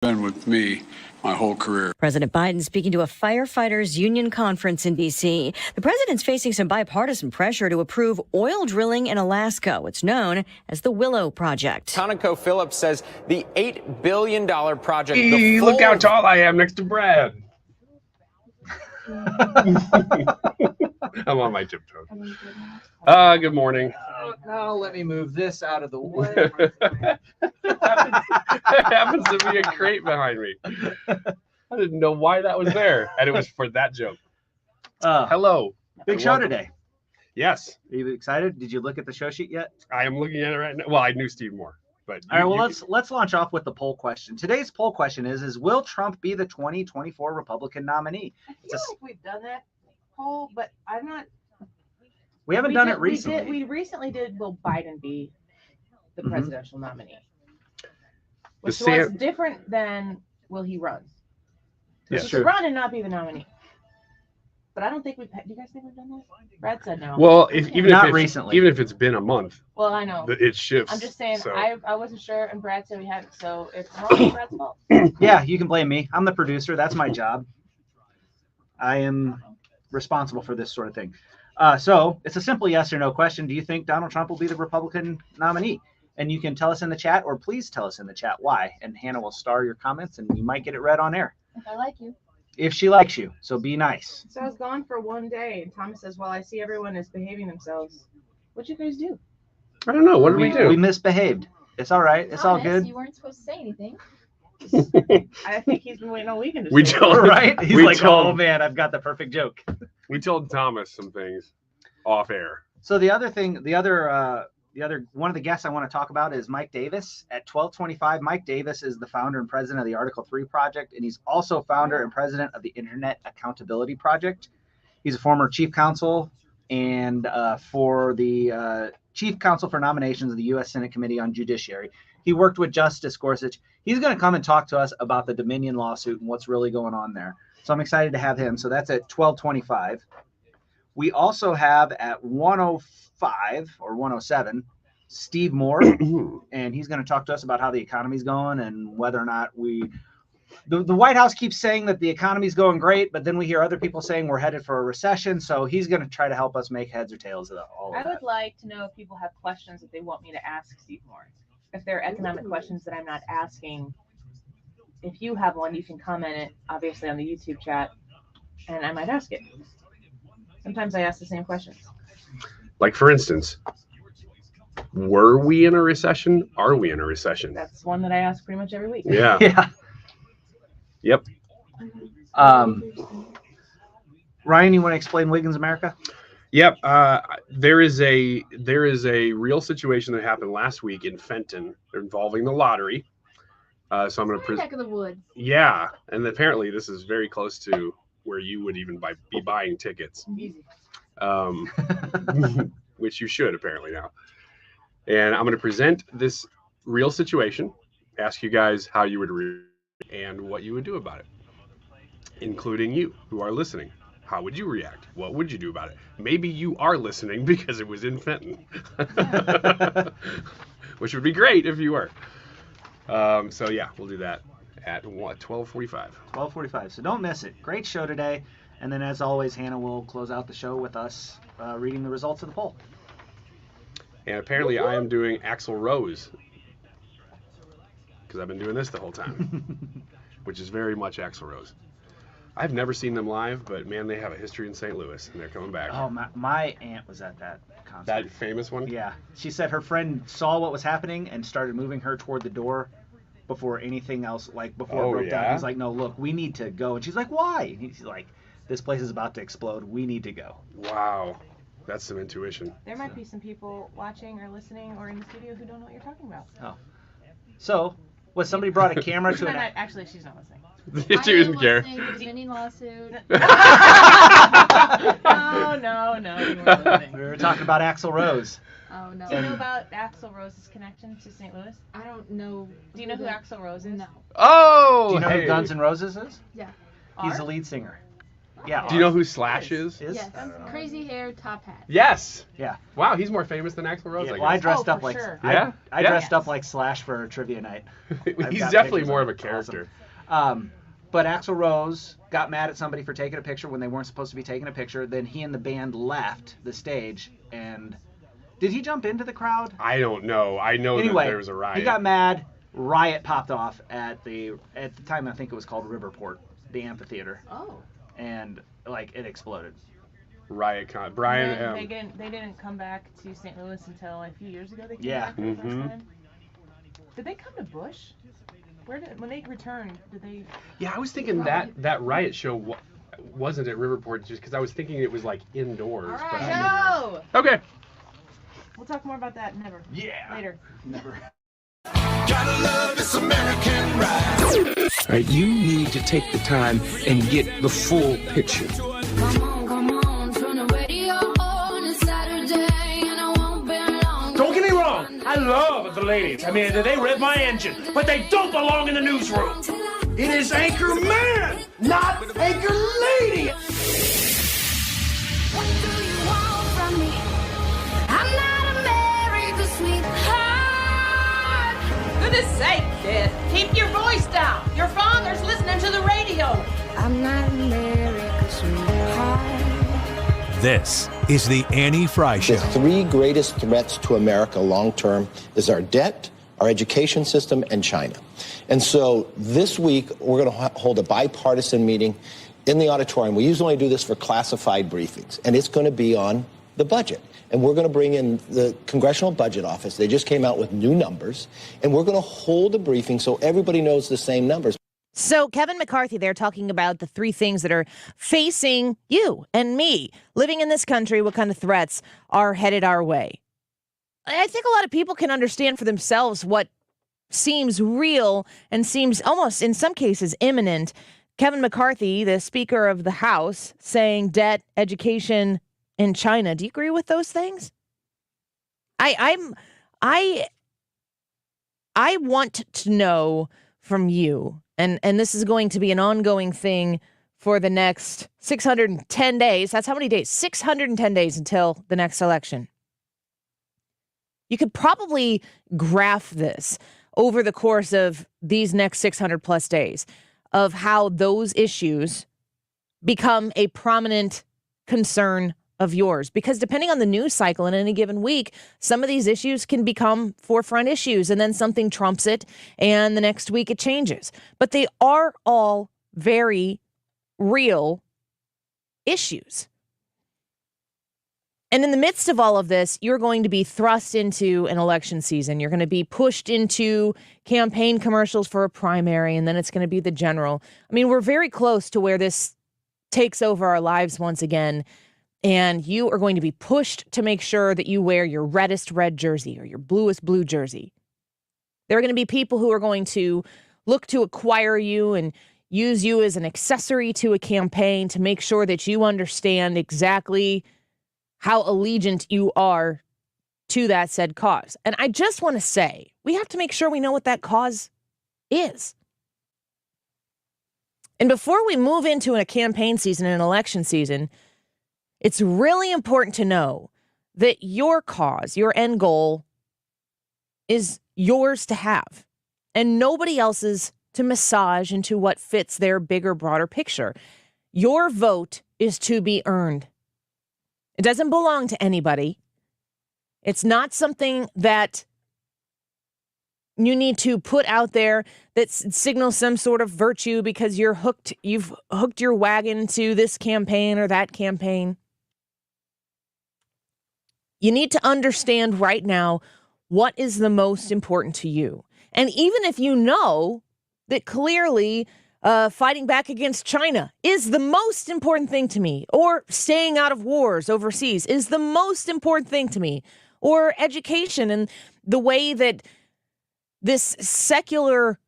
been with me my whole career. President Biden speaking to a firefighters union conference in D.C. The president's facing some bipartisan pressure to approve oil drilling in Alaska, what's known as the Willow Project. ConocoPhillips says the $8 billion project... Hey, look how tall I am next to Brad. I'm on my tiptoes. Good morning. Now let me move this out of the way. It happens to be a crate behind me. I didn't know why that was there, and it was for that joke. Hello. Big show today. Yes. Are you excited? Did you look at the show sheet yet? I am looking at it right now. Well, I knew Steve Moore, but all right. Well, let's launch off with the poll question. Today's poll question is will Trump be the 2024 Republican nominee? I feel like we've done that poll, but I'm not. We haven't done it recently. We recently did. Will Biden be the presidential nominee? Which was different than will he run? Yes, he could run and not be the nominee. But I don't think we've. Do you guys think we've done that? Brad said no. Well, even if it's been a month. Well, I know it shifts. I'm just saying. So. I wasn't sure, and Brad said we had. So it's wrong. Brad's fault. Yeah, you can blame me. I'm the producer. That's my job. I am responsible for this sort of thing. So it's a simple yes or no question. Do you think Donald Trump will be the Republican nominee? And you can tell us in the chat, or please tell us in the chat why. And Hannah will star your comments, and you might get it read on air. If I like you. If she likes you. So be nice. So I was gone for one day, and Thomas says, well, I see everyone is behaving themselves. What'd you guys do? I don't know. What did we do? We misbehaved. It's all right. It's all good. You weren't supposed to say anything. I think he's been waiting all weekend to we say told, right? He's like, oh, man, I've got the perfect joke. We told Thomas some things off air. So one of the guests I want to talk about is Mike Davis at 1225. Mike Davis is the founder and president of the Article 3 Project, and he's also founder and president of the Internet Accountability Project. He's a former chief counsel and for the chief counsel for nominations of the U.S. Senate Committee on Judiciary. He worked with Justice Gorsuch. He's going to come and talk to us about the Dominion lawsuit and what's really going on there. So I'm excited to have him. So that's at 1225. We also have at 105 or 107, Steve Moore, and he's going to talk to us about how the economy's going and whether or not the White House keeps saying that the economy's going great, but then we hear other people saying we're headed for a recession. So he's going to try to help us make heads or tails of all of that. I would like to know if people have questions that they want me to ask Steve Moore. If there are economic questions that I'm not asking, if you have one, you can comment it, obviously, on the YouTube chat, and I might ask it. Sometimes I ask the same questions. Like, for instance, were we in a recession? Are we in a recession? That's one that I ask pretty much every week. Yeah. Yeah. Yep. Ryan, you want to explain Wiggins America? Yep. There is a real situation that happened last week in Fenton involving the lottery. So I'm going to Neck of the woods. Yeah, and apparently this is very close to where you would even be buying tickets. Easy. Which you should apparently now. And I'm going to present this real situation, ask you guys how you would react and what you would do about it, including you who are listening. How would you react? What would you do about it? Maybe you are listening because it was in Fenton, which would be great if you were. So yeah, we'll do that at 12:45. 12:45. So don't miss it. Great show today. And then, as always, Hannah will close out the show with us reading the results of the poll. And apparently I am doing Axl Rose because I've been doing this the whole time, which is very much Axl Rose. I've never seen them live, but man, they have a history in St. Louis, and they're coming back. Oh, my aunt was at that concert. That famous one? Yeah. She said her friend saw what was happening and started moving her toward the door before anything else, before it broke down. He's like, no, look, we need to go. And she's like, why? And he's like, this place is about to explode. We need to go. Wow. That's some intuition. There might be some people watching or listening or in the studio who don't know what you're talking about. Oh. So, somebody brought a camera to an... Actually, she's not listening. She doesn't care. Dominion lawsuit. No, you weren't listening. We were talking about Axl Rose. Oh, no. Do you know about Axl Rose's connection to St. Louis? I don't know. Do you know who Axl Rose is? No. Oh! Do you know who Guns N' Roses is? Yeah. He's the lead singer. Yeah. Do you know who Slash is? Yes. I don't know. Crazy hair, top hat. Yes. Yeah. Wow, he's more famous than Axl Rose, Yeah, I well, I guess. dressed Oh, up for like sure. Yeah? I Yeah. dressed up like Slash for trivia night. I've He's got definitely pictures more of a it. Awesome. character. But Axl Rose got mad at somebody for taking a picture when they weren't supposed to be taking a picture. Then he and the band left the stage. And did he jump into the crowd? I don't know. I know Anyway, that there was a riot. he got mad. Riot popped off at the time. I think it was called Riverport, the amphitheater, Oh. and like it exploded. Riot con. Brian And M. they didn't come back to St. Louis until a few years ago. They came Yeah. back for the first Mhm. time. Did they come to Bush? When they returned, did they? Yeah, I was thinking that riot show wasn't at Riverport just because I was thinking it was like indoors. All but right, I no. Okay. We'll talk more about that Yeah. later. Never. Gotta love this American ride. Right, you need to take the time and get the full picture. Come on, turn the radio on. It's Saturday and I won't be long. Don't get me wrong, I love the ladies. I mean, they rev my engine, but they don't belong in the newsroom. It is Anchor Man, not Anchor Lady. What do you want from me? I'm not America's sweetheart. Goodness sake, Beth, keep your voice down. Your father's listening to the radio. I'm not America's sweetheart. This is the Annie Frey Show. The three greatest threats to America long term is our debt, our education system, and China. And so this week, we're going to hold a bipartisan meeting in the auditorium. We usually do this for classified briefings, and it's going to be on the budget. And we're going to bring in the Congressional Budget Office. They just came out with new numbers, and we're going to hold a briefing so everybody knows the same numbers. So Kevin McCarthy, they're talking about the three things that are facing you and me living in this country. What kind of threats are headed our way? I think a lot of people can understand for themselves what seems real and seems almost in some cases imminent. Kevin McCarthy, the Speaker of the House, saying debt, education, and China. Do you agree with those things? I want to know from you, and this is going to be an ongoing thing for the next 610 days. That's how many days? 610 days until the next election. You could probably graph this over the course of these next 600 plus days of how those issues become a prominent concern of yours. Because depending on the news cycle in any given week, some of these issues can become forefront issues and then something trumps it and the next week it changes. But they are all very real issues. And in the midst of all of this, you're going to be thrust into an election season. You're going to be pushed into campaign commercials for a primary, and then it's going to be the general. I mean, we're very close to where this takes over our lives once again. And you are going to be pushed to make sure that you wear your reddest red jersey or your bluest blue jersey. There are going to be people who are going to look to acquire you and use you as an accessory to a campaign to make sure that you understand exactly how allegiant you are to that said cause. And I just want to say, we have to make sure we know what that cause is. And before we move into a campaign season and an election season, it's really important to know that your cause, your end goal, is yours to have and nobody else's to massage into what fits their bigger, broader picture. Your vote is to be earned. It doesn't belong to anybody. It's not something that you need to put out there that signals some sort of virtue because you've hooked your wagon to this campaign or that campaign. You need to understand right now what is the most important to you. And even if you know that clearly fighting back against China is the most important thing to me, or staying out of wars overseas is the most important thing to me, or education and the way that this secular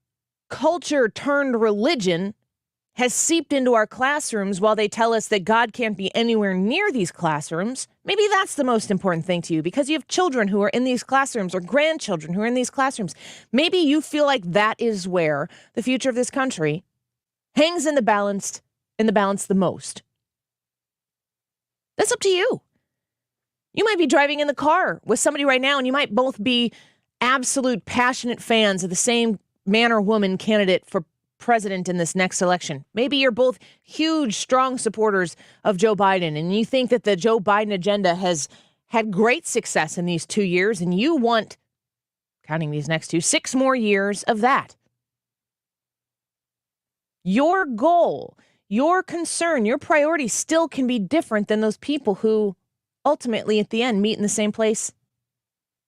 culture turned religion has seeped into our classrooms while they tell us that God can't be anywhere near these classrooms. Maybe that's the most important thing to you because you have children who are in these classrooms or grandchildren who are in these classrooms. Maybe you feel like that is where the future of this country hangs in the balance the most. That's up to you. You might be driving in the car with somebody right now, and you might both be absolute passionate fans of the same man or woman candidate for president in this next election. Maybe you're both huge, strong supporters of Joe Biden, and you think that the Joe Biden agenda has had great success in these 2 years, and you want, counting these next 6 more years of that. Your goal, your concern, your priority still can be different than those people who ultimately at the end meet in the same place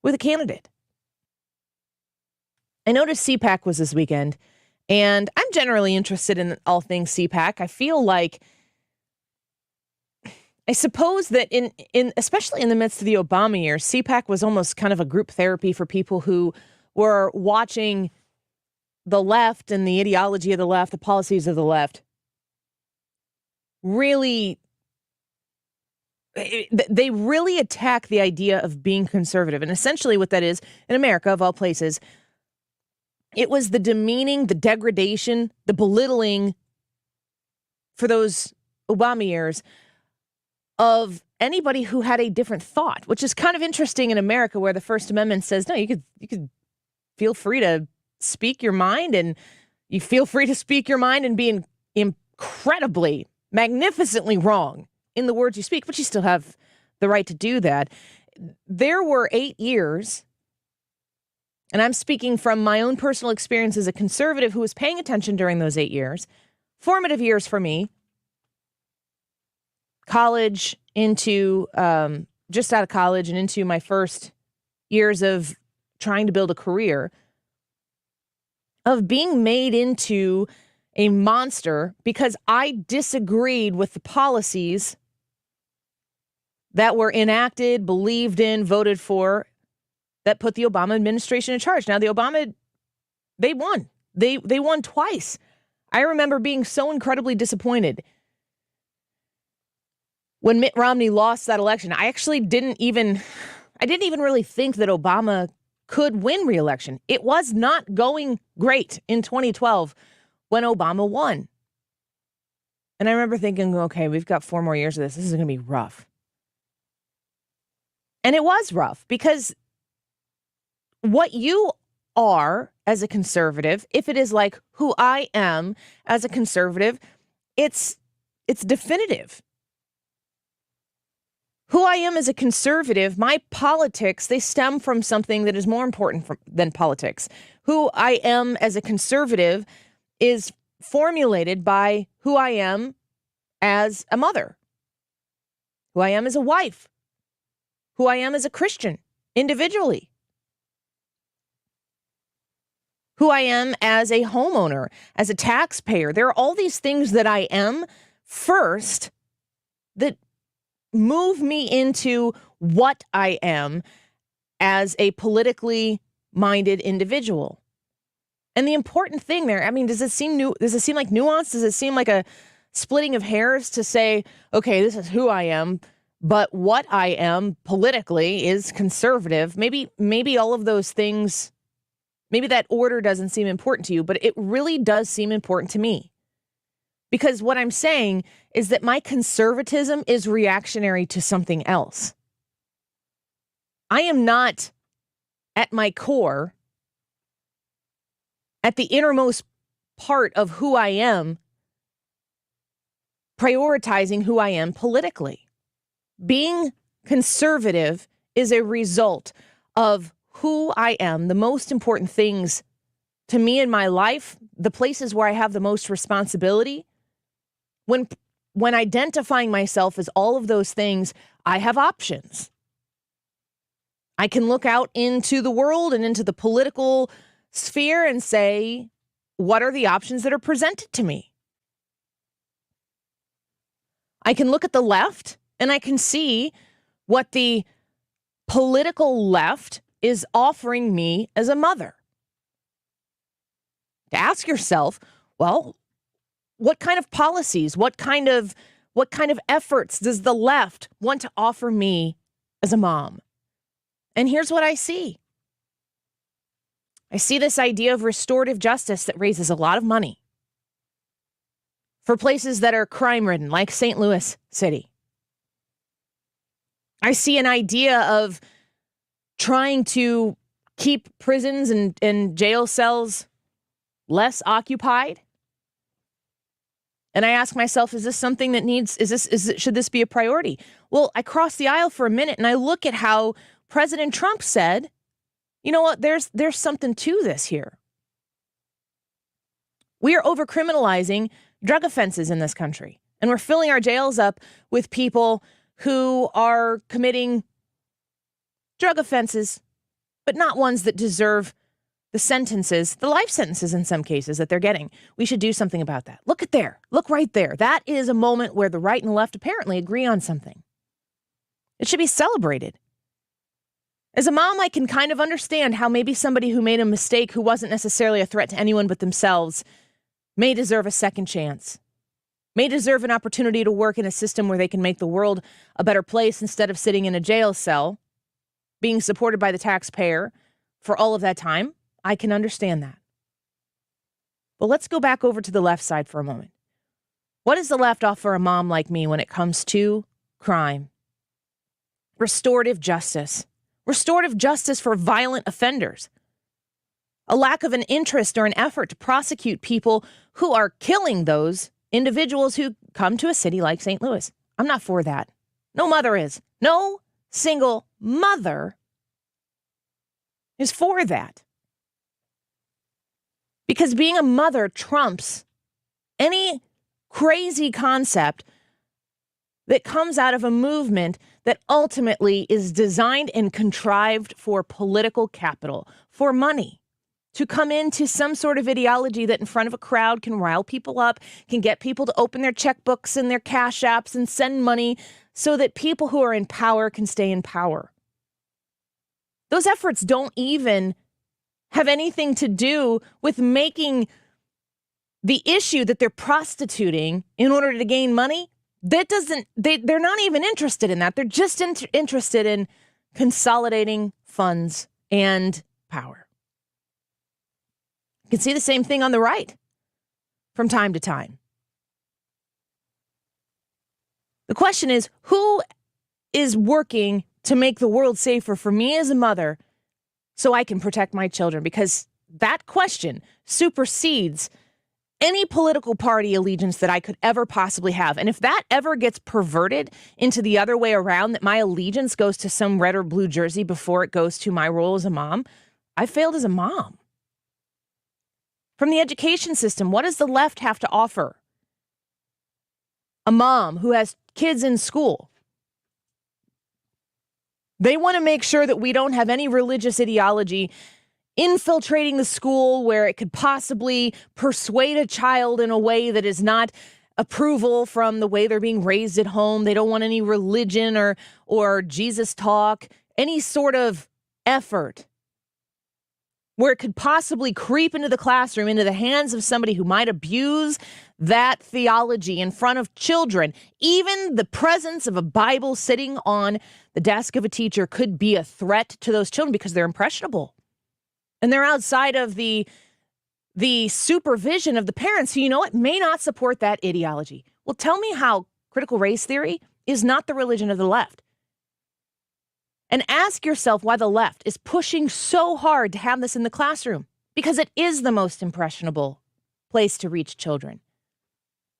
with a candidate. I noticed CPAC was this weekend, and I'm generally interested in all things CPAC. I feel like, I suppose that in especially in the midst of the Obama years, CPAC was almost kind of a group therapy for people who were watching the left and the ideology of the left, the policies of the left, really, they really attack the idea of being conservative. And essentially what that is, in America, of all places, it was the demeaning, the degradation, the belittling for those Obama years of anybody who had a different thought, which is kind of interesting in America, where the First Amendment says, no, you could feel free to speak your mind, and you feel free to speak your mind and be incredibly, magnificently wrong in the words you speak, but you still have the right to do that. There were 8 years, and I'm speaking from my own personal experience as a conservative who was paying attention during those 8 years, formative years for me, college into, just out of college and into my first years of trying to build a career, of being made into a monster because I disagreed with the policies that were enacted, believed in, voted for, that put the Obama administration in charge. Now, they won. They won twice. I remember being so incredibly disappointed when Mitt Romney lost that election. I didn't even really think that Obama could win re-election. It was not going great in 2012 when Obama won. And I remember thinking, okay, we've got 4 more years of this. This is going to be rough. And it was rough because what you are as a conservative, if it is like who I am as a conservative, it's definitive. Who I am as a conservative, my politics, they stem from something that is more important than politics. Who I am as a conservative is formulated by who I am as a mother, who I am as a wife, who I am as a Christian individually, who I am as a homeowner, as a taxpayer. There are all these things that I am first that move me into what I am as a politically minded individual. And the important thing there, I mean, does it seem like nuance? Does it seem like a splitting of hairs to say, okay, this is who I am, but what I am politically is conservative? Maybe all of those things, maybe that order doesn't seem important to you, but it really does seem important to me. Because what I'm saying is that my conservatism is reactionary to something else. I am not, at my core, at the innermost part of who I am, prioritizing who I am politically. Being conservative is a result of who I am, the most important things to me in my life, the places where I have the most responsibility. When identifying myself as all of those things, I have options. I can look out into the world and into the political sphere and say, what are the options that are presented to me? I can look at the left and I can see what the political left is offering me as a mother. To ask yourself, well, what kind of policies, what kind of efforts does the left want to offer me as a mom? And here's what I see. I see this idea of restorative justice that raises a lot of money for places that are crime-ridden, like St. Louis City. I see an idea of trying to keep prisons and jail cells less occupied. And I ask myself, is this something that should this be a priority? Well, I cross the aisle for a minute and I look at how President Trump said, you know what, there's something to this here. We are overcriminalizing drug offenses in this country. And we're filling our jails up with people who are committing drug offenses, but not ones that deserve the sentences, the life sentences in some cases that they're getting. We should do something about that. Look right there. That is a moment where the right and the left apparently agree on something. It should be celebrated. As a mom, I can kind of understand how maybe somebody who made a mistake who wasn't necessarily a threat to anyone but themselves may deserve a second chance, may deserve an opportunity to work in a system where they can make the world a better place instead of sitting in a jail cell, being supported by the taxpayer for all of that time. I can understand that. But let's go back over to the left side for a moment. What does the left offer a mom like me when it comes to crime? Restorative justice. Restorative justice for violent offenders. A lack of an interest or an effort to prosecute people who are killing those individuals who come to a city like St. Louis. I'm not for that. No mother is. No single mother is for that. Because being a mother trumps any crazy concept that comes out of a movement that ultimately is designed and contrived for political capital, for money, to come into some sort of ideology that in front of a crowd can rile people up, can get people to open their checkbooks and their cash apps and send money so that people who are in power can stay in power. Those efforts don't even have anything to do with making the issue that they're prostituting in order to gain money. They're not even interested in that. They're just interested in consolidating funds and power. You can see the same thing on the right from time to time. The question is, who is working to make the world safer for me as a mother so I can protect my children? Because that question supersedes any political party allegiance that I could ever possibly have. And if that ever gets perverted into the other way around, that my allegiance goes to some red or blue jersey before it goes to my role as a mom, I failed as a mom. From the education system, what does the left have to offer a mom who has kids in school? They want to make sure that we don't have any religious ideology infiltrating the school where it could possibly persuade a child in a way that is not approval from the way they're being raised at home. They don't want any religion or Jesus talk, any sort of effort where it could possibly creep into the classroom, into the hands of somebody who might abuse that theology in front of children. Even the presence of a Bible sitting on the desk of a teacher could be a threat to those children because they're impressionable. And they're outside of the supervision of the parents who, you know what, may not support that ideology. Well, tell me how critical race theory is not the religion of the left. And ask yourself why the left is pushing so hard to have this in the classroom. Because it is the most impressionable place to reach children.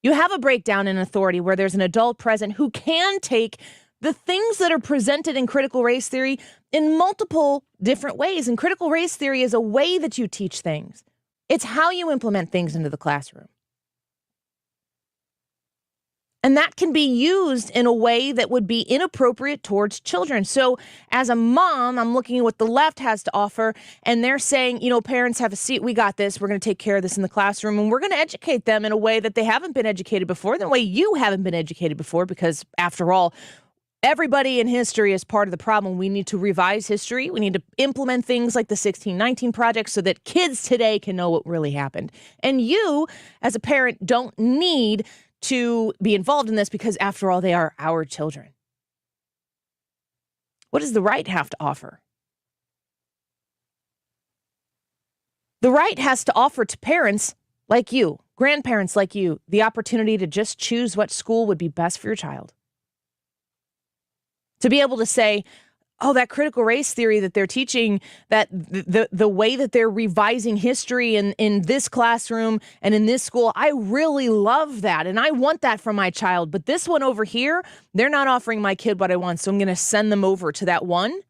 You have a breakdown in authority where there's an adult present who can take the things that are presented in critical race theory in multiple different ways. And critical race theory is a way that you teach things. It's how you implement things into the classroom. And that can be used in a way that would be inappropriate towards children. So as a mom, I'm looking at what the left has to offer, and they're saying, you know, parents, have a seat. We got this. We're going to take care of this in the classroom, and we're going to educate them in a way that they haven't been educated before, the way you haven't been educated before, because after all, everybody in history is part of the problem. We need to revise history. We need to implement things like the 1619 Project so that kids today can know what really happened. And you, as a parent, don't need to be involved in this because, after all, they are our children. What does the right have to offer? The right has to offer to parents like you, grandparents like you, the opportunity to just choose what school would be best for your child. To be able to say, oh, that critical race theory that they're teaching, that the way that they're revising history in this classroom and in this school, I really love that. And I want that for my child. But this one over here, they're not offering my kid what I want. So I'm going to send them over to that one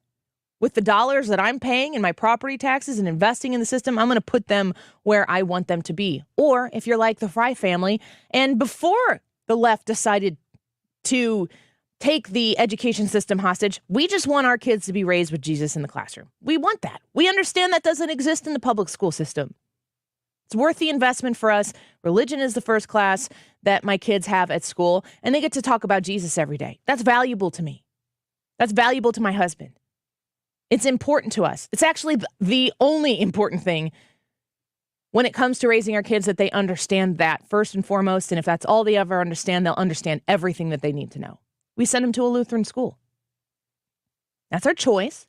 with the dollars that I'm paying in my property taxes and investing in the system. I'm going to put them where I want them to be. Or if you're like the Frey family, and before the left decided to take the education system hostage, we just want our kids to be raised with Jesus in the classroom. We want that. We understand that doesn't exist in the public school system. It's worth the investment for us. Religion is the first class that my kids have at school, and they get to talk about Jesus every day. That's valuable to me. That's valuable to my husband. It's important to us. It's actually the only important thing when it comes to raising our kids, that they understand that first and foremost. And if that's all they ever understand, they'll understand everything that they need to know. We send them to a Lutheran school. That's our choice.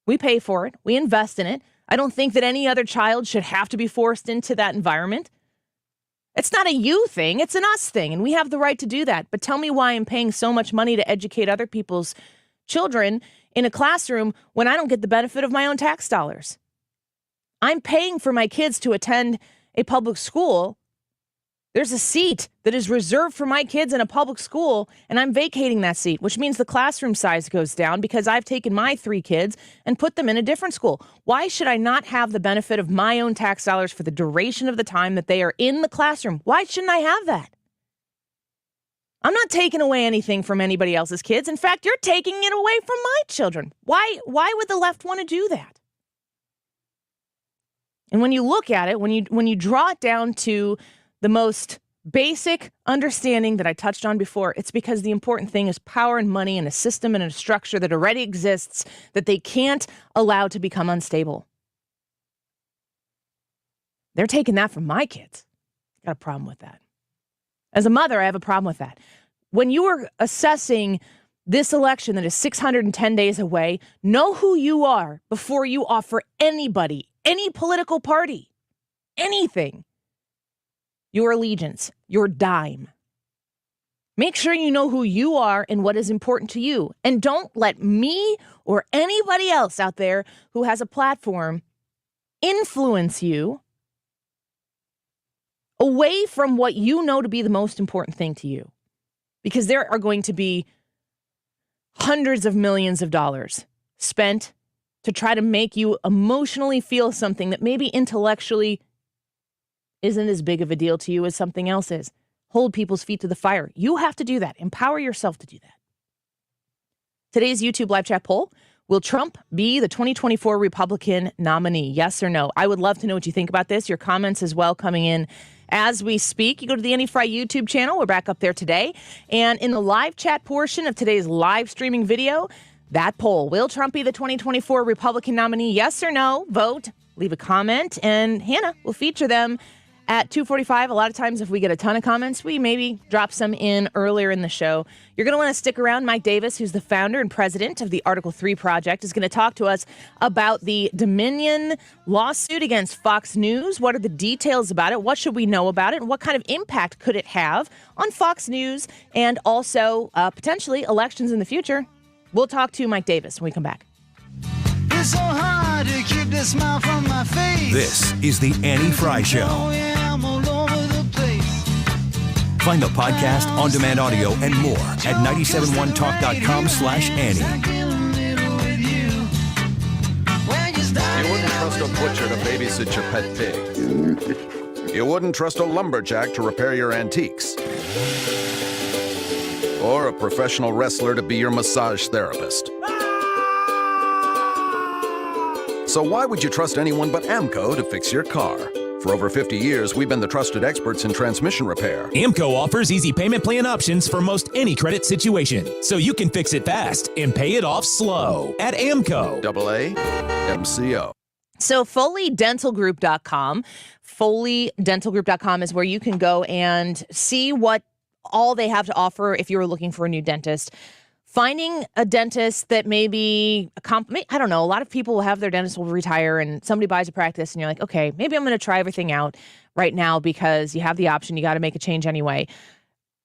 We pay for it. We invest in it. I don't think that any other child should have to be forced into that environment. It's not a you thing. It's an us thing. And we have the right to do that. But tell me why I'm paying so much money to educate other people's children in a classroom when I don't get the benefit of my own tax dollars. I'm paying for my kids to attend a public school. There's a seat that is reserved for my kids in a public school, and I'm vacating that seat, which means the classroom size goes down because I've taken my 3 kids and put them in a different school. Why should I not have the benefit of my own tax dollars for the duration of the time that they are in the classroom? Why shouldn't I have that? I'm not taking away anything from anybody else's kids. In fact, you're taking it away from my children. Why would the left want to do that? And when you look at it, when you draw it down to the most basic understanding that I touched on before, it's because the important thing is power and money and a system and a structure that already exists that they can't allow to become unstable. They're taking that from my kids. Got a problem with that. As a mother, I have a problem with that. When you are assessing this election that is 610 days away, know who you are before you offer anybody, any political party, anything, your allegiance, your dime. Make sure you know who you are and what is important to you. And don't let me or anybody else out there who has a platform influence you away from what you know to be the most important thing to you. Because there are going to be hundreds of millions of dollars spent to try to make you emotionally feel something that maybe intellectually isn't as big of a deal to you as something else is. Hold people's feet to the fire. You have to do that. Empower yourself to do that. Today's YouTube live chat poll: will Trump be the 2024 Republican nominee? Yes or no? I would love to know what you think about this. Your comments as well coming in as we speak. You go to the Annie Frey YouTube channel. We're back up there today. And in the live chat portion of today's live streaming video, that poll: will Trump be the 2024 Republican nominee? Yes or no? Vote. Leave a comment. And Hannah will feature them at 2:45. A lot of times if we get a ton of comments, we maybe drop some in earlier in the show. You're going to want to stick around. Mike Davis, who's the founder and president of the Article 3 Project, is going to talk to us about the Dominion lawsuit against Fox News. What are the details about it? What should we know about it? And what kind of impact could it have on Fox News and also potentially elections in the future? We'll talk to Mike Davis when we come back. It's so hard to keep the smile from my face. This is the Annie Frey Show. I'm all over the place. Find the podcast, on-demand audio, and more at 971talk.com/Annie. You wouldn't trust a butcher to babysit your pet pig. You wouldn't trust a lumberjack to repair your antiques. Or a professional wrestler to be your massage therapist. So why would you trust anyone but AMCO to fix your car? For over 50 years, we've been the trusted experts in transmission repair. AMCO offers easy payment plan options for most any credit situation, so you can fix it fast and pay it off slow at AMCO. AAMCO. So FoleyDentalGroup.com. FoleyDentalGroup.com is where you can go and see what all they have to offer if you're looking for a new dentist. Finding a dentist that maybe, I don't know, a lot of people will have their dentist will retire and somebody buys a practice and you're like, okay, maybe I'm going to try everything out right now because you have the option. You got to make a change anyway.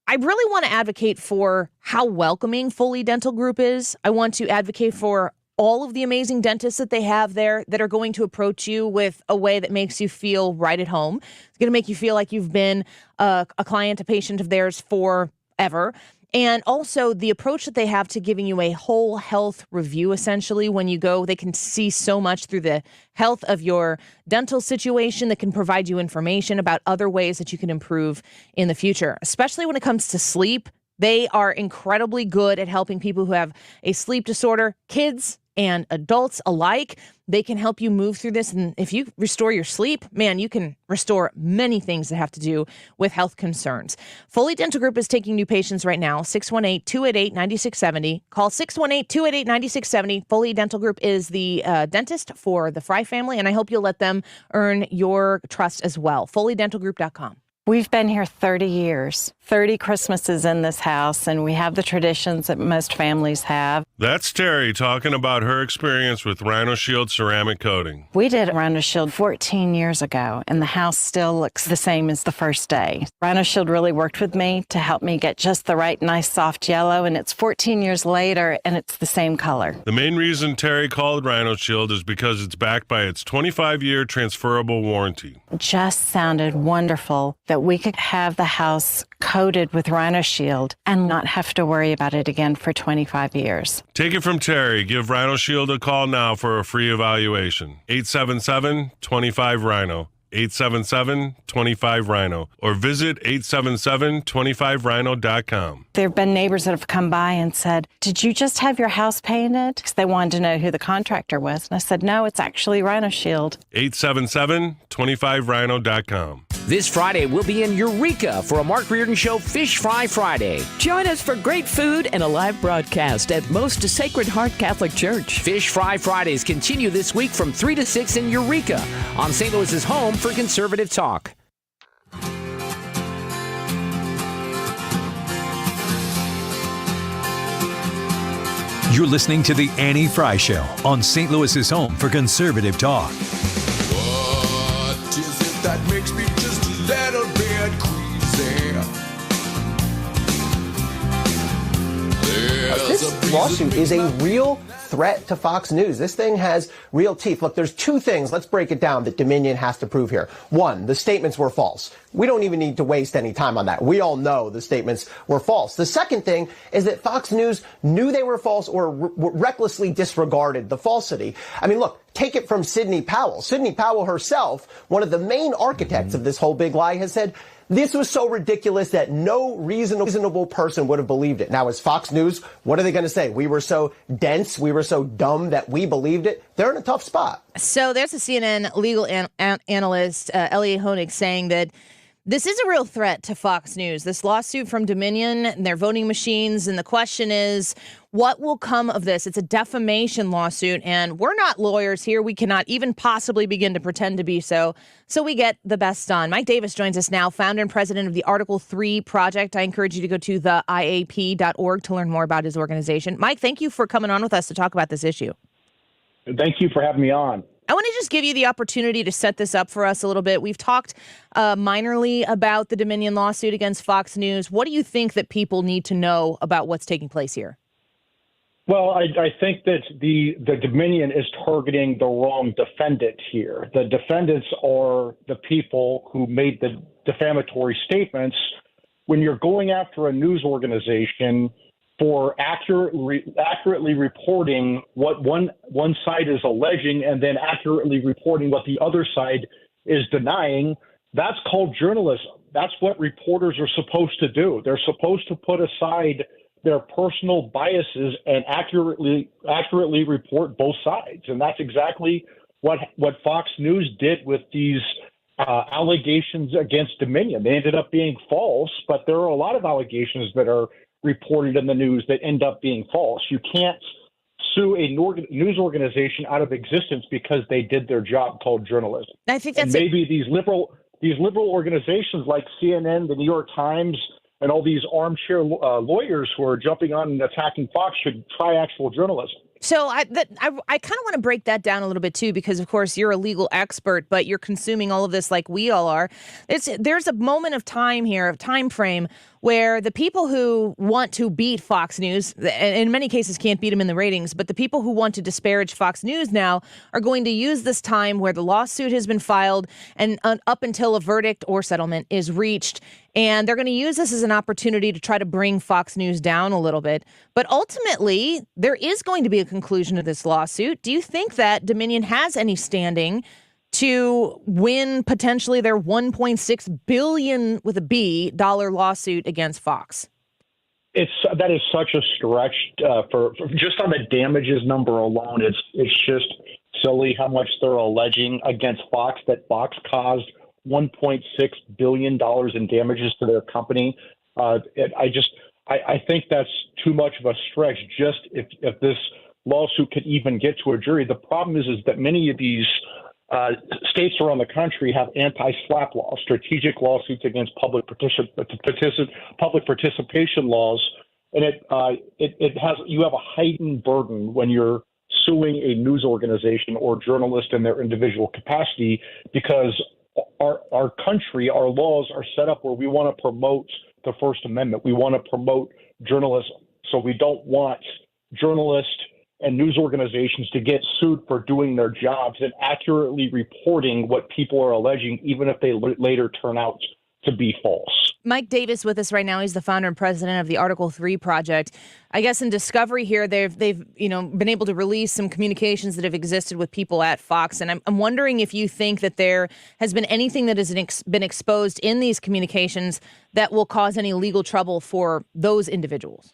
I really want to advocate for how welcoming Foley Dental Group is. I want to advocate for all of the amazing dentists that they have there that are going to approach you with a way that makes you feel right at home. It's going to make you feel like you've been a client, a patient of theirs forever. And also the approach that they have to giving you a whole health review, essentially, when you go, they can see so much through the health of your dental situation that can provide you information about other ways that you can improve in the future, especially when it comes to sleep. They are incredibly good at helping people who have a sleep disorder, kids and adults alike. They can help you move through this. And if you restore your sleep, man, you can restore many things that have to do with health concerns. Foley Dental Group is taking new patients right now, 618-288-9670. Call 618-288-9670. Foley Dental Group is the dentist for the Frey family, and I hope you'll let them earn your trust as well. FoleyDentalGroup.com. We've been here 30 years, 30 Christmases in this house, and we have the traditions that most families have. That's Terry talking about her experience with Rhino Shield ceramic coating. We did Rhino Shield 14 years ago, and the house still looks the same as the first day. Rhino Shield really worked with me to help me get just the right nice soft yellow, and it's 14 years later, and it's the same color. The main reason Terry called Rhino Shield is because it's backed by its 25-year transferable warranty. It just sounded wonderful that we could have the house coated with Rhino Shield and not have to worry about it again for 25 years. Take it from Terry. Give Rhino Shield a call now for a free evaluation. 877-25-RHINO. 877-25-RHINO. Or visit 877-25rhino.com. There have been neighbors that have come by and said, "Did you just have your house painted?" Because they wanted to know who the contractor was. And I said, "No, it's actually Rhino Shield." 877-25rhino.com. This Friday, we'll be in Eureka for a Mark Reardon Show Fish Fry Friday. Join us for great food and a live broadcast at Most Sacred Heart Catholic Church. Fish Fry Fridays continue this week from 3 to 6 in Eureka on St. Louis's home for conservative talk. You're listening to The Annie Frey Show on St. Louis's home for conservative talk. What is it that makes me just a little bit crazy? This lawsuit is a real threat to Fox News. This thing has real teeth. Look, there's two things, let's break it down, that Dominion has to prove here. One, the statements were false. We don't even need to waste any time on that. We all know the statements were false. The second thing is that Fox News knew they were false or recklessly disregarded the falsity. I mean, look, take it from Sidney Powell. Sidney Powell herself, one of the main architects of this whole big lie, has said, this was so ridiculous that no reasonable person would have believed it. Now, as Fox News, what are they going to say? We were so dense, we were so dumb that we believed it. They're in a tough spot. So there's a CNN legal analyst, Elliot Honig, saying that this is a real threat to Fox News, this lawsuit from Dominion and their voting machines. And the question is, what will come of this? It's a defamation lawsuit, and we're not lawyers here. We cannot even possibly begin to pretend to be so we get the best done. Mike Davis joins us now, founder and president of the Article 3 Project. I encourage you to go to theiap.org to learn more about his organization. Mike, thank you for coming on with us to talk about this issue. Thank you for having me on. I want to just give you the opportunity to set this up for us a little bit. We've talked minorly about the Dominion lawsuit against Fox News. What do you think that people need to know about what's taking place here? Well, I think that the Dominion is targeting the wrong defendant here. The defendants are the people who made the defamatory statements. When you're going after a news organization for accurately reporting what one side is alleging and then accurately reporting what the other side is denying, that's called journalism. That's what reporters are supposed to do. They're supposed to put aside their personal biases and accurately report both sides. And that's exactly what Fox News did with these allegations against Dominion. They ended up being false, but there are a lot of allegations that are reported in the news that end up being false. You can't sue a news organization out of existence because they did their job called journalism. I think that's maybe these liberal organizations like CNN, the New York Times, and all these armchair lawyers who are jumping on and attacking Fox should try actual journalism. So I kind of want to break that down a little bit too, because of course you're a legal expert, but you're consuming all of this like we all are. There's a moment of time here, a time frame, where the people who want to beat Fox News, and in many cases can't beat them in the ratings, but the people who want to disparage Fox News now are going to use this time where the lawsuit has been filed and up until a verdict or settlement is reached. And they're going to use this as an opportunity to try to bring Fox News down a little bit. But ultimately, there is going to be a conclusion to this lawsuit. Do you think that Dominion has any standing to win potentially their $1.6 billion with a B dollar lawsuit against Fox? That is such a stretch for just on the damages number alone. It's just silly how much they're alleging against Fox, that Fox caused $1.6 billion in damages to their company. I think that's too much of a stretch. Just if this lawsuit could even get to a jury. The problem is that many of these states around the country have anti-SLAPP laws, strategic lawsuits against public participation laws, and you have a heightened burden when you're suing a news organization or journalist in their individual capacity, because our country, our laws are set up where we want to promote the First Amendment. We want to promote journalism. So we don't want journalists and news organizations to get sued for doing their jobs and accurately reporting what people are alleging, even if they later turn out to be false. Mike Davis with us right now. He's the founder and president of the Article 3 project. I guess in discovery here, they've been able to release some communications that have existed with people at Fox. And I'm wondering if you think that there has been anything that has been exposed in these communications that will cause any legal trouble for those individuals.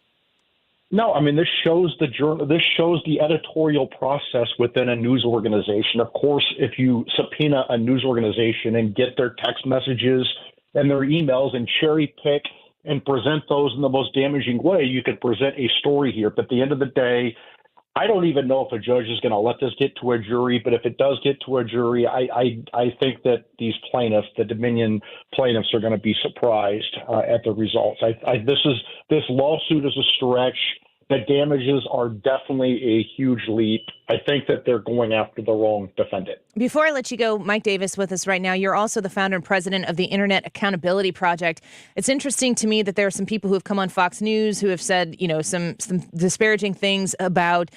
No, I mean, this shows the editorial process within a news organization. Of course, if you subpoena a news organization and get their text messages and their emails and cherry pick and present those in the most damaging way, you could present a story here. But at the end of the day, I don't even know if a judge is going to let this get to a jury. But if it does get to a jury, I think that these plaintiffs, the Dominion plaintiffs, are going to be surprised at the results. This lawsuit is a stretch. The damages are definitely a huge leap. I think that they're going after the wrong defendant. Before I let you go, Mike Davis with us right now. You're also the founder and president of the Internet Accountability Project. It's interesting to me that there are some people who have come on Fox News who have said, some disparaging things about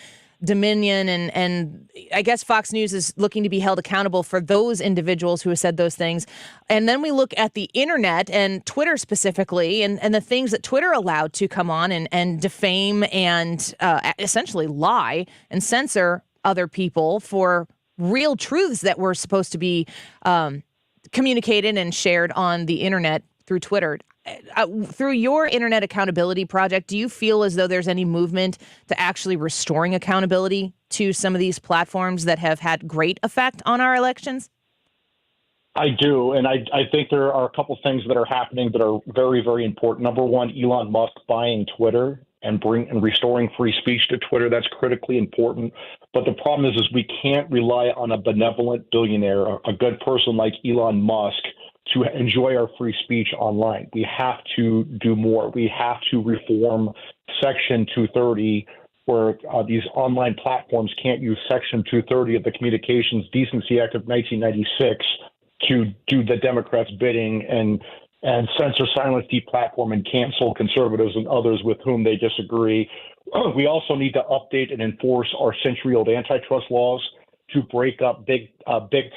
Dominion, and I guess Fox News is looking to be held accountable for those individuals who have said those things. And then we look at the internet and Twitter specifically, and the things that Twitter allowed to come on and defame and essentially lie and censor other people for real truths that were supposed to be communicated and shared on the internet through Twitter. Through your Internet Accountability Project, do you feel as though there's any movement to actually restoring accountability to some of these platforms that have had great effect on our elections? I do, and I think there are a couple things that are happening that are very, very important. Number one, Elon Musk buying Twitter and restoring free speech to Twitter. That's critically important. But the problem is we can't rely on a benevolent billionaire, a good person like Elon Musk, to enjoy our free speech online. We have to do more. We have to reform Section 230, where these online platforms can't use Section 230 of the Communications Decency Act of 1996 to do the Democrats' bidding and censor, silence, deplatform, and cancel conservatives and others with whom they disagree. We also need to update and enforce our century-old antitrust laws to break up big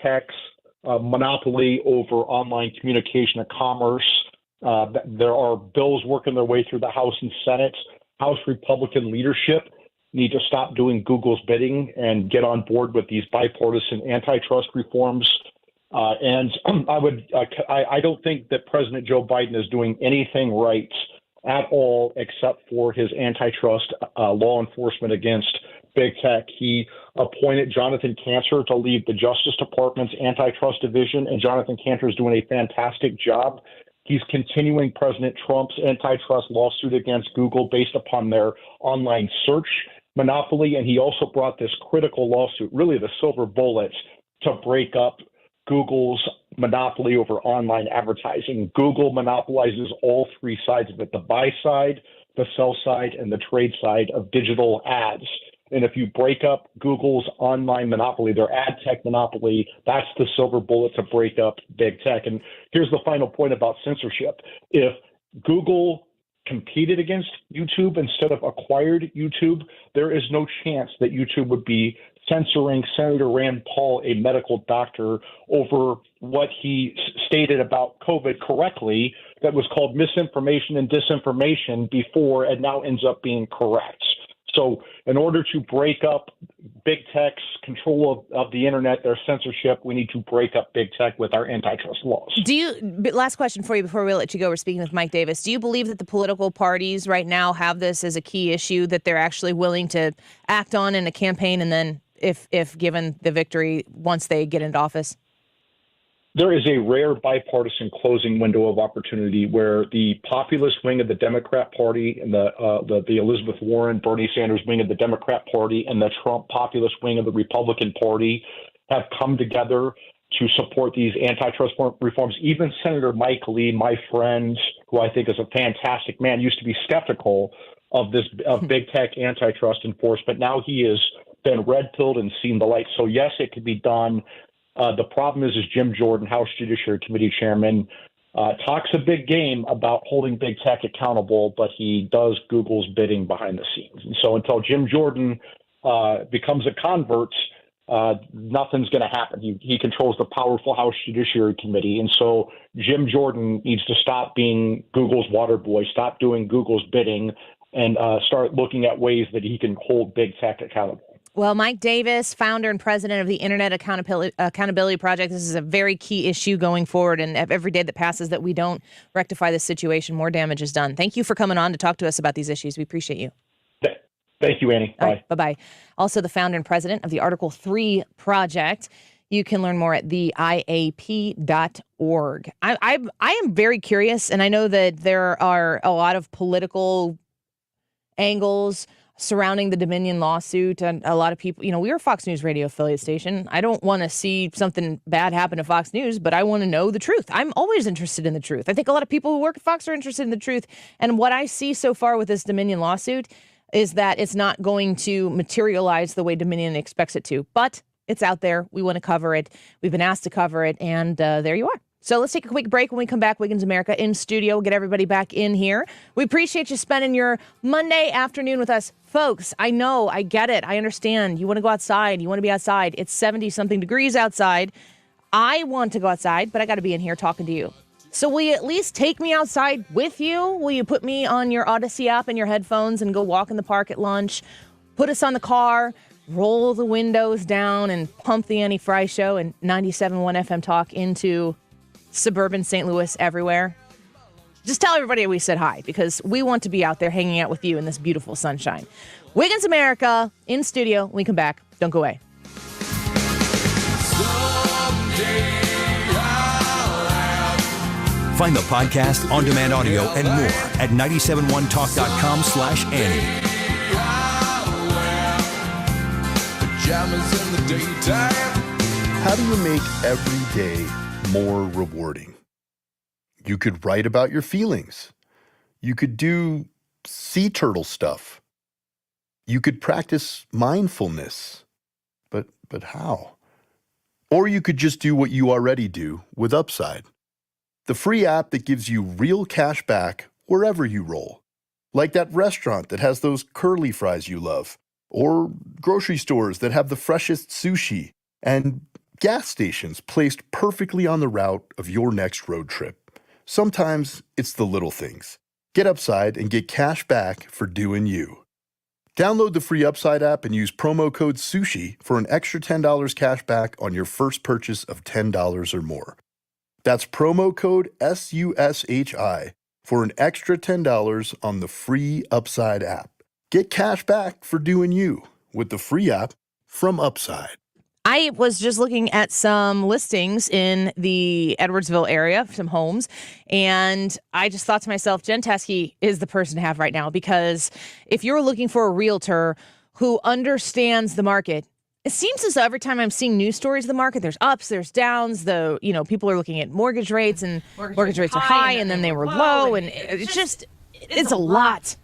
tech's monopoly over online communication and commerce. There are bills working their way through the House and Senate. House Republican leadership need to stop doing Google's bidding and get on board with these bipartisan antitrust reforms. And I don't think that President Joe Biden is doing anything right at all except for his antitrust law enforcement against big tech. He appointed Jonathan Cantor to lead the Justice Department's antitrust division, and Jonathan Cantor is doing a fantastic job. He's continuing President Trump's antitrust lawsuit against Google based upon their online search monopoly, and he also brought this critical lawsuit, really the silver bullet, to break up Google's monopoly over online advertising. Google monopolizes all three sides of it, the buy side, the sell side, and the trade side of digital ads. And if you break up Google's online monopoly, their ad tech monopoly, that's the silver bullet to break up big tech. And here's the final point about censorship. If Google competed against YouTube instead of acquired YouTube, there is no chance that YouTube would be censoring Senator Rand Paul, a medical doctor, over what he stated about COVID correctly that was called misinformation and disinformation before and now ends up being correct. So in order to break up big tech's control of the internet, their censorship, we need to break up big tech with our antitrust laws. Last question for you before we let you go. We're speaking with Mike Davis. Do you believe that the political parties right now have this as a key issue that they're actually willing to act on in a campaign and then if given the victory once they get into office? There is a rare bipartisan closing window of opportunity where the populist wing of the Democrat Party and the Elizabeth Warren, Bernie Sanders wing of the Democrat Party and the Trump populist wing of the Republican Party have come together to support these antitrust reforms. Even Senator Mike Lee, my friend, who I think is a fantastic man, used to be skeptical of big tech antitrust enforcement. Now he has been red-pilled and seen the light. So yes, it could be done. The problem is Jim Jordan, House Judiciary Committee Chairman, talks a big game about holding big tech accountable, but he does Google's bidding behind the scenes. And so until Jim Jordan becomes a convert, nothing's going to happen. He controls the powerful House Judiciary Committee. And so Jim Jordan needs to stop being Google's water boy, stop doing Google's bidding, and start looking at ways that he can hold big tech accountable. Well, Mike Davis, founder and president of the Internet Accountability Project, this is a very key issue going forward. And every day that passes that we don't rectify this situation, more damage is done. Thank you for coming on to talk to us about these issues. We appreciate you. Thank you, Annie. Bye. Right, bye-bye. Also, the founder and president of the Article 3 Project. You can learn more at theiap.org. I am very curious, and I know that there are a lot of political angles surrounding the Dominion lawsuit, and a lot of people, we're a Fox News radio affiliate station. I don't want to see something bad happen to Fox News, but I want to know the truth. I'm always interested in the truth. I think a lot of people who work at Fox are interested in the truth. And what I see so far with this Dominion lawsuit is that it's not going to materialize the way Dominion expects it to. But it's out there. We want to cover it. We've been asked to cover it. And there you are. So let's take a quick break. When we come back, Wiggins America in studio. We'll get everybody back in here. We appreciate you spending your Monday afternoon with us. Folks, I know, I get it. I understand. You want to go outside. You want to be outside. It's 70-something degrees outside. I want to go outside, but I got to be in here talking to you. So will you at least take me outside with you? Will you put me on your Odyssey app and your headphones and go walk in the park at lunch? Put us on the car, roll the windows down, and pump the Annie Frey Show and 97.1 FM Talk into suburban St. Louis everywhere. Just tell everybody we said hi, because we want to be out there hanging out with you in this beautiful sunshine. Wiggins America in studio. When we come back, don't go away. Find the podcast, on-demand audio, and more at 971talk.com/Annie. How do you make every day more rewarding? You could write about your feelings. You could do sea turtle stuff. You could practice mindfulness. But how? Or you could just do what you already do with Upside, the free app that gives you real cash back wherever you roll. Like that restaurant that has those curly fries you love, or grocery stores that have the freshest sushi, and gas stations placed perfectly on the route of your next road trip. Sometimes it's the little things. Get Upside and get cash back for doing you. Download the free Upside app and use promo code SUSHI for an extra $10 cash back on your first purchase of $10 or more. That's promo code SUSHI for an extra $10 on the free Upside app. Get cash back for doing you with the free app from Upside. I was just looking at some listings in the Edwardsville area, some homes, and I just thought to myself, Jen Teskey is the person to have right now, because if you're looking for a realtor who understands the market, it seems as though every time I'm seeing news stories of the market, there's ups, there's downs, people are looking at mortgage rates, and mortgage rates are high, and then they were low, and it's a lot.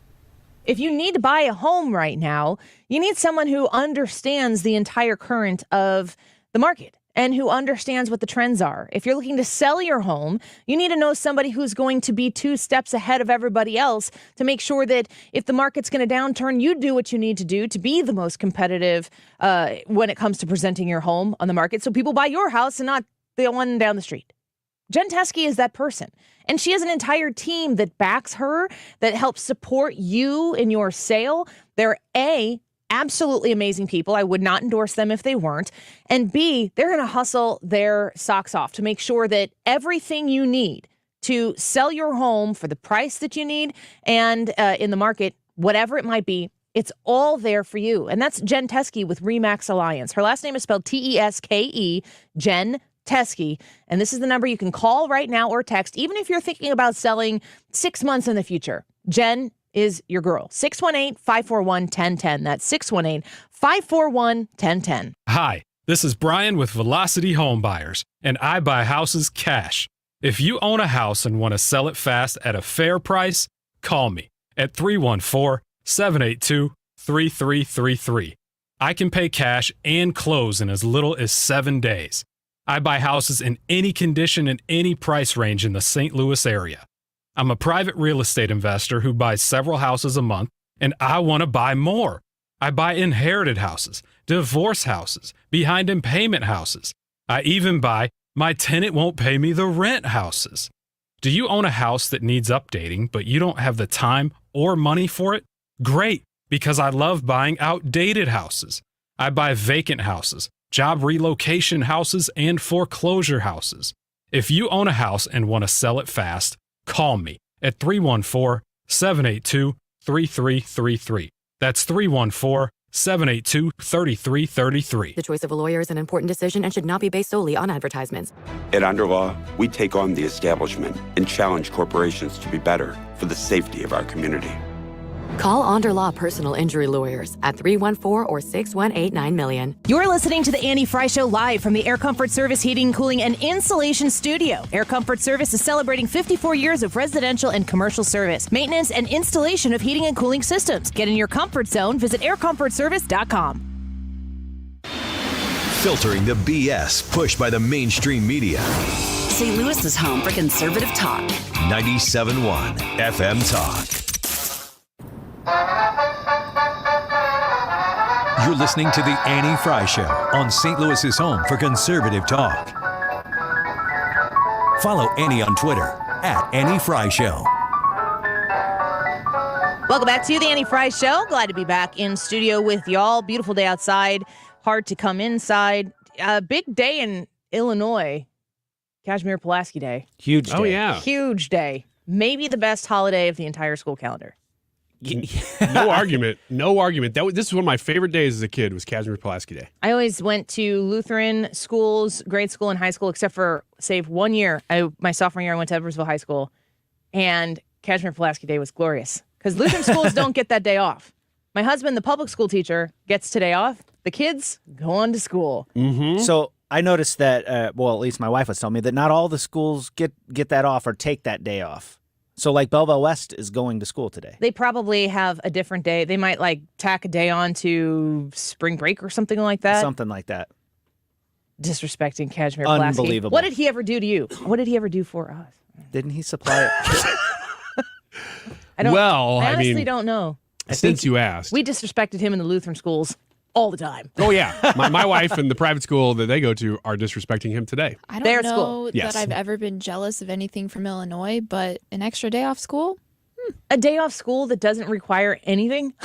If you need to buy a home right now, you need someone who understands the entire current of the market and who understands what the trends are. If you're looking to sell your home, you need to know somebody who's going to be 2 steps ahead of everybody else to make sure that if the market's going to downturn, you do what you need to do to be the most competitive when it comes to presenting your home on the market so people buy your house and not the one down the street. Jen Teskey is that person. And she has an entire team that backs her, that helps support you in your sale. They're absolutely amazing people. I would not endorse them if they weren't. And B, they're going to hustle their socks off to make sure that everything you need to sell your home for the price that you need and in the market, whatever it might be, it's all there for you. And that's Jen Teskey with RE/MAX Alliance. Her last name is spelled Teske, Jen Teskey. And this is the number you can call right now or text, even if you're thinking about selling 6 months in the future. Jen is your girl. 618-541-1010. That's 618-541-1010. Hi, this is Brian with Velocity Home Buyers, and I buy houses cash. If you own a house and want to sell it fast at a fair price, call me at 314-782-3333. I can pay cash and close in as little as 7 days. I buy houses in any condition and any price range in the St. Louis area. I'm a private real estate investor who buys several houses a month, and I want to buy more. I buy inherited houses, divorce houses, behind in payment houses. I even buy my tenant won't pay me the rent houses. Do you own a house that needs updating, but you don't have the time or money for it? Great, because I love buying outdated houses. I buy vacant houses, job relocation houses, and foreclosure houses. If you own a house and want to sell it fast, call me at 314-782-3333. That's 314-782-3333. The choice of a lawyer is an important decision and should not be based solely on advertisements. At Underlaw, we take on the establishment and challenge corporations to be better for the safety of our community. Call Underlaw Personal Injury Lawyers at 314 or 618 $9 You're listening to the Annie Frey Show live from the Air Comfort Service Heating, Cooling, and Insulation Studio. Air Comfort Service is celebrating 54 years of residential and commercial service, maintenance, and installation of heating and cooling systems. Get in your comfort zone. Visit aircomfortservice.com. Filtering the BS pushed by the mainstream media. St. Louis is home for conservative talk. 97.1 FM Talk. You're listening to the Annie Frey Show on St. Louis's home for conservative talk. Follow Annie on Twitter at Annie Frey Show. Welcome back to the Annie Frey Show. Glad to be back in studio with y'all. Beautiful day outside. Hard to come inside. Big day in Illinois. Kazimierz Pulaski Day. Huge day. Oh, yeah. Huge day. Maybe the best holiday of the entire school calendar. No argument. No argument. This is one of my favorite days as a kid was Kazimierz Pulaski Day. I always went to Lutheran schools, grade school and high school, except for, save 1 year. My sophomore year, I went to Edwardsville High School, and Kazimierz Pulaski Day was glorious because Lutheran schools don't get that day off. My husband, the public school teacher, gets today off. The kids go on to school. Mm-hmm. So I noticed that, well, at least my wife was telling me that not all the schools get that off or take that day off. So, like, Belleville West is going to school today. They probably have a different day. They might, like, tack a day on to spring break or something like that. Something like that. Disrespecting Kazimierz Pulaski. Unbelievable. What did he ever do to you? What did he ever do for us? Didn't he supply it? I honestly don't know. Since you asked. We disrespected him in the Lutheran schools all the time. Oh, yeah. My wife and the private school that they go to are disrespecting him today. I don't know that Yes. I've ever been jealous of anything from Illinois, but an extra day off school? A day off school that doesn't require anything?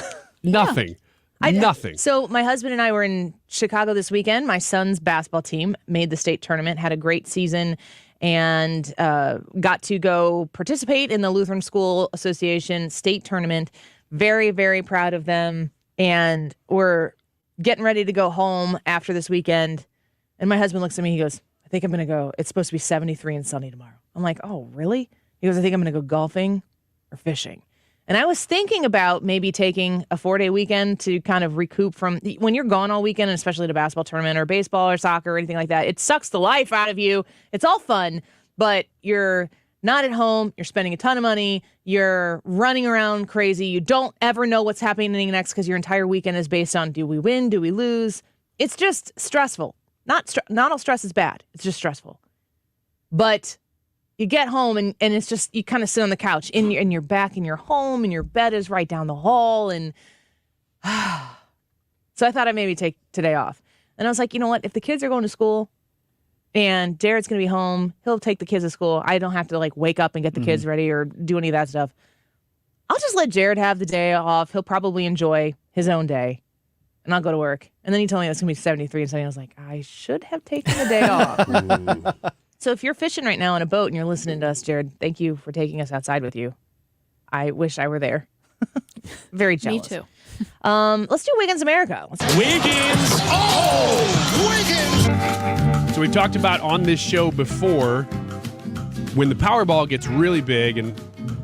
Nothing. Nothing. So my husband and I were in Chicago this weekend. My son's basketball team made the state tournament, had a great season, and got to go participate in the Lutheran School Association state tournament. Very, very proud of them. And we're getting ready to go home after this weekend. And my husband looks at me, he goes, I think I'm going to go. It's supposed to be 73 and sunny tomorrow. I'm like, oh, really? He goes, I think I'm going to go golfing or fishing. And I was thinking about maybe taking a 4-day weekend to kind of recoup from when you're gone all weekend, and especially at a basketball tournament or baseball or soccer or anything like that. It sucks the life out of you. It's all fun, but you're not at home. You're spending a ton of money. You're running around crazy. You don't ever know what's happening next because your entire weekend is based on, do we win? Do we lose? It's just stressful. Not all stress is bad. It's just stressful. But you get home and it's just, you kind of sit on the couch and you're back in your home and your bed is right down the hall. And so I thought I'd maybe take today off. And I was like, you know what? If the kids are going to school and Jared's going to be home, he'll take the kids to school. I don't have to like wake up and get the kids ready or do any of that stuff. I'll just let Jared have the day off. He'll probably enjoy his own day. And I'll go to work. And then he told me it's going to be 73 and something. I was like, I should have taken the day off. So if you're fishing right now on a boat and you're listening to us, Jared, thank you for taking us outside with you. I wish I were there. Very jealous. Me too. Let's do Wiggins America. Wiggins! Oh! Wiggins! So we talked about on this show before when the Powerball gets really big, and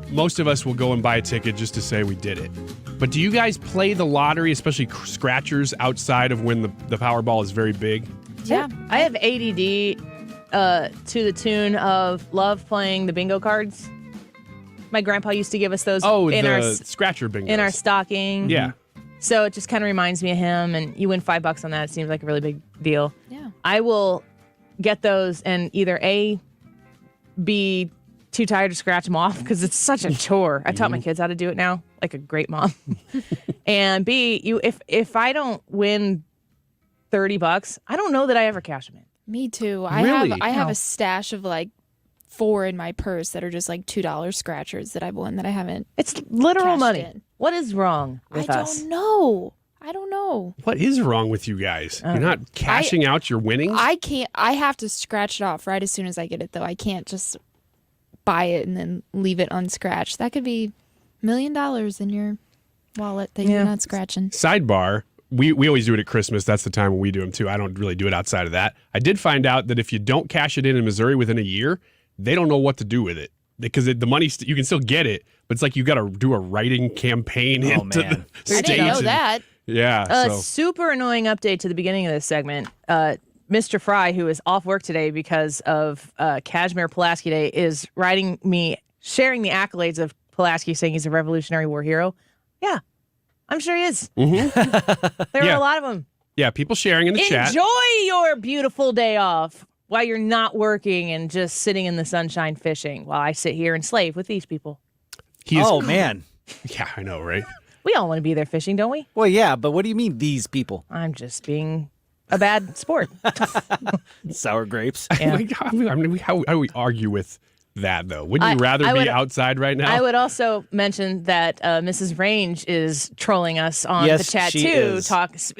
most of us will go and buy a ticket just to say we did it. But do you guys play the lottery, especially scratchers, outside of when the Powerball is very big? Yeah. I have ADD to the tune of love playing the bingo cards. My grandpa used to give us those in our scratcher bingo. In our stocking. Yeah. So it just kind of reminds me of him, and you win $5 on that. It seems like a really big deal. Yeah. I will get those and either A, be too tired to scratch them off because it's such a chore. I taught my kids how to do it now, like a great mom. And B, if I don't win $30, I don't know that I ever cash them in. Me too. Really? I have a stash of like 4 in my purse that are just like $2 scratchers that I've won that I haven't. It's literal cashed money. in. What is wrong with us? I don't know. What is wrong with you guys? You're not cashing out your winnings? I can't. I have to scratch it off right as soon as I get it, though. I can't just buy it and then leave it unscratched. That could be $1 million in your wallet that you're not scratching. Sidebar. We always do it at Christmas. That's the time when we do them, too. I don't really do it outside of that. I did find out that if you don't cash it in Missouri within a year, they don't know what to do with it. Because the money, you can still get it, but it's like you got to do a writing campaign into the state. I didn't know that. Yeah. Super annoying update to the beginning of this segment. Mr. Frey, who is off work today because of Kazimierz Pulaski Day, is writing me, sharing the accolades of Pulaski, saying he's a Revolutionary War hero. Yeah, I'm sure he is. Mm-hmm. There are a lot of them. Yeah, people sharing in the chat. Enjoy your beautiful day off while you're not working and just sitting in the sunshine fishing while I sit here and slave with these people. Man. Yeah, I know, right? We all want to be there fishing, don't we? Well, yeah, but what do you mean, these people? I'm just being a bad sport. Sour grapes. Yeah. How do we argue with that, though? Wouldn't you rather be outside right now? I would also mention that Mrs. Range is trolling us on the chat, too.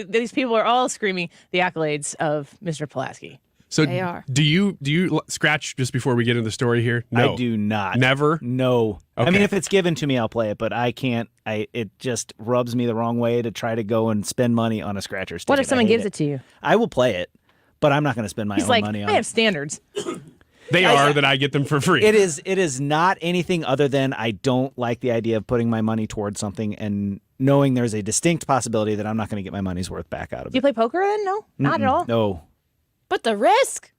These people are all screaming the accolades of Mr. Pulaski. So they are. Do you scratch just before we get into the story here? No. I do not. Never? No. Okay. I mean, if it's given to me, I'll play it, but I can't. It just rubs me the wrong way to try to go and spend money on a scratcher ticket. What if someone gives it to you? I will play it, but I'm not going to spend my own money on it. I have standards. They are that I get them for free. It is not anything other than I don't like the idea of putting my money towards something and knowing there's a distinct possibility that I'm not going to get my money's worth back out of it. Do you play poker then? No, not at all. No. But the risk.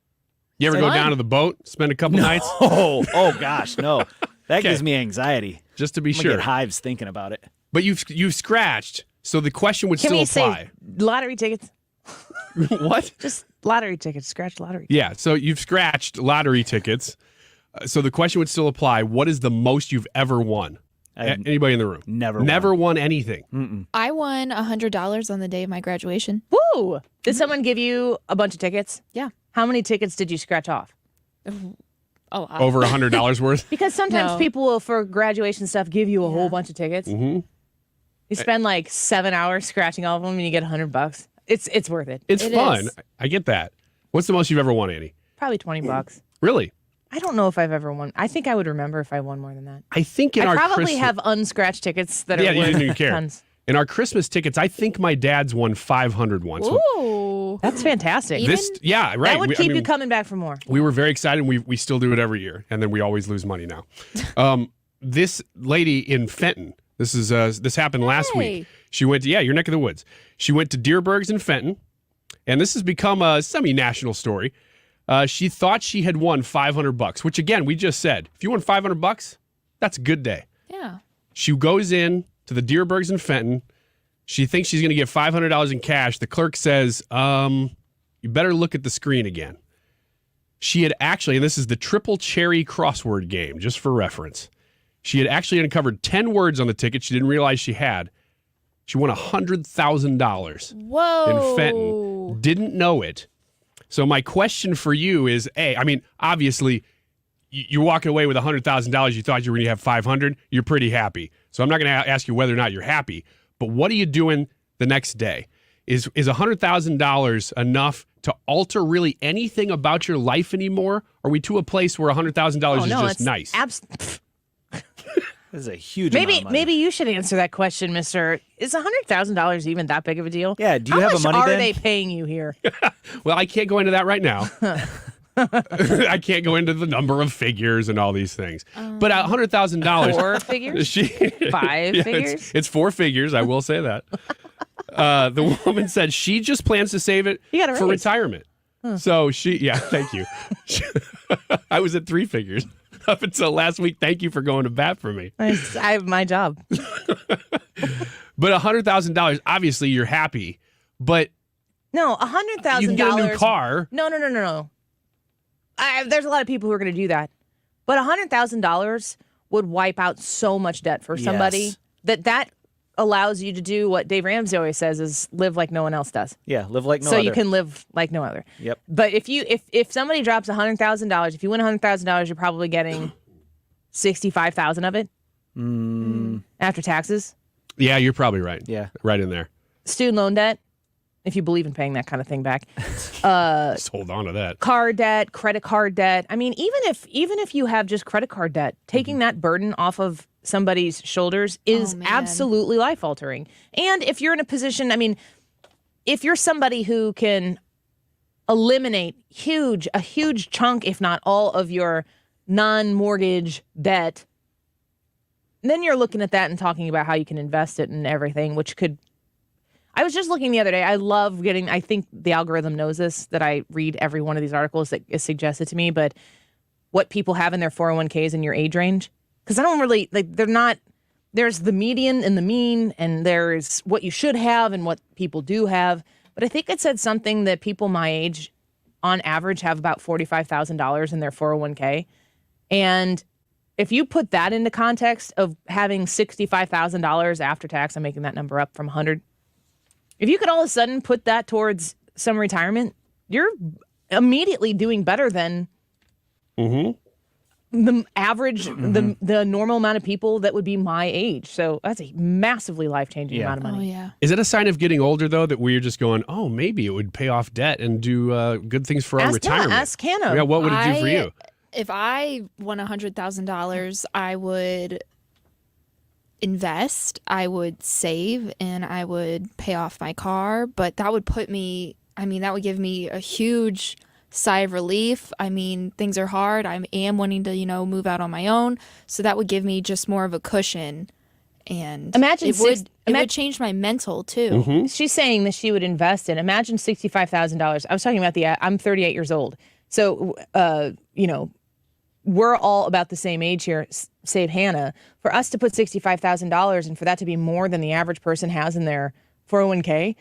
You ever go down to the boat, spend a couple nights? Oh gosh, no. That gives me anxiety. Just to be I'm sure. gonna get hives thinking about it. But you've scratched, so the question would Can still we apply. say lottery tickets? What? Just lottery tickets. Scratch lottery. Yeah, so you've scratched lottery tickets. So the question would still apply. What is the most you've ever won? Anybody in the room? Never won anything. Mm-mm. I won $100 on the day of my graduation. Woo! Did someone give you a bunch of tickets? Yeah. How many tickets did you scratch off? Over $100 worth? Because sometimes people will, for graduation stuff, give you a whole bunch of tickets. Mm-hmm. You spend like 7 hours scratching all of them and you get $100. It's worth it. It's fun. I get that. What's the most you've ever won, Annie? Probably $20. Really? I don't know if I've ever won. I think I would remember if I won more than that. I think in our probably Christmas... have unscratched tickets that are you worth didn't even care. tons. In our Christmas tickets, I think my dad's won 500 once. Ooh. That's fantastic. Yeah, right. That would keep you coming back for more. We were very excited. We still do it every year, and then we always lose money now. This lady in Fenton, this happened last week. She went to, your neck of the woods. She went to Deerberg's in Fenton, and this has become a semi-national story. She thought she had won $500, which again, we just said, if you won $500, that's a good day. Yeah. She goes in to the Deerbergs in Fenton. She thinks she's going to get $500 in cash. The clerk says, you better look at the screen again. She had actually, and this is the triple cherry crossword game, just for reference. She had actually uncovered 10 words on the ticket she didn't realize she had. She won $100,000 in Fenton. Didn't know it. So my question for you is, obviously, you're walking away with $100,000. You thought you were going to have $500. You're pretty happy. So I'm not going to ask you whether or not you're happy. But what are you doing the next day? Is $100,000 enough to alter really anything about your life anymore? Are we to a place where $100,000 is just nice? This is a huge amount of money. Maybe you should answer that question, Mister. Is $100,000 even that big of a deal? Yeah. Do you have a money How much bin? are they paying you here? Well, I can't go into that right now. I can't go into the number of figures and all these things. But $100,000. 4 figures? 5 figures? It's 4 figures. I will say that. The woman said she just plans to save it for retirement. Huh. So thank you. I was at 3 figures up until last week. Thank you for going to bat for me. I have my job. But $100,000, obviously you're happy, but no, $100,000. you can get a new car. No. There's a lot of people who are going to do that, but $100,000 would wipe out so much debt for somebody that allows you to do what Dave Ramsey always says is live like no one else does. Yeah, live like no other. So you can live like no other. Yep. But if somebody drops $100,000, if you win $100,000, you're probably getting $65,000 of it after taxes. Yeah, you're probably right. Yeah, right in there. Student loan debt, if you believe in paying that kind of thing back. Just hold on to that. Car debt, credit card debt. I mean, even if you have just credit card debt, taking that burden off of somebody's shoulders is absolutely life altering. And if you're in a position, if you're somebody who can eliminate a huge chunk, if not all, of your non-mortgage debt, then you're looking at that and talking about how you can invest it and everything, which could. I was just looking the other day. I love I think the algorithm knows this, that I read every one of these articles that is suggested to me, but what people have in their 401ks in your age range. Because I don't really, they're not, there's the median and the mean, and there's what you should have and what people do have. But I think it said something that people my age, on average, have about $45,000 in their 401k. And if you put that into context of having $65,000 after tax, I'm making that number up from 100. If you could all of a sudden put that towards some retirement, you're immediately doing better than the average, the normal amount of people that would be my age. So that's a massively life-changing amount of money. Oh, yeah. Is it a sign of getting older, though, that we're just going, maybe it would pay off debt and do good things for our retirement? Ask Hannah. Yeah, what would it do for you? If I won $100,000, I would invest, I would save, and I would pay off my car. But that would put me, that would give me a huge sigh of relief. Things are hard. I am wanting to, move out on my own. So that would give me just more of a cushion. And it would change my mental too. She's saying that she would invest in. Imagine $65,000. I was talking about I'm 38 years old. So, we're all about the same age here, save Hannah. For us to put $65,000 and for that to be more than the average person has in their 401k,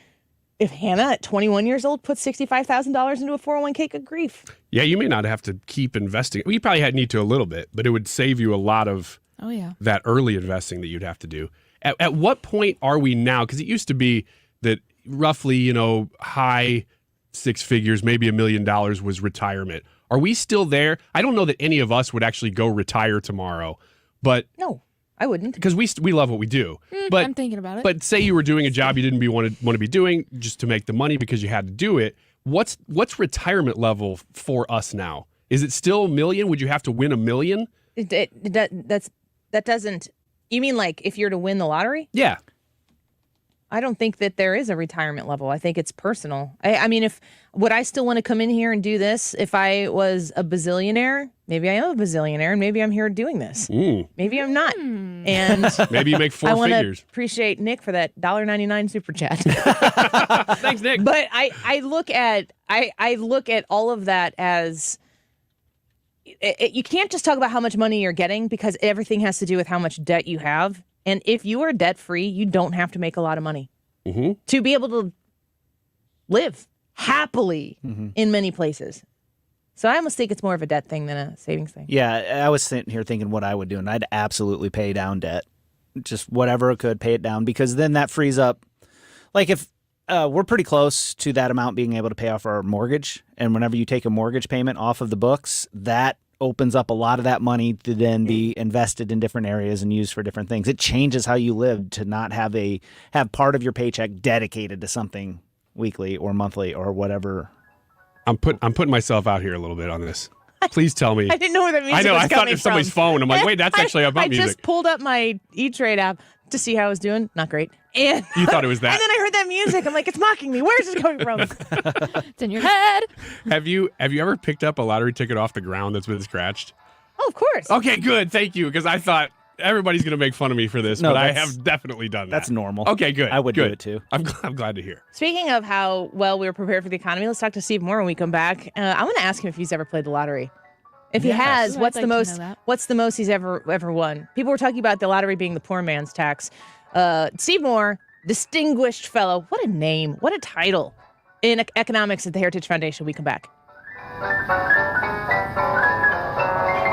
if Hannah at 21 years old puts $65,000 into a 401k, good grief. Yeah, you may not have to keep investing. You probably need to a little bit, but it would save you a lot of that early investing that you'd have to do. At what point are we now? Because it used to be that roughly, high 6 figures, maybe $1 million was retirement. Are we still there? I don't know that any of us would actually go retire tomorrow, but no, I wouldn't, because we love what we do. But I'm thinking about it. But say you were doing a job you didn't want to be doing just to make the money because you had to do it. What's retirement level for us now? Is it still $1 million? Would you have to win $1 million? That doesn't. You mean like if you're to win the lottery? Yeah. I don't think that there is a retirement level. I think it's personal. I mean, would I still want to come in here and do this if I was a bazillionaire? Maybe I am a bazillionaire, and maybe I'm here doing this. Maybe I'm not. And maybe you make four figures. I want to appreciate Nick for that $1.99 super chat. Thanks, Nick. But I look at all of that as you can't just talk about how much money you're getting, because everything has to do with how much debt you have. And if you are debt-free, you don't have to make a lot of money to be able to live happily in many places. So I almost think it's more of a debt thing than a savings thing. Yeah, I was sitting here thinking what I would do, and I'd absolutely pay down debt. Just whatever I could, pay it down, because then that frees up. Like if we're pretty close to that amount being able to pay off our mortgage, and whenever you take a mortgage payment off of the books, that opens up a lot of that money to then be invested in different areas and used for different things. It changes how you live to not have part of your paycheck dedicated to something weekly or monthly or whatever. I'm putting myself out here a little bit on this. Please tell me. I didn't know where that music was coming from. I thought it was somebody's phone. I'm like, wait, that's actually about music. I just pulled up my E-Trade app to see how I was doing. Not great. And you thought it was that. And then I heard that music. I'm like, it's mocking me. Where's it coming from? It's in your head. Have you ever picked up a lottery ticket off the ground that's been scratched? Oh, of course. Okay, good. Thank you. Because I thought everybody's going to make fun of me for this, but I have definitely done that. That's normal. Okay, good. I would do it too. I'm glad to hear. Speaking of how well we were prepared for the economy, let's talk to Steve Moore when we come back. I want to ask him if he's ever played the lottery. If he has, what's the most he's ever won? People were talking about the lottery being the poor man's tax. Steve Moore, distinguished fellow. What a name. What a title. In economics at the Heritage Foundation. We come back.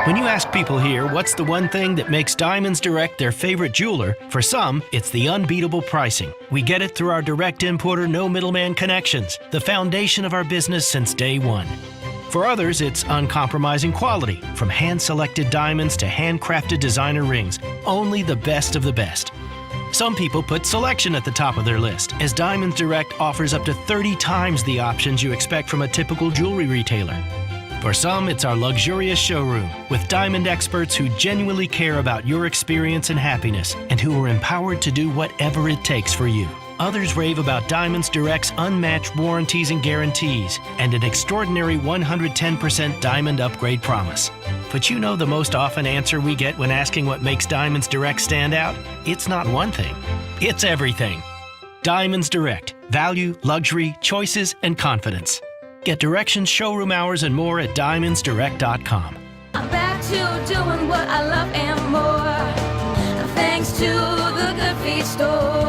When you ask people here what's the one thing that makes Diamonds Direct their favorite jeweler, for some, it's the unbeatable pricing. We get it through our direct importer, no middleman connections, the foundation of our business since day one. For others, it's uncompromising quality, from hand-selected diamonds to handcrafted designer rings, only the best of the best. Some people put selection at the top of their list, as Diamonds Direct offers up to 30 times the options you expect from a typical jewelry retailer. For some, it's our luxurious showroom, with diamond experts who genuinely care about your experience and happiness, and who are empowered to do whatever it takes for you. Others rave about Diamonds Direct's unmatched warranties and guarantees, and an extraordinary 110% diamond upgrade promise. But you know the most often answer we get when asking what makes Diamonds Direct stand out? It's not one thing. It's everything. Diamonds Direct. Value, luxury, choices, and confidence. Get directions, showroom hours, and more at diamondsdirect.com. I'm back to doing what I love and more, thanks to the Good Feet Store.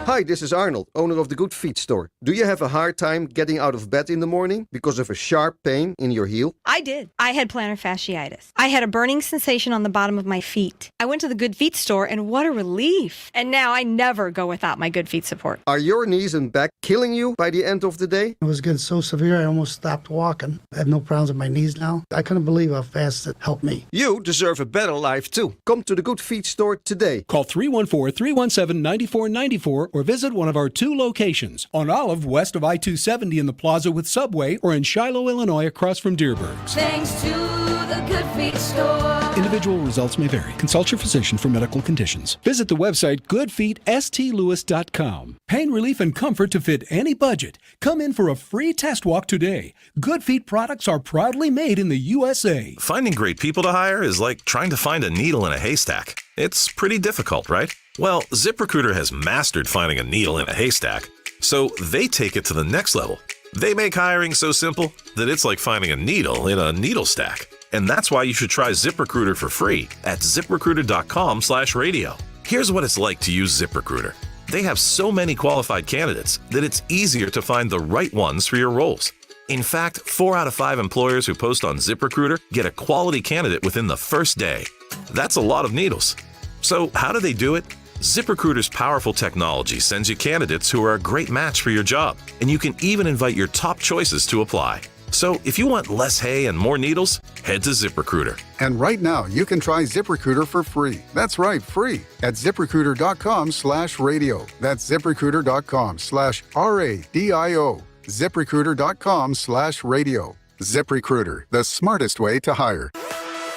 Hi, this is Arnold, owner of the Good Feet Store. Do you have a hard time getting out of bed in the morning because of a sharp pain in your heel? I did. I had plantar fasciitis. I had a burning sensation on the bottom of my feet. I went to the Good Feet Store, and what a relief. And now I never go without my Good Feet support. Are your knees and back killing you by the end of the day? It was getting so severe I almost stopped walking. I have no problems with my knees now. I couldn't believe how fast it helped me. You deserve a better life too. Come to the Good Feet Store today. Call 314-317-9494 or visit one of our 2 locations, on Olive west of I-270 in the Plaza with Subway, or in Shiloh, Illinois across from Dearborg's. Thanks to the Good Feet Store. Individual results may vary. Consult your physician for medical conditions. Visit the website goodfeetstlewis.com. Pain relief and comfort to fit any budget. Come in for a free test walk today. Good Feet products are proudly made in the USA. Finding great people to hire is like trying to find a needle in a haystack. It's pretty difficult, right? Well, ZipRecruiter has mastered finding a needle in a haystack, so they take it to the next level. They make hiring so simple that it's like finding a needle in a needle stack. And that's why you should try ZipRecruiter for free at ZipRecruiter.com/radio. Here's what it's like to use ZipRecruiter. They have so many qualified candidates that it's easier to find the right ones for your roles. In fact, 4 out of 5 employers who post on ZipRecruiter get a quality candidate within the first day. That's a lot of needles. So how do they do it? ZipRecruiter's powerful technology sends you candidates who are a great match for your job, and you can even invite your top choices to apply. So if you want less hay and more needles, head to ZipRecruiter. And right now, you can try ZipRecruiter for free. That's right, free at ZipRecruiter.com/radio. That's ZipRecruiter.com/RADIO. ZipRecruiter.com/radio. ZipRecruiter, the smartest way to hire.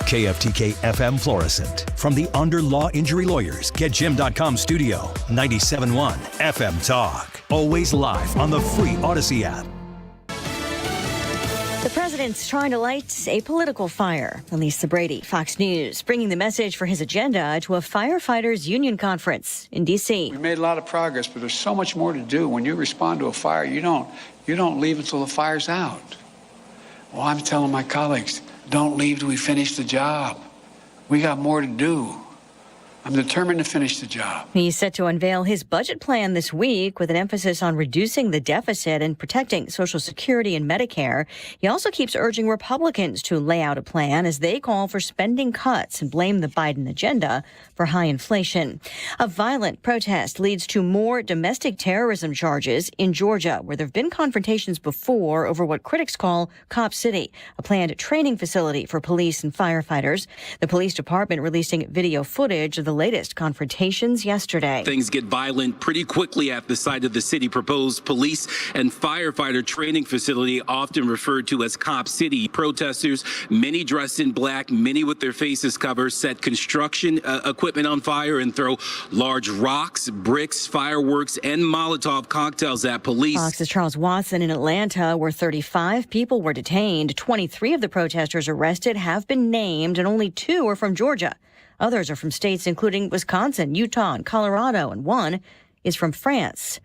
KFTK FM Florissant. From the Under Law Injury Lawyers, GetJim.com studio. 97.1 FM Talk. Always live on the free Odyssey app. The president's trying to light a political fire. Elisa Brady, Fox News, bringing the message for his agenda to a firefighters union conference in D.C. We made a lot of progress, but there's so much more to do. When you respond to a fire, you don't leave until the fire's out. Well, I'm telling my colleagues, don't leave till we finish the job. We got more to do. I'm determined to finish the job. He's set to unveil his budget plan this week with an emphasis on reducing the deficit and protecting Social Security and Medicare. He also keeps urging Republicans to lay out a plan as they call for spending cuts and blame the Biden agenda for high inflation. A violent protest leads to more domestic terrorism charges in Georgia, where there have been confrontations before over what critics call Cop City, a planned training facility for police and firefighters. The police department releasing video footage of the latest confrontations yesterday. Things get violent pretty quickly at the site of the city proposed police and firefighter training facility, often referred to as Cop City. Protesters, many dressed in black, many with their faces covered, set construction equipment on fire and throw large rocks, bricks, fireworks, and Molotov cocktails at police. Fox's Charles Watson in Atlanta, where 35 people were detained. 23 of the protesters arrested have been named, and only 2 are from Georgia. Others are from states including Wisconsin, Utah, and Colorado, and 1 is from France.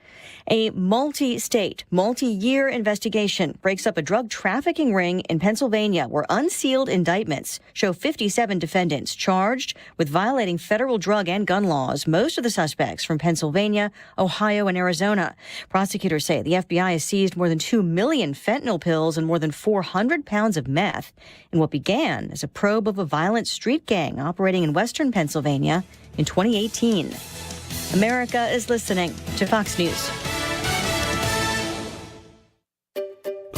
A multi-state, multi-year investigation breaks up a drug trafficking ring in Pennsylvania where unsealed indictments show 57 defendants charged with violating federal drug and gun laws, most of the suspects from Pennsylvania, Ohio, and Arizona. Prosecutors say the FBI has seized more than 2 million fentanyl pills and more than 400 pounds of meth in what began as a probe of a violent street gang operating in western Pennsylvania in 2018. America is listening to Fox News.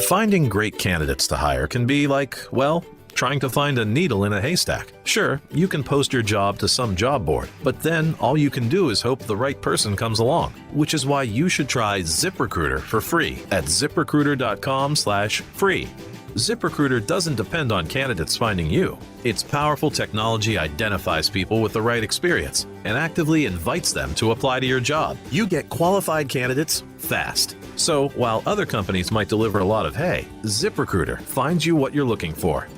Finding great candidates to hire can be like, well, trying to find a needle in a haystack. Sure, you can post your job to some job board, but then all you can do is hope the right person comes along, which is why you should try ZipRecruiter for free at ZipRecruiter.com/free. ZipRecruiter doesn't depend on candidates finding you. Its powerful technology identifies people with the right experience and actively invites them to apply to your job. You get qualified candidates fast. So while other companies might deliver a lot of hay, ZipRecruiter finds you what you're looking for.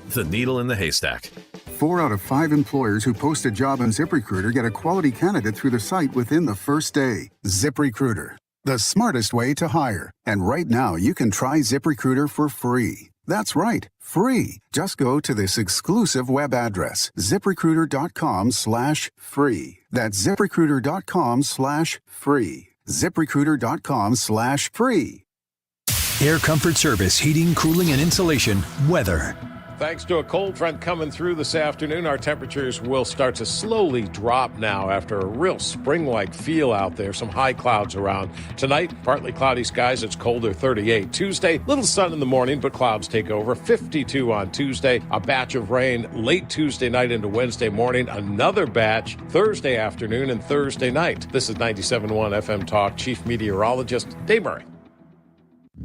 The needle in the haystack. 4 out of 5 employers who post a job on ZipRecruiter get a quality candidate through the site within the first day. ZipRecruiter, the smartest way to hire. And right now, you can try ZipRecruiter for free. That's right, free. Just go to this exclusive web address, ZipRecruiter.com/free. That's ZipRecruiter.com/free. ZipRecruiter.com/free. Air Comfort Service, heating, cooling, and insulation, weather. Thanks to a cold front coming through this afternoon, our temperatures will start to slowly drop now after a real spring-like feel out there. Some high clouds around. Tonight, partly cloudy skies. It's colder, 38. Tuesday, little sun in the morning, but clouds take over. 52 on Tuesday. A batch of rain late Tuesday night into Wednesday morning. Another batch Thursday afternoon and Thursday night. This is 97.1 FM Talk. Chief Meteorologist Dave Murray.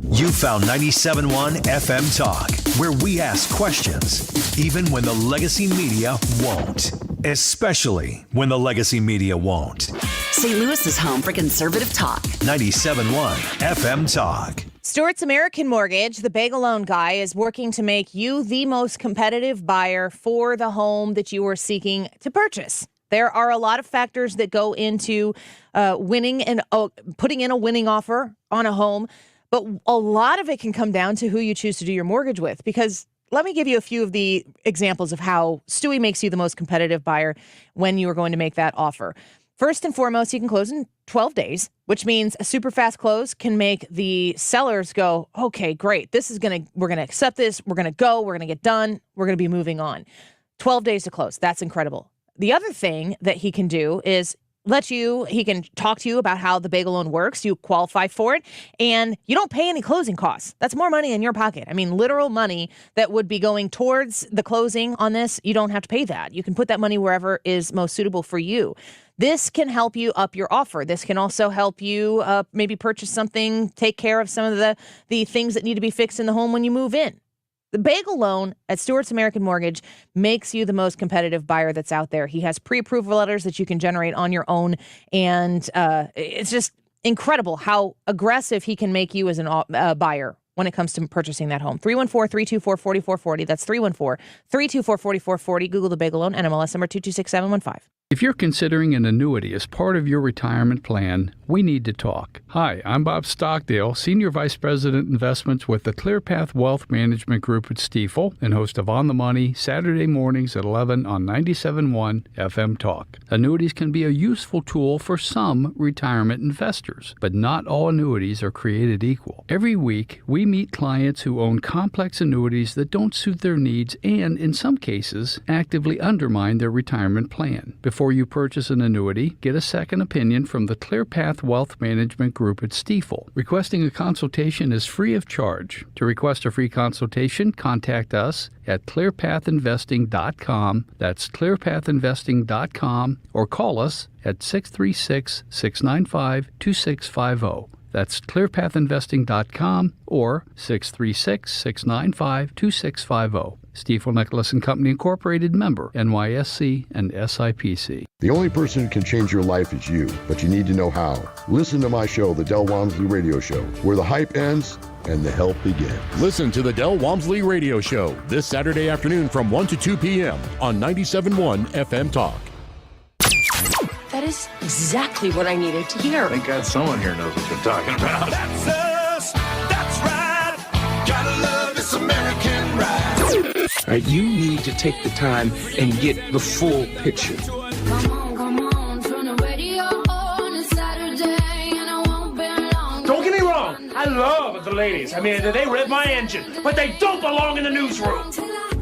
You found 97.1 FM Talk, where we ask questions, even when the legacy media won't. Especially when the legacy media won't. St. Louis is home for conservative talk. 97.1 FM Talk. Stewart's American Mortgage, the bagel loan guy, is working to make you the most competitive buyer for the home that you are seeking to purchase. There are a lot of factors that go into winning and putting in a winning offer on a home. But a lot of it can come down to who you choose to do your mortgage with, because let me give you a few of the examples of how Stewie makes you the most competitive buyer when you are going to make that offer. First and foremost, you can close in 12 days, which means a super fast close can make the sellers go, okay, great. We're going to accept this. We're going to go. We're going to get done. We're going to be moving on. 12 days to close. That's incredible. The other thing that he can do is he can talk to you about how the bagel loan works. You qualify for it, and you don't pay any closing costs. That's more money in your pocket. I mean, literal money that would be going towards the closing on this. You don't have to pay that. You can put that money wherever is most suitable for you. This can help you up your offer. This can also help you maybe purchase something, take care of some of the things that need to be fixed in the home when you move in. The bagel loan at Stewart's American Mortgage makes you the most competitive buyer that's out there. He has pre-approval letters that you can generate on your own, and it's just incredible how aggressive he can make you as a buyer when it comes to purchasing that home. 314-324-4440. That's 314-324-4440. Google the bagel loan, NMLS number 226715. If you're considering an annuity as part of your retirement plan, we need to talk. Hi, I'm Bob Stockdale, Senior Vice President Investments with the ClearPath Wealth Management Group at Stifel and host of On the Money, Saturday mornings at 11 on 97.1 FM Talk. Annuities can be a useful tool for some retirement investors, but not all annuities are created equal. Every week, we meet clients who own complex annuities that don't suit their needs and, in some cases, actively undermine their retirement plan. Before you purchase an annuity, get a second opinion from the ClearPath Wealth Management Group at Stifel. Requesting a consultation is free of charge. To request a free consultation, contact us at clearpathinvesting.com. That's clearpathinvesting.com, or call us at 636-695-2650. That's clearpathinvesting.com or 636-695-2650. Stifel Nicholas and Company Incorporated, member NYSE and SIPC. The only person who can change your life is you, but you need to know how. Listen to my show, The Del Walmsley Radio Show, where the hype ends and the help begins. Listen to The Del Walmsley Radio Show this Saturday afternoon from 1 to 2 p.m. on 97.1 FM Talk. That is exactly what I needed to hear. Thank God someone here knows what they're talking about. That's us. That's right. Gotta love this American ride. All right, you need to take the time and get the full picture. Come on, turn the radio on. It's Saturday and I won't be long. Don't get me wrong, I love the ladies. I mean, they rev my engine, but they don't belong in the newsroom.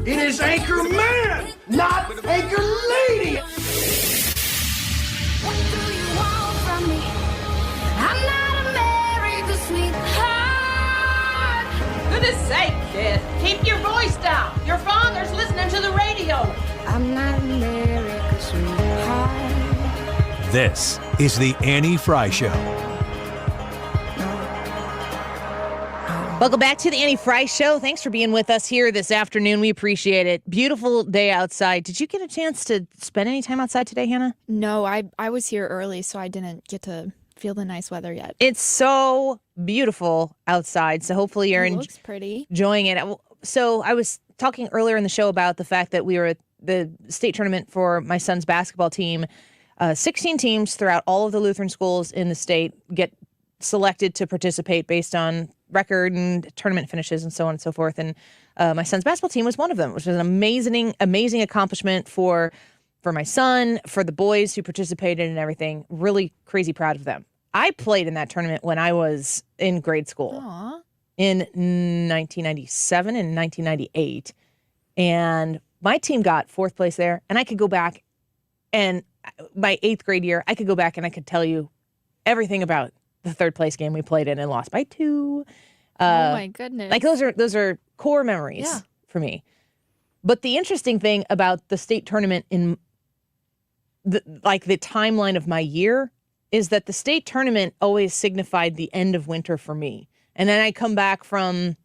It is Anchor Man, not Anchor Lady. What do you want from me? I'm not America's sweetheart. Goodness sake, kid. Keep your voice down. Your father's listening to the radio. I'm not America's sweetheart. This is the Annie Frey Show. Welcome back to the Annie Frey Show. Thanks for being with us here this afternoon. We appreciate it. Beautiful day outside. Did you get a chance to spend any time outside today, Hannah? No, I was here early, so I didn't get to feel the nice weather yet. It's so beautiful outside, so hopefully you're looks pretty. enjoying it. So I was talking earlier in the show about the fact that we were at the state tournament for my son's basketball team. 16 teams throughout all of the Lutheran schools in the state get selected to participate based on record and tournament finishes and so on and so forth. And my son's basketball team was one of them, which was an amazing accomplishment for my son, for the boys who participated and everything. Really crazy proud of them. I played in that tournament when I was in grade school. Aww. In 1997 and 1998. And my team got fourth place there. And I could go back, and my 8th grade year, I could go back and I could tell you everything about the third place game we played in and lost by 2. Oh my goodness. Like those are core memories for me. But the interesting thing about the state tournament in the timeline of my year is that the state tournament always signified the end of winter for me. And then I come back from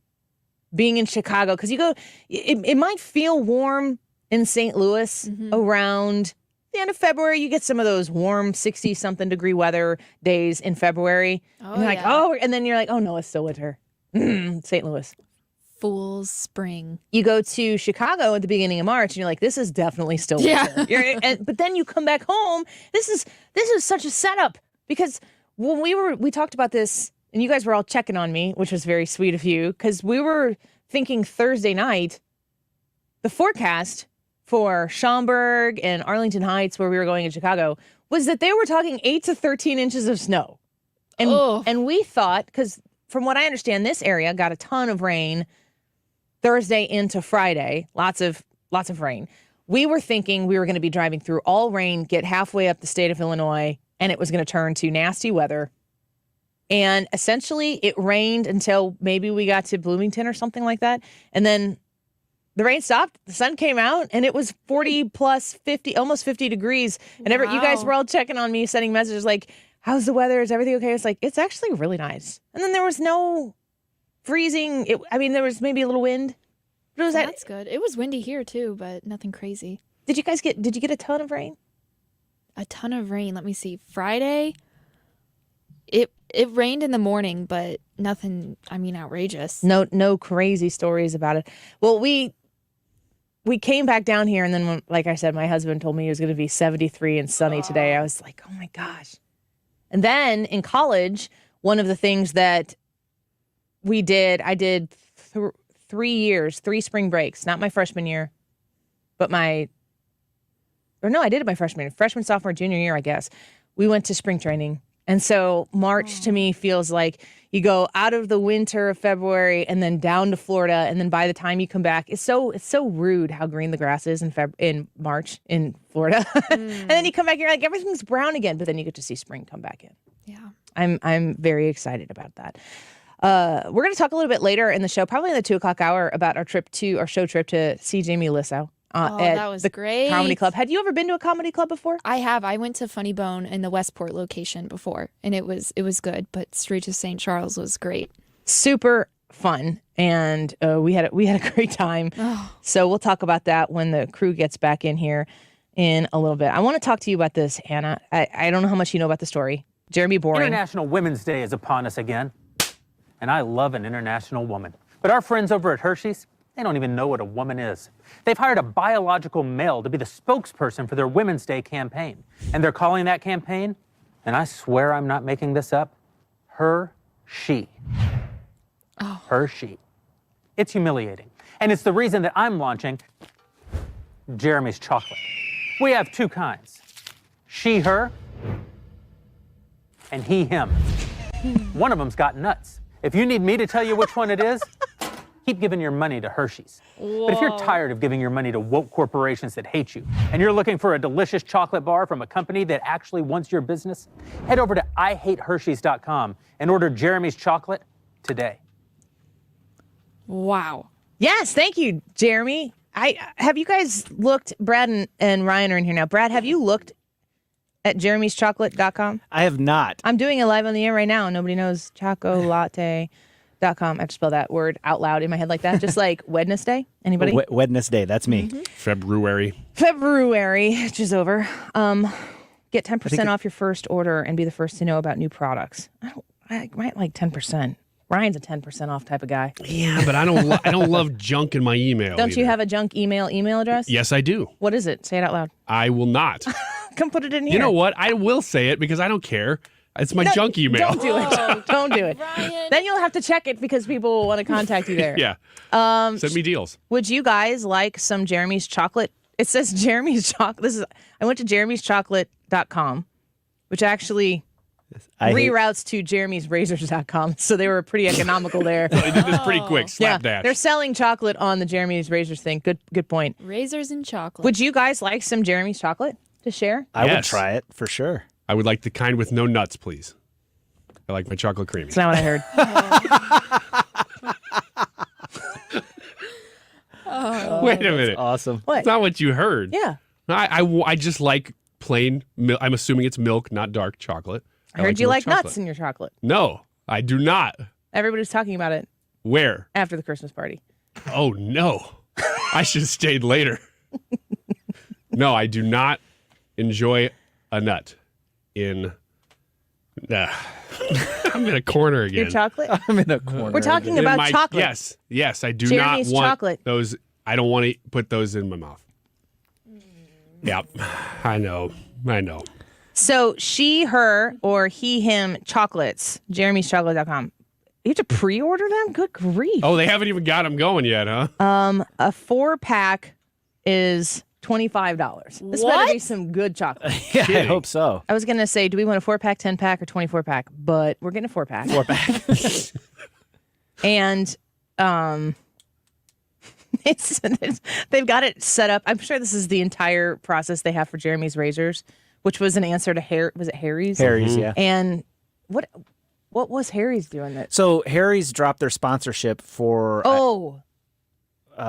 being in Chicago, because you go, it might feel warm in St. Louis around the end of February. You get some of those warm 60-something degree weather days in February. And you're like, and then you're like, oh no, it's still winter. St. Louis. Fool's spring. You go to Chicago at the beginning of March and you're like, this is definitely still winter. But then you come back home. This is such a setup, because when we talked about this and you guys were all checking on me, which was very sweet of you, because we were thinking Thursday night, the forecast for Schaumburg and Arlington Heights, where we were going in Chicago, was that they were talking 8 to 13 inches of snow. And we thought, because from what I understand, this area got a ton of rain Thursday into Friday, lots of rain. We were thinking we were going to be driving through all rain, get halfway up the state of Illinois, and it was going to turn to nasty weather. And essentially it rained until maybe we got to Bloomington or something like that. And then the rain stopped, the sun came out, and it was 40 plus 50, almost 50 degrees. And you guys were all checking on me, sending messages like, how's the weather? Is everything okay? It's like, it's actually really nice. And then there was no freezing. There was maybe a little wind, That's good. It was windy here too, but nothing crazy. Did you get a ton of rain? A ton of rain. Let me see. Friday, it rained in the morning, but nothing, outrageous. No crazy stories about it. Well, we came back down here, and then when, like I said, my husband told me it was going to be 73 and sunny today. I was like, oh my gosh. And then in college, one of the things that I did 3 years, 3 spring breaks, not my freshman year, but I did it my freshman, sophomore, junior year, I guess. We went to spring training. And so March to me feels like you go out of the winter of February and then down to Florida. And then by the time you come back, it's so rude how green the grass is in March in Florida. And then you come back, you're like, everything's brown again. But then you get to see spring come back in. Yeah. I'm very excited about that. We're going to talk a little bit later in the show, probably in the 2:00 hour, about our show trip to see Jamie Lissow. That was great. Comedy club. Had you ever been to a comedy club before? I have. I went to Funny Bone in the Westport location before, and it was good. But straight to St. Charles was great. Super fun, and we had a great time. So we'll talk about that when the crew gets back in here in a little bit. I want to talk to you about this, Hannah. I don't know how much you know about the story. Jeremy Boring. International Women's Day is upon us again, and I love an international woman. But our friends over at Hershey's, they don't even know what a woman is. They've hired a biological male to be the spokesperson for their Women's Day campaign. And they're calling that campaign, and I swear I'm not making this up, Her-She. Oh. Her-She. It's humiliating. And it's the reason that I'm launching Jeremy's Chocolate. We have 2 kinds. She, her, and he, him. One of them's got nuts. If you need me to tell you which one it is, keep giving your money to Hershey's. But if you're tired of giving your money to woke corporations that hate you, and you're looking for a delicious chocolate bar from a company that actually wants your business, head over to IHateHershey's.com and order Jeremy's Chocolate today. Wow. Yes, thank you, Jeremy. Have you guys looked? Brad and Ryan are in here now. Brad, have you looked at jeremy'schocolate.com? I have not. I'm doing it live on the air right now. Nobody knows chocolatte.com. I have to spell that word out loud in my head like that, just like Wednesday. Anybody? Wednesday, that's me. Mm-hmm. February, which is over. Get 10% off your first order and be the first to know about new products. I might like 10%. Ryan's a 10% off type of guy. Yeah, but I don't love junk in my email. Don't you have a junk email address? Yes, I do. What is it? Say it out loud. I will not. Come put it in here. You know what? I will say it because I don't care. It's my junk email. Don't do it. Don't do it. Ryan. Then you'll have to check it because people will want to contact you there. Yeah. Send me deals. Would you guys like some Jeremy's chocolate? It says Jeremy's chocolate. I went to jeremy'schocolate.com, which actually reroutes to jeremy'srazors.com. So they were pretty economical there. They did this pretty quick. Slapdash. They're selling chocolate on the Jeremy's Razors thing. Good point. Razors and chocolate. Would you guys like some Jeremy's chocolate to share? I would try it for sure. I would like the kind with no nuts, please. I like my chocolate creamy. That's not what I heard. Wait a minute. Awesome. What? That's not what you heard. Yeah. I just like plain milk. I'm assuming it's milk, not dark chocolate. I heard you like milk nuts in your chocolate. No, I do not. Everybody was talking about it. Where? After the Christmas party. Oh, no. I should have stayed later. No, I do not enjoy a nut in... I'm in a corner again. Your chocolate? I'm in a corner. We're talking about chocolate. Yes. I do Jeremy's not want chocolate. those. I don't want to put those in my mouth. Yep. I know. So she, her, or he, him chocolates, jeremy'schocolate.com. You have to pre-order them? Good grief. Oh, they haven't even got them going yet, huh? A 4-pack is $25. This better be some good chocolate. Yeah, I hope so. I was going to say, do we want a 4-pack, 10-pack, or 24-pack? But we're getting a 4-pack. 4-pack. And they've got it set up. I'm sure this is the entire process they have for Jeremy's Razors, which was an answer to was it Harry's? Harry's, yeah. And what was Harry's doing that? So Harry's dropped their sponsorship for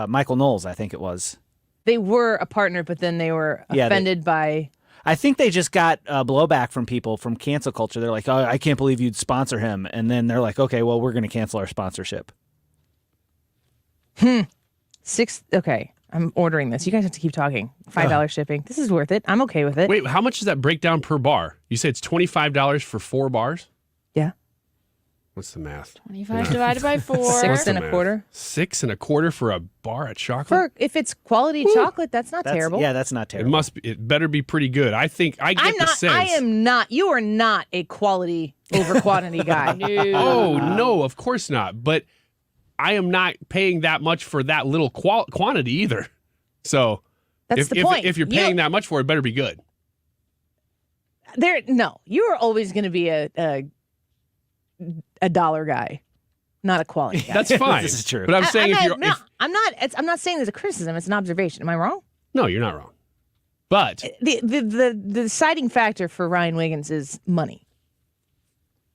Michael Knowles, I think it was. They were a partner, but then they were offended by... I think they just got blowback from people from cancel culture. They're like, oh, I can't believe you'd sponsor him. And then they're like, okay, well, we're going to cancel our sponsorship. Okay, I'm ordering this. You guys have to keep talking. $5 shipping. This is worth it. I'm okay with it. Wait, how much does that break down per bar? You say it's $25 for 4 bars? Yeah. What's the math? 25 divided by 4. Six and a quarter. 6 and a quarter for a bar of chocolate? If it's quality chocolate, that's not terrible. Yeah, that's not terrible. It better be pretty good. I think I get the sense. I am not. You are not a quality over quantity guy. Oh, no, of course not. But I am not paying that much for that little quantity either. So That's the point. If you're paying that much for it, better be good. No, you are always going to be a dollar guy, not a quality guy. That's fine. This is true. But I'm saying I'm not saying there's a criticism. It's an observation. Am I wrong? No, you're not wrong. But the deciding factor for Ryan Wiggins is money.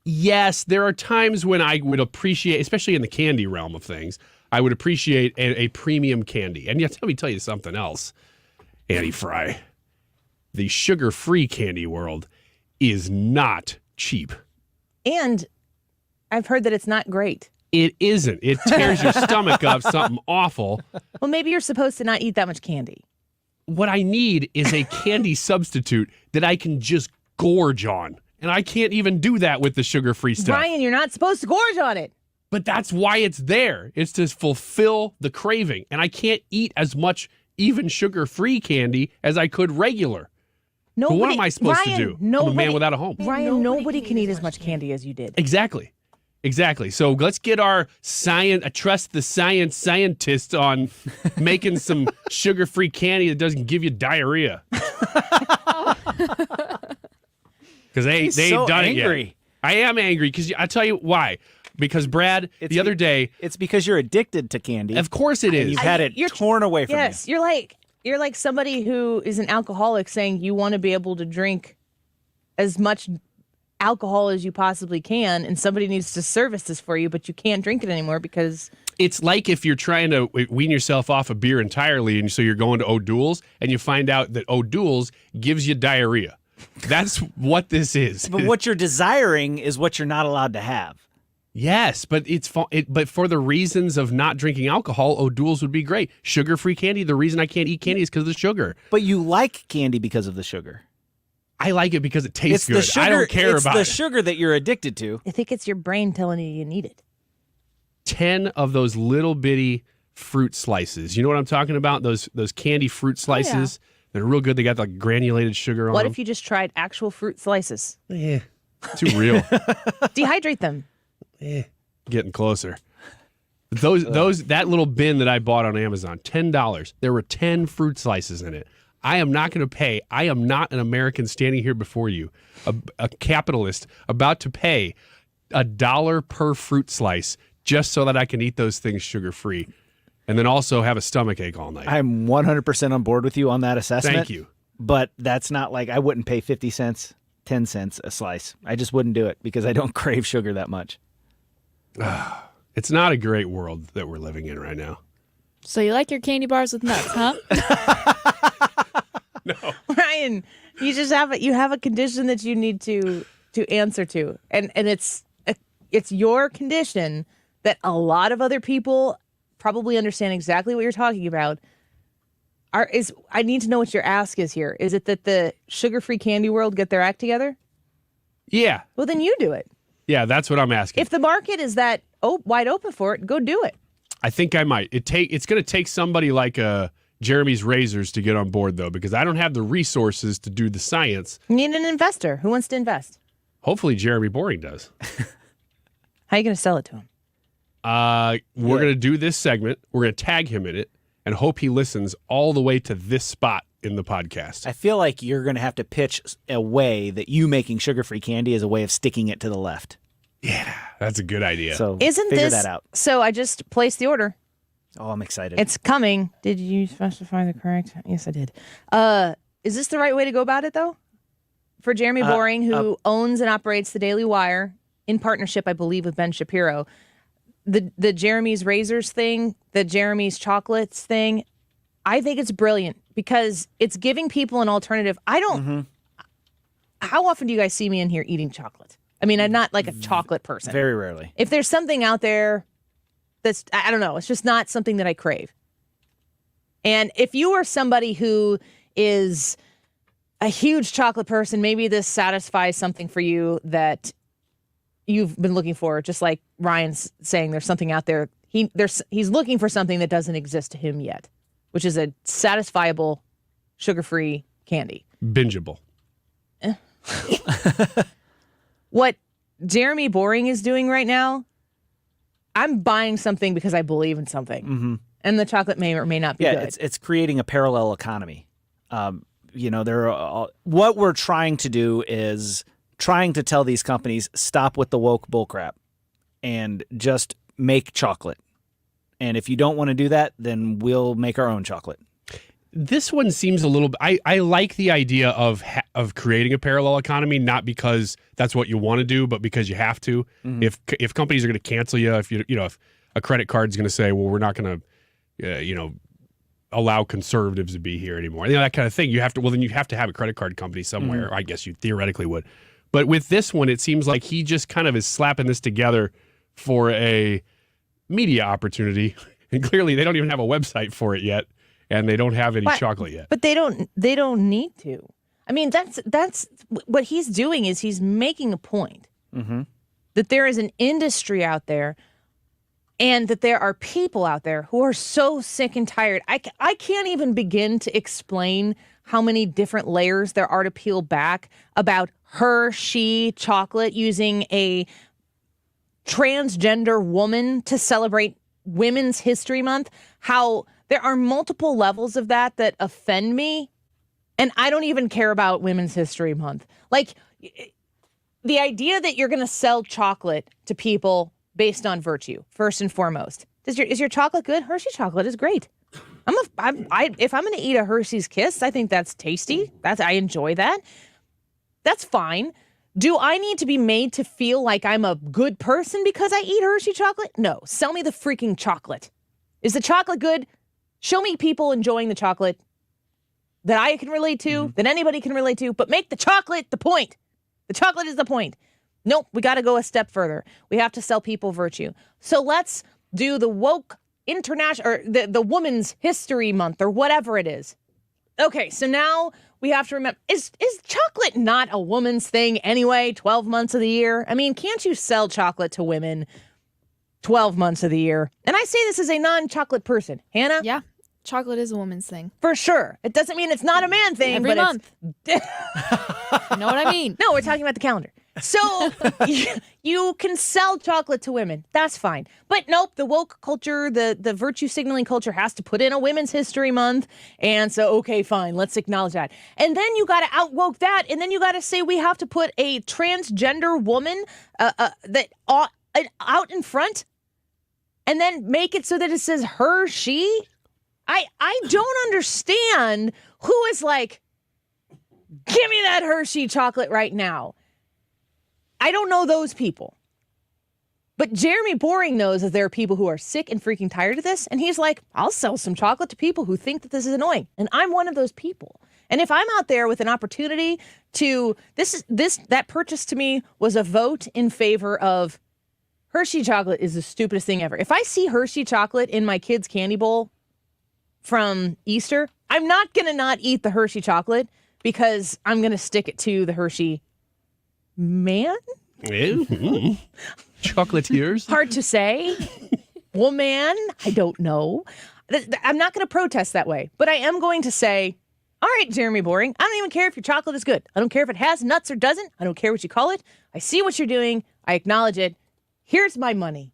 Yes, there are times when I would appreciate, especially in the candy realm of things, I would appreciate a premium candy. And yet, let me tell you something else, Annie Frey. The sugar-free candy world is not cheap. And I've heard that it's not great. It isn't. It tears your stomach up, something awful. Well, maybe you're supposed to not eat that much candy. What I need is a candy substitute that I can just gorge on. And I can't even do that with the sugar-free stuff. Ryan, you're not supposed to gorge on it. But that's why it's there. It's to fulfill the craving. And I can't eat as much even sugar-free candy as I could regular. But what am I supposed to do? I'm a man without a home. Ryan, nobody can eat as much candy as you did. Exactly. So let's get our trust the scientist on making some sugar-free candy that doesn't give you diarrhea. Because they ain't done it yet. I am angry because I'll tell you why. Because, Brad, the other day... It's because you're addicted to candy. Of course it is. You've had it torn away from you. Yes, you're like somebody who is an alcoholic saying you want to be able to drink as much alcohol as you possibly can, and somebody needs to service this for you, but you can't drink it anymore because... It's like if you're trying to wean yourself off of beer entirely, and so you're going to O'Doul's, and you find out that O'Doul's gives you diarrhea. That's what this is. But what you're desiring is what you're not allowed to have. Yes, but but for the reasons of not drinking alcohol, O'Doul's would be great. Sugar-free candy, the reason I can't eat candy is because of the sugar. But you like candy because of the sugar. I like it because it tastes good. The sugar, I don't care about it. It's the sugar that you're addicted to. I think it's your brain telling you need it. 10 of those little bitty fruit slices. You know what I'm talking about? Those candy fruit slices. Oh, yeah. They're real good. They got like granulated sugar on them. What if you just tried actual fruit slices? Too real. Dehydrate them. Getting closer. That little bin that I bought on Amazon, $10. There were 10 fruit slices in it. I am not going to pay. I am not an American standing here before you, a capitalist about to pay $1 per fruit slice just so that I can eat those things sugar-free and then also have a stomach ache all night. I'm 100% on board with you on that assessment. Thank you. But that's not like I wouldn't pay 50 cents, 10 cents a slice. I just wouldn't do it because I don't crave sugar that much. It's not a great world that we're living in right now. So you like your candy bars with nuts, huh? No. Ryan, you just have a condition that you need to answer to. And it's your condition that a lot of other people probably understand exactly what you're talking about. I need to know what your ask is here. Is it that the sugar-free candy world get their act together? Yeah. Well, then you do it. Yeah, that's what I'm asking. If the market is that wide open for it, go do it. I think I might. It's going to take somebody like Jeremy's Razors to get on board, though, because I don't have the resources to do the science. You need an investor. Who wants to invest? Hopefully Jeremy Boring does. How are you going to sell it to him? We're going to do this segment. We're going to tag him in it and hope he listens all the way to this spot in the podcast. I feel like you're going to have to pitch a way that you making sugar-free candy is a way of sticking it to the left. Yeah, that's a good idea. So figure that out. So I just placed the order. Oh, I'm excited. It's coming. Did you specify the correct? Yes, I did. Is this the right way to go about it, though? For Jeremy Boring, who owns and operates the Daily Wire in partnership, I believe, with Ben Shapiro. The Jeremy's Razors thing, the Jeremy's Chocolates thing, I think it's brilliant because it's giving people an alternative. How often do you guys see me in here eating chocolate? I mean, I'm not like a chocolate person. Very rarely. If there's something out there that's, I don't know, it's just not something that I crave. And if you are somebody who is a huge chocolate person, maybe this satisfies something for you that you've been looking for. Just like Ryan's saying, there's something out there. He's looking for something that doesn't exist to him yet, which is a satisfiable, sugar-free candy. Bingeable. What Jeremy Boring is doing right now, I'm buying something because I believe in something. Mm-hmm. And the chocolate may or may not be good. It's creating a parallel economy. What we're trying to do is trying to tell these companies, stop with the woke bullcrap and just make chocolate. And if you don't want to do that, then we'll make our own chocolate. This one seems a little. I like the idea of creating a parallel economy, not because that's what you want to do, but because you have to. Mm-hmm. If companies are going to cancel you, if a credit card is going to say, well, we're not going to, allow conservatives to be here anymore, that kind of thing. You have to. Well, then you have to have a credit card company somewhere. Mm-hmm. I guess you theoretically would, but with this one, it seems like he just kind of is slapping this together for a media opportunity, and clearly they don't even have a website for it yet. And they don't have any chocolate yet. But they don't need to. I mean, that's what he's doing is he's making a point that there is an industry out there and that there are people out there who are so sick and tired. I can't even begin to explain how many different layers there are to peel back about Hershey chocolate using a transgender woman to celebrate Women's History Month, how there are multiple levels of that offend me, and I don't even care about Women's History Month. Like, the idea that you're going to sell chocolate to people based on virtue, first and foremost. Is your chocolate good? Hershey chocolate is great. If I'm going to eat a Hershey's Kiss, I think that's tasty. I enjoy that. That's fine. Do I need to be made to feel like I'm a good person because I eat Hershey chocolate? No. Sell me the freaking chocolate. Is the chocolate good? Show me people enjoying the chocolate that I can relate to, that anybody can relate to, but make the chocolate the point. The chocolate is the point. Nope, we got to go a step further. We have to sell people virtue. So let's do the woke international, or the Women's History Month, or whatever it is. Okay, so now we have to remember, is chocolate not a woman's thing anyway, 12 months of the year? I mean, can't you sell chocolate to women 12 months of the year? And I say this as a non-chocolate person. Hannah? Yeah. Chocolate is a woman's thing. For sure. It doesn't mean it's not a man thing. Every month. You know what I mean? No, we're talking about the calendar. So you can sell chocolate to women. That's fine. But nope, the woke culture, the virtue signaling culture has to put in a Women's History Month. And so, okay, fine, let's acknowledge that. And then you got to out-woke that. And then you got to say we have to put a transgender woman out in front. And then make it so that it says her, she. I don't understand who is like, give me that Hershey chocolate right now. I don't know those people. But Jeremy Boring knows that there are people who are sick and freaking tired of this. And he's like, I'll sell some chocolate to people who think that this is annoying. And I'm one of those people. And if I'm out there with an opportunity to, that purchase to me was a vote in favor of Hershey chocolate is the stupidest thing ever. If I see Hershey chocolate in my kid's candy bowl from Easter, I'm not going to not eat the Hershey chocolate because I'm going to stick it to the Hershey man. Chocolatiers. Hard to say. Woman, I don't know. I'm not going to protest that way, but I am going to say, all right, Jeremy Boring, I don't even care if your chocolate is good. I don't care if it has nuts or doesn't. I don't care what you call it. I see what you're doing. I acknowledge it. Here's my money.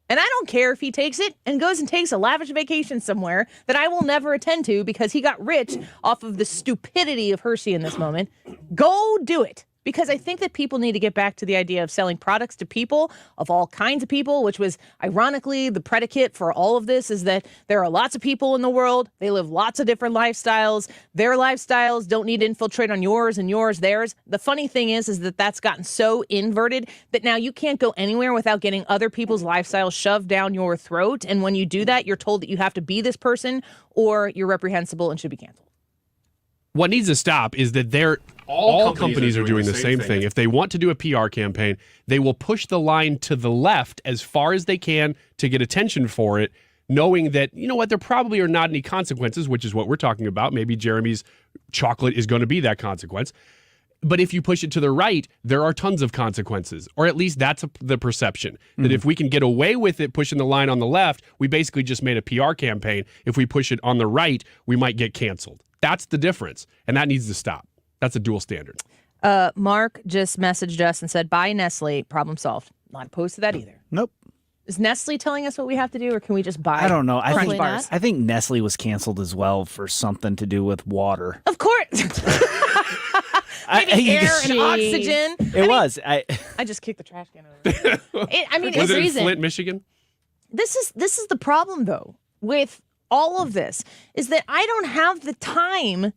And I don't care if he takes it and goes and takes a lavish vacation somewhere that I will never attend to because he got rich off of the stupidity of Hershey in this moment. Go do it. Because I think that people need to get back to the idea of selling products to people, of all kinds of people, which was ironically the predicate for all of this is that there are lots of people in the world. They live lots of different lifestyles. Their lifestyles don't need to infiltrate on yours and yours theirs. The funny thing is that that's gotten so inverted that now you can't go anywhere without getting other people's lifestyles shoved down your throat. And when you do that, you're told that you have to be this person or you're reprehensible and should be canceled. What needs to stop is that all companies are doing the same thing. If they want to do a PR campaign, they will push the line to the left as far as they can to get attention for it. knowing that, you know what, there probably are not any consequences, which is what we're talking about. Maybe Jeremy's chocolate is going to be that consequence. But if you push it to the right, there are tons of consequences, or at least that's the perception, that if we can get away with it pushing the line on the left, we basically just made a PR campaign. If we push it on the right, we might get canceled. That's the difference, and that needs to stop. That's a dual standard. Mark just messaged us and said, buy Nestle, problem solved. Not opposed to that either. Nope. Is Nestle telling us what we have to do, or can we just buy I don't know. I think Nestle was canceled as well for something to do with water. Of course. Maybe air and oxygen. I just kicked the trash can over there. Was it in Flint, Michigan? This is the problem, though, with all of this, is that I don't have the time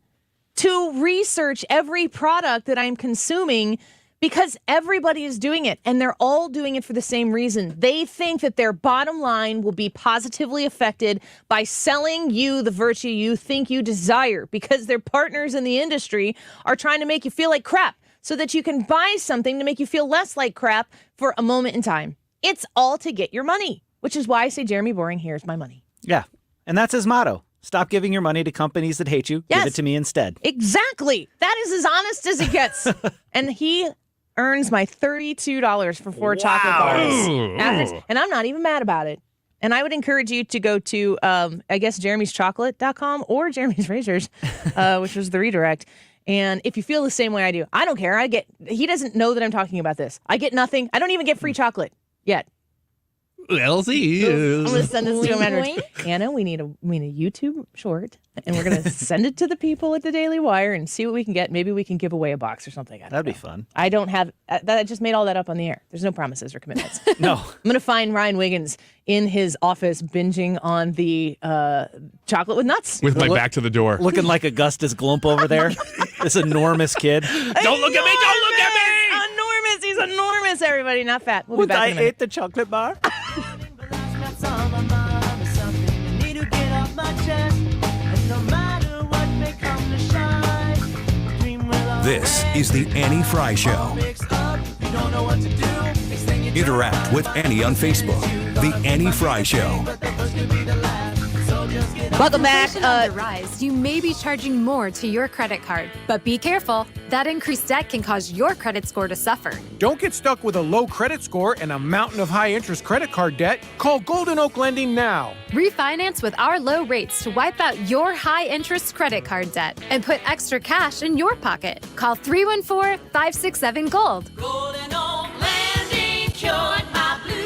to research every product that I'm consuming because everybody is doing it, and they're all doing it for the same reason. They think that their bottom line will be positively affected by selling you the virtue you think you desire, because their partners in the industry are trying to make you feel like crap so that you can buy something to make you feel less like crap for a moment in time. It's all to get your money, which is why I say, Jeremy Boring, here's my money. Yeah, and that's his motto. Stop giving your money to companies that hate you. Yes. Give it to me instead. Exactly. That is as honest as it gets. And he earns my $32 for 4 chocolate bars. And I'm not even mad about it. And I would encourage you to go to, jeremyschocolate.com or Jeremy's Razors, which was the redirect. And if you feel the same way I do, I don't care. He doesn't know that I'm talking about this. I get nothing. I don't even get free chocolate yet. We'll see. I'm going to send this to him. Anna, we need a YouTube short, and we're going to send it to the people at the Daily Wire and see what we can get. Maybe we can give away a box or something. That'd be fun. I don't have that. I just made all that up on the air. There's no promises or commitments. No. I'm going to find Ryan Wiggins in his office binging on the chocolate with nuts. With my back to the door. Looking like Augustus Glump over there. This enormous kid. Don't look at me! Don't look at me! Enormous! He's enormous, everybody. Not fat. We'll be back in a minute. ate the chocolate bar? This is the Annie Frey Show. Interact with Annie on Facebook. The Annie Frey Show. Welcome back. On the rise, you may be charging more to your credit card, but be careful. That increased debt can cause your credit score to suffer. Don't get stuck with a low credit score and a mountain of high-interest credit card debt. Call Golden Oak Lending now. Refinance with our low rates to wipe out your high-interest credit card debt and put extra cash in your pocket. Call 314-567-GOLD. Golden Oak Landing cured my blues.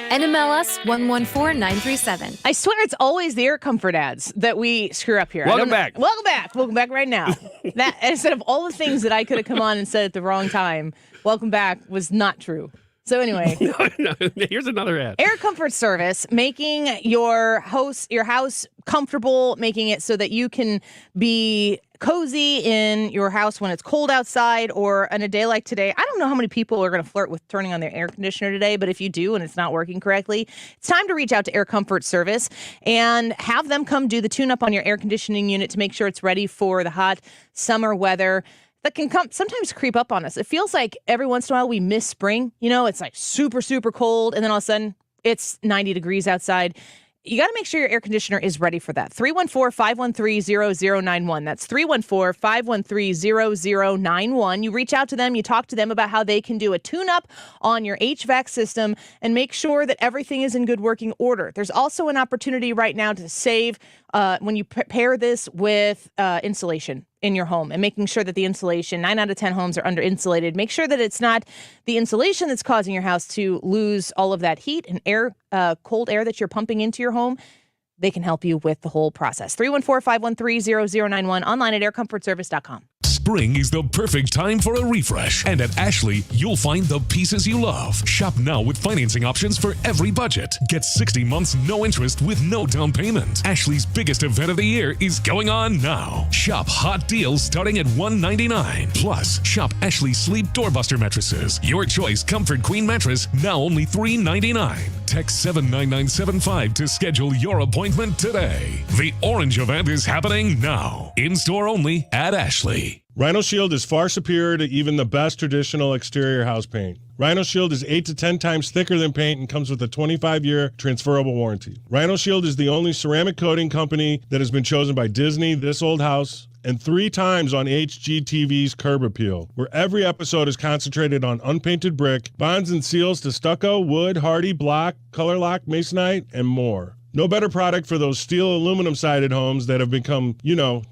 NMLS 114937. I swear it's always the Air Comfort ads that we screw up here. Welcome back. Welcome back right now. That instead of all the things that I could have come on and said at the wrong time, welcome back was not true. So anyway, No, here's another ad. Air Comfort Service, making your house comfortable, making it so that you can be cozy in your house when it's cold outside or on a day like today. I don't know how many people are going to flirt with turning on their air conditioner today, but if you do and it's not working correctly, it's time to reach out to Air Comfort Service and have them come do the tune-up on your air conditioning unit to make sure it's ready for the hot summer weather that can sometimes creep up on us. It feels like every once in a while we miss spring. You know, it's like super, super cold, and then all of a sudden it's 90 degrees outside. You got to make sure your air conditioner is ready for that. 314-513-0091. That's 314-513-0091. You reach out to them. You talk to them about how they can do a tune-up on your HVAC system and make sure that everything is in good working order. There's also an opportunity right now to save when you pair this with insulation in your home and making sure that the insulation, 9 out of 10 homes are under insulated. Make sure that it's not the insulation that's causing your house to lose all of that heat and air, cold air that you're pumping into your home. They can help you with the whole process. 314-513-0091, online at aircomfortservice.com. Spring is the perfect time for a refresh. And at Ashley, you'll find the pieces you love. Shop now with financing options for every budget. Get 60 months no interest with no down payment. Ashley's biggest event of the year is going on now. Shop hot deals starting at $199. Plus, shop Ashley Sleep Doorbuster mattresses. Your choice Comfort Queen mattress, now only $399. Text 79975 to schedule your appointment today. The Orange event is happening now. In-store only at Ashley. Rhino Shield is far superior to even the best traditional exterior house paint. Rhino Shield is 8 to 10 times thicker than paint and comes with a 25-year transferable warranty. Rhino Shield is the only ceramic coating company that has been chosen by Disney, This Old House, and 3 times on HGTV's Curb Appeal, where every episode is concentrated on unpainted brick, bonds and seals to stucco, wood, hardy, block, color lock, masonite, and more. No better product for those steel aluminum-sided homes that have become,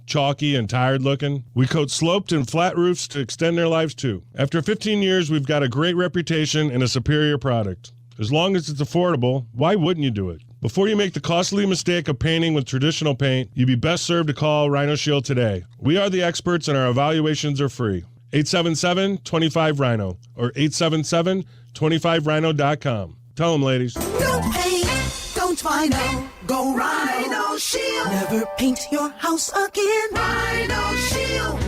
chalky and tired looking. We coat sloped and flat roofs to extend their lives too. After 15 years, we've got a great reputation and a superior product. As long as it's affordable, why wouldn't you do it? Before you make the costly mistake of painting with traditional paint, you'd be best served to call Rhino Shield today. We are the experts and our evaluations are free. 877-25-RHINO or 877-25rhino.com. Tell them, ladies. No paint, don't Rhino. Go Rhino Shield. Never paint your house again. Rhino Shield.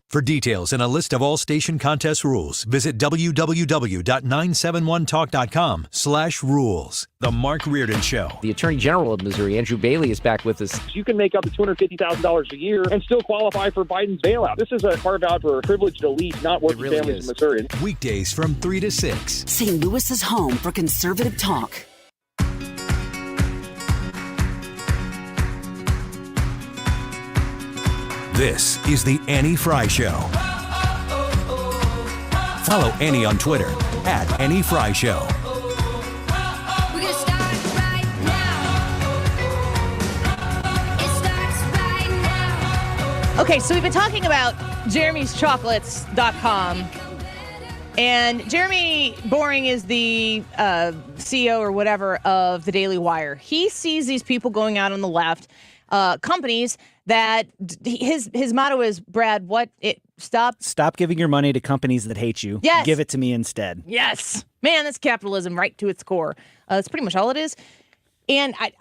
For details and a list of all station contest rules, visit www.971talk.com/rules. The Mark Reardon Show. The Attorney General of Missouri, Andrew Bailey, is back with us. You can make up to $250,000 a year and still qualify for Biden's bailout. This is a carve-out for privileged elite, not working families in Missouri. Weekdays from 3 to 6. St. Louis's home for conservative talk. This is the Annie Frey Show. Follow Annie on Twitter @AnnieFryShow. We're gonna start right now. It starts right now. Okay, so we've been talking about Jeremy'sChocolates.com. And Jeremy Boring is the CEO or whatever of the Daily Wire. He sees these people going out on the left, companies that his motto is, Brad, stop giving your money to companies that hate you. Yes. Give it to me instead. Yes. Man, that's capitalism right to its core. That's pretty much all it is. And I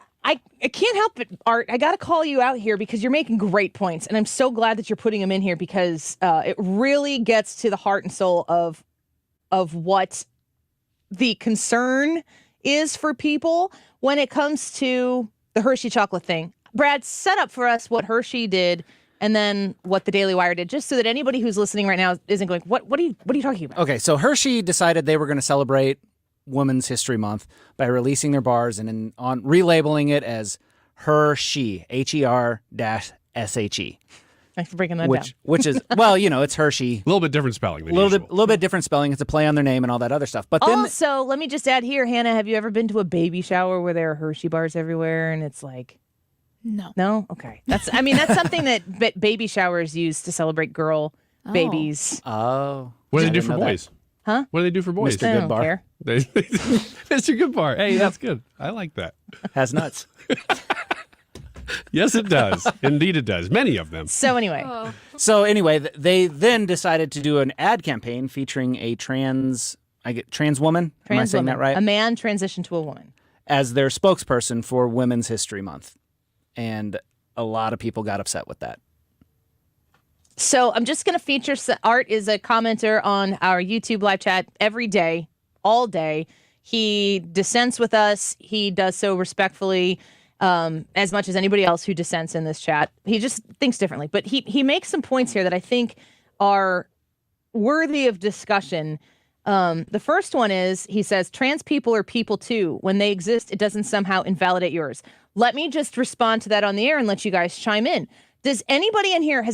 can't help it, Art. I got to call you out here because you're making great points. And I'm so glad that you're putting them in here because it really gets to the heart and soul of what the concern is for people when it comes to the Hershey chocolate thing. Brad, set up for us what Hershey did and then what the Daily Wire did, just so that anybody who's listening right now isn't going, what are you talking about? Okay, so Hershey decided they were going to celebrate Women's History Month by releasing their bars and on relabeling it as Hershey, HER-SHE. Thanks for breaking that down. Which is, well, it's Hershey. A little bit different spelling than usual. Little bit different spelling. It's a play on their name and all that other stuff. But then also, let me just add here, Hannah, have you ever been to a baby shower where there are Hershey bars everywhere and it's like... No. No? Okay. That's something that baby showers use to celebrate babies. Oh. What do they do for boys? Huh? What do they do for boys? Mr. Good Bar. Mr. Good Bar. Hey, that's good. I like that. Has nuts. Yes, it does. Indeed, it does. Many of them. So anyway. They then decided to do an ad campaign featuring a trans woman. Am I saying that right? A man transitioned to a woman. As their spokesperson for Women's History Month. And a lot of people got upset with that. So I'm just going to feature Art is a commenter on our YouTube live chat every day, all day. He dissents with us. He does so respectfully, as much as anybody else who dissents in this chat. He just thinks differently. But he makes some points here that I think are worthy of discussion. The first one is, he says, trans people are people too. When they exist, it doesn't somehow invalidate yours. Let me just respond to that on the air and let you guys chime in. Has anybody in here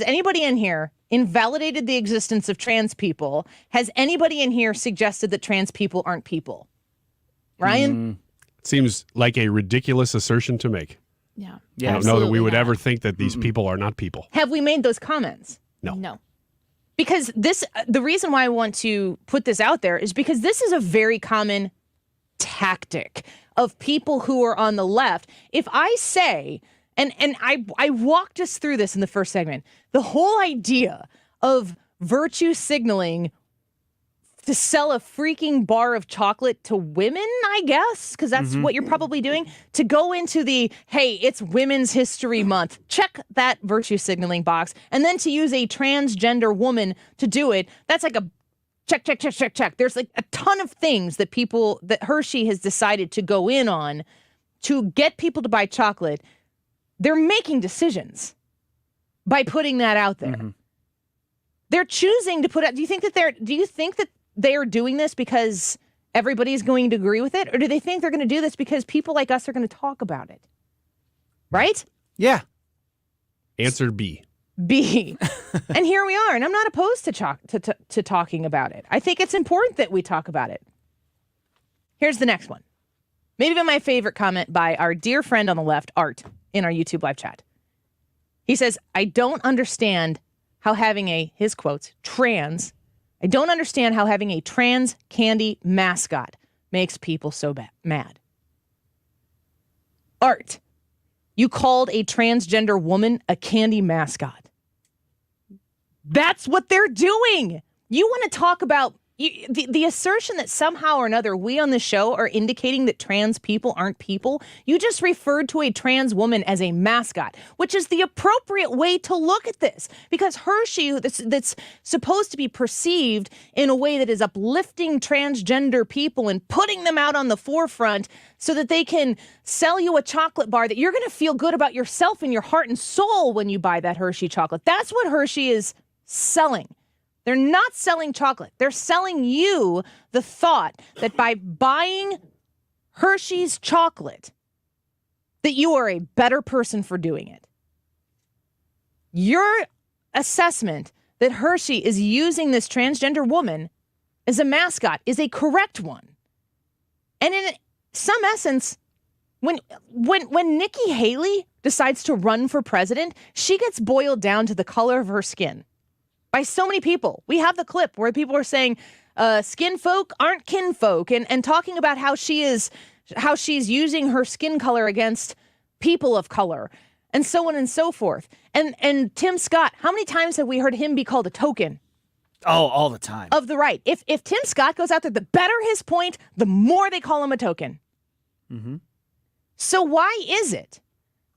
invalidated the existence of trans people? Has anybody in here suggested that trans people aren't people? Ryan? Seems like a ridiculous assertion to make. Yeah. I don't know that we would ever think that these people are not people. Have we made those comments? No. Because the reason why I want to put this out there is because this is a very common tactic of people who are on the left. If I say, and I walked us through this in the first segment, the whole idea of virtue signaling to sell a freaking bar of chocolate to women, I guess, because that's what you're probably doing, to go into the, hey, it's Women's History Month, check that virtue signaling box, and then to use a transgender woman to do it, that's like a check. There's like a ton of things that Hershey has decided to go in on to get people to buy chocolate. They're making decisions by putting that out there. Mm-hmm. They're choosing to put out. Do you think that they are doing this because everybody's going to agree with it? Or do they think they're going to do this because people like us are going to talk about it? Right? Yeah. Answer B. And here we are. And I'm not opposed to talking about it. I think it's important that we talk about it. Here's the next one. Maybe my favorite comment by our dear friend on the left, Art, in our YouTube live chat. He says, I don't understand how having his quotes, I don't understand how having a trans candy mascot makes people so mad. Art, you called a transgender woman a candy mascot. That's what they're doing. You want to talk about the assertion that somehow or another we on the show are indicating that trans people aren't people. You just referred to a trans woman as a mascot, which is the appropriate way to look at this, because Hershey, that's supposed to be perceived in a way that is uplifting transgender people and putting them out on the forefront so that they can sell you a chocolate bar that you're going to feel good about yourself in your heart and soul when you buy that Hershey chocolate. That's what Hershey is selling. They're not selling chocolate. They're selling you the thought that by buying Hershey's chocolate, that you are a better person for doing it. Your assessment that Hershey is using this transgender woman as a mascot is a correct one. And in some essence, when Nikki Haley decides to run for president, she gets boiled down to the color of her skin. By so many people. We have the clip where people are saying skin folk aren't kinfolk and talking about how she's using her skin color against people of color and so on and so forth. And Tim Scott, how many times have we heard him be called a token? Oh, all the time. Of the right. If Tim Scott goes out there, the better his point, the more they call him a token. Mm-hmm. So why is it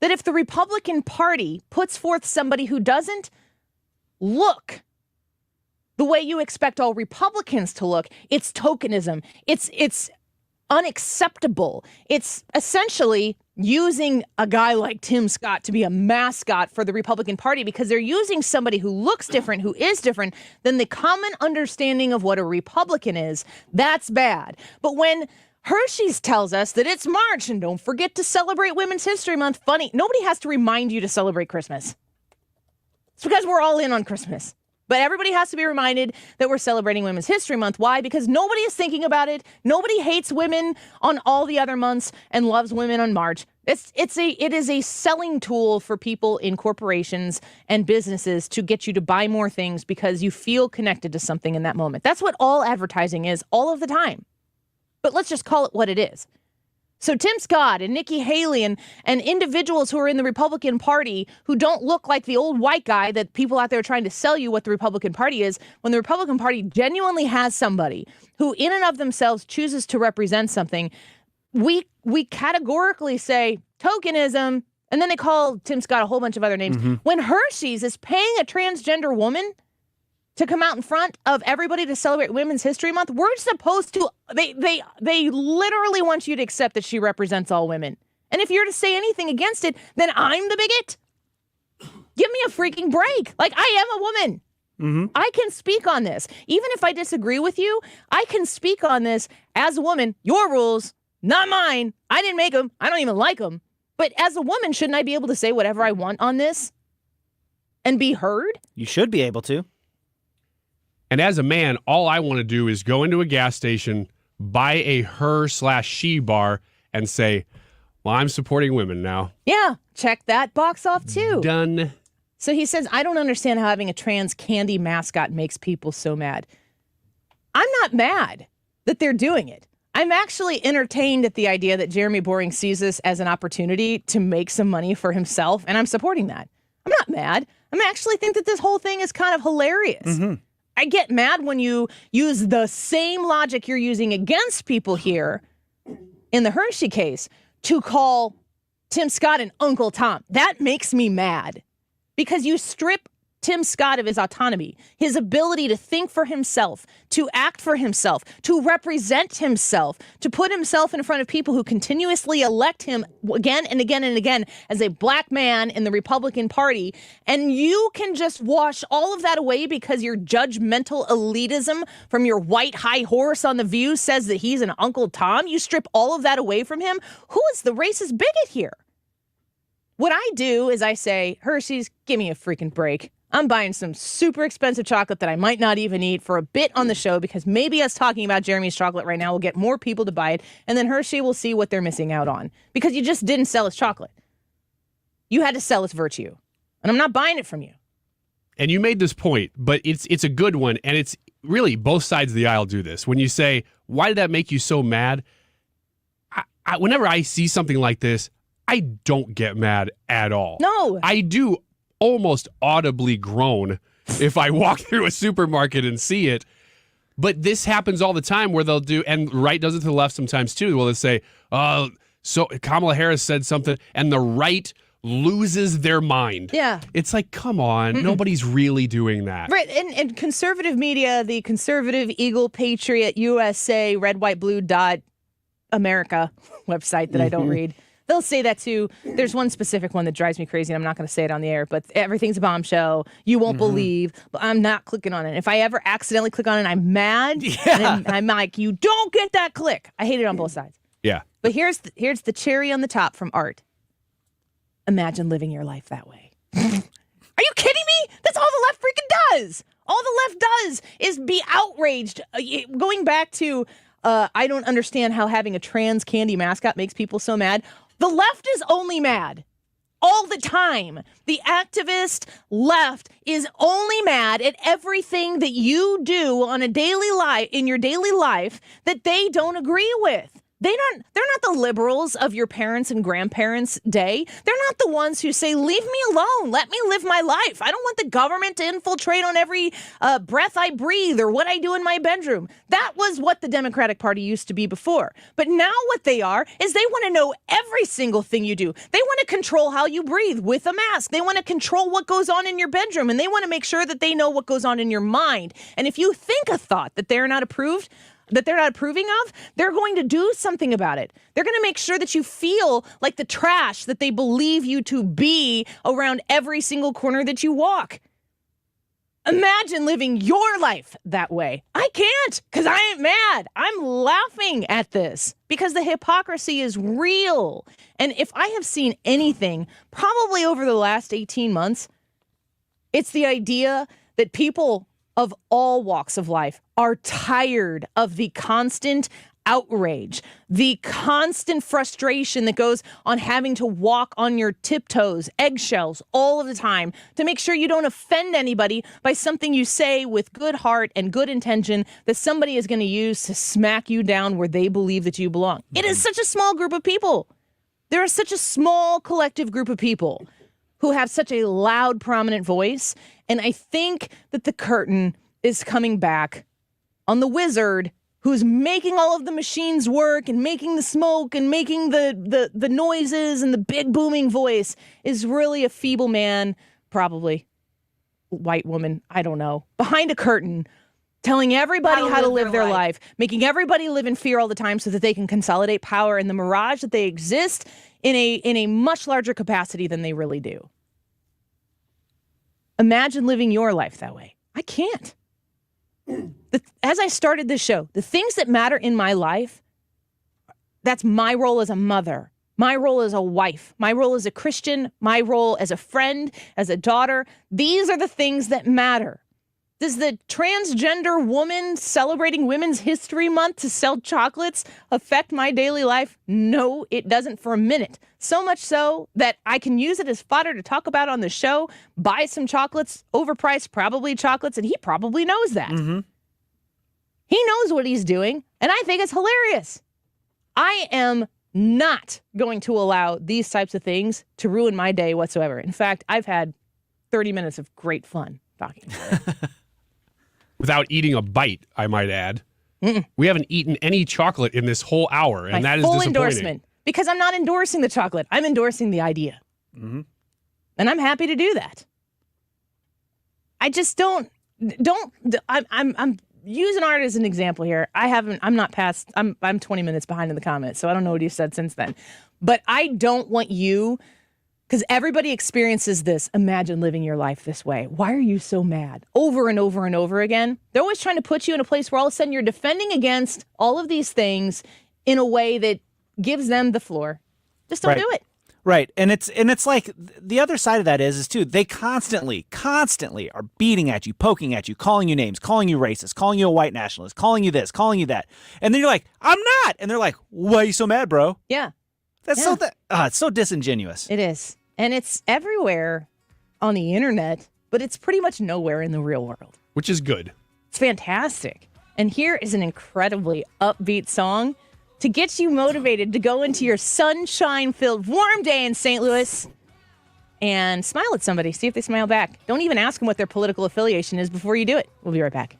that if the Republican Party puts forth somebody who doesn't look the way you expect all Republicans to look, it's tokenism. It's unacceptable. It's essentially using a guy like Tim Scott to be a mascot for the Republican Party because they're using somebody who looks different, who is different than the common understanding of what a Republican is. That's bad. But when Hershey's tells us that it's March and don't forget to celebrate Women's History Month, funny, nobody has to remind you to celebrate Christmas. It's because we're all in on Christmas. But everybody has to be reminded that we're celebrating Women's History Month. Why? Because nobody is thinking about it. Nobody hates women on all the other months and loves women on March. It is a selling tool for people in corporations and businesses to get you to buy more things because you feel connected to something in that moment. That's what all advertising is all of the time. But let's just call it what it is. So Tim Scott and Nikki Haley and individuals who are in the Republican Party who don't look like the old white guy that people out there are trying to sell you what the Republican Party is, when the Republican Party genuinely has somebody who in and of themselves chooses to represent something, we categorically say tokenism, and then they call Tim Scott a whole bunch of other names. Mm-hmm. When Hershey's is paying a transgender woman to come out in front of everybody to celebrate Women's History Month, we're supposed to, they literally want you to accept that she represents all women. And if you're to say anything against it, then I'm the bigot. Give me a freaking break. Like, I am a woman. Mm-hmm. I can speak on this. Even if I disagree with you, I can speak on this as a woman. Your rules, not mine. I didn't make them. I don't even like them. But as a woman, shouldn't I be able to say whatever I want on this and be heard? You should be able to. And as a man, all I want to do is go into a gas station, buy a her/she bar, and say, well, I'm supporting women now. Yeah, check that box off too. Done. So he says, I don't understand how having a trans candy mascot makes people so mad. I'm not mad that they're doing it. I'm actually entertained at the idea that Jeremy Boring sees this as an opportunity to make some money for himself, and I'm supporting that. I'm not mad. I actually think that this whole thing is kind of hilarious. Mm-hmm. I get mad when you use the same logic you're using against people here in the Hershey case to call Tim Scott an Uncle Tom. That makes me mad because you strip Tim Scott of his autonomy, his ability to think for himself, to act for himself, to represent himself, to put himself in front of people who continuously elect him again and again and again as a black man in the Republican Party. And you can just wash all of that away because your judgmental elitism from your white high horse on The View says that he's an Uncle Tom. You strip all of that away from him. Who is the racist bigot here? What I do is I say, Hershey's, give me a freaking break. I'm buying some super expensive chocolate that I might not even eat for a bit on the show because maybe us talking about Jeremy's chocolate right now will get more people to buy it, and then Hershey will see what they're missing out on because you just didn't sell its chocolate. You had to sell its virtue, and I'm not buying it from you. And you made this point, but it's a good one, and it's really both sides of the aisle do this. When you say, why did that make you so mad? Whenever I see something like this, I don't get mad at all. No. I do almost audibly groan if I walk through a supermarket and see it. But this happens all the time where they'll do, and right does it to the left sometimes too, where they'll say, so Kamala Harris said something, and the right loses their mind. Yeah. It's like, come on, nobody's really doing that. Right, and conservative media, the conservative Eagle Patriot USA Red White Blue dot America website that I don't read. They'll say that too. There's one specific one that drives me crazy, and I'm not going to say it on the air, but everything's a bombshell. You won't believe, but I'm not clicking on it. If I ever accidentally click on it, I'm mad. Yeah. And I'm like, you don't get that click. I hate it on both sides. Yeah. But here's the cherry on the top from Art. Imagine living your life that way. Are you kidding me? That's all the left freaking does. All the left does is be outraged. Going back to, I don't understand how having a trans candy mascot makes people so mad. The left is only mad all the time. The activist left is only mad at everything that you do on a daily life, in your daily life, that they don't agree with. They're not the liberals of your parents' and grandparents' day. They're not the ones who say, leave me alone. Let me live my life. I don't want the government to infiltrate on every breath I breathe or what I do in my bedroom. That was what the Democratic Party used to be before. But now what they are is they want to know every single thing you do. They want to control how you breathe with a mask. They want to control what goes on in your bedroom, and they want to make sure that they know what goes on in your mind. And if you think a thought that they're not approving of, they're going to do something about it. They're going to make sure that you feel like the trash that they believe you to be around every single corner that you walk. Imagine living your life that way. I can't, because I ain't mad. I'm laughing at this because the hypocrisy is real. And if I have seen anything, probably over the last 18 months, it's the idea that people of all walks of life are tired of the constant outrage, the constant frustration that goes on having to walk on your tiptoes, eggshells all of the time to make sure you don't offend anybody by something you say with good heart and good intention that somebody is going to use to smack you down where they believe that you belong. It is such a small group of people. There is such a small collective group of people who have such a loud, prominent voice. And I think that the curtain is coming back on the wizard who's making all of the machines work and making the smoke and making the noises and the big booming voice is really a feeble man, probably white woman, I don't know, behind a curtain, telling everybody how to live their life, making everybody live in fear all the time so that they can consolidate power in the mirage that they exist in a much larger capacity than they really do. Imagine living your life that way. I can't. As I started this show, the things that matter in my life, that's my role as a mother, my role as a wife, my role as a Christian, my role as a friend, as a daughter. These are the things that matter. Does the transgender woman celebrating Women's History Month to sell chocolates affect my daily life? No, it doesn't for a minute. So much so that I can use it as fodder to talk about on the show, buy some chocolates, overpriced probably chocolates, and he probably knows that. Mm-hmm. He knows what he's doing, and I think it's hilarious. I am not going to allow these types of things to ruin my day whatsoever. In fact, I've had 30 minutes of great fun talking about it. Without eating a bite, I might add. We haven't eaten any chocolate in this whole hour, and that is full disappointing. Endorsement, because I'm not endorsing the chocolate. I'm endorsing the idea. Mm-hmm. And I'm happy to do that. I just don't. I'm using art as an example here. I'm 20 minutes behind in the comments, so I don't know what you said since then. But I don't want you, because everybody experiences this. Imagine living your life this way. Why are you so mad? Over and over and over again. They're always trying to put you in a place where all of a sudden you're defending against all of these things in a way that gives them the floor. Just don't do it. Right. And it's like the other side of that is too, they constantly are beating at you, poking at you, calling you names, calling you racist, calling you a white nationalist, calling you this, calling you that. And then you're like, I'm not. And they're like, why are you so mad, bro? Yeah. That's it's so disingenuous. It is. And it's everywhere on the internet, but it's pretty much nowhere in the real world. Which is good. It's fantastic. And here is an incredibly upbeat song to get you motivated to go into your sunshine-filled warm day in St. Louis and smile at somebody. See if they smile back. Don't even ask them what their political affiliation is before you do it. We'll be right back.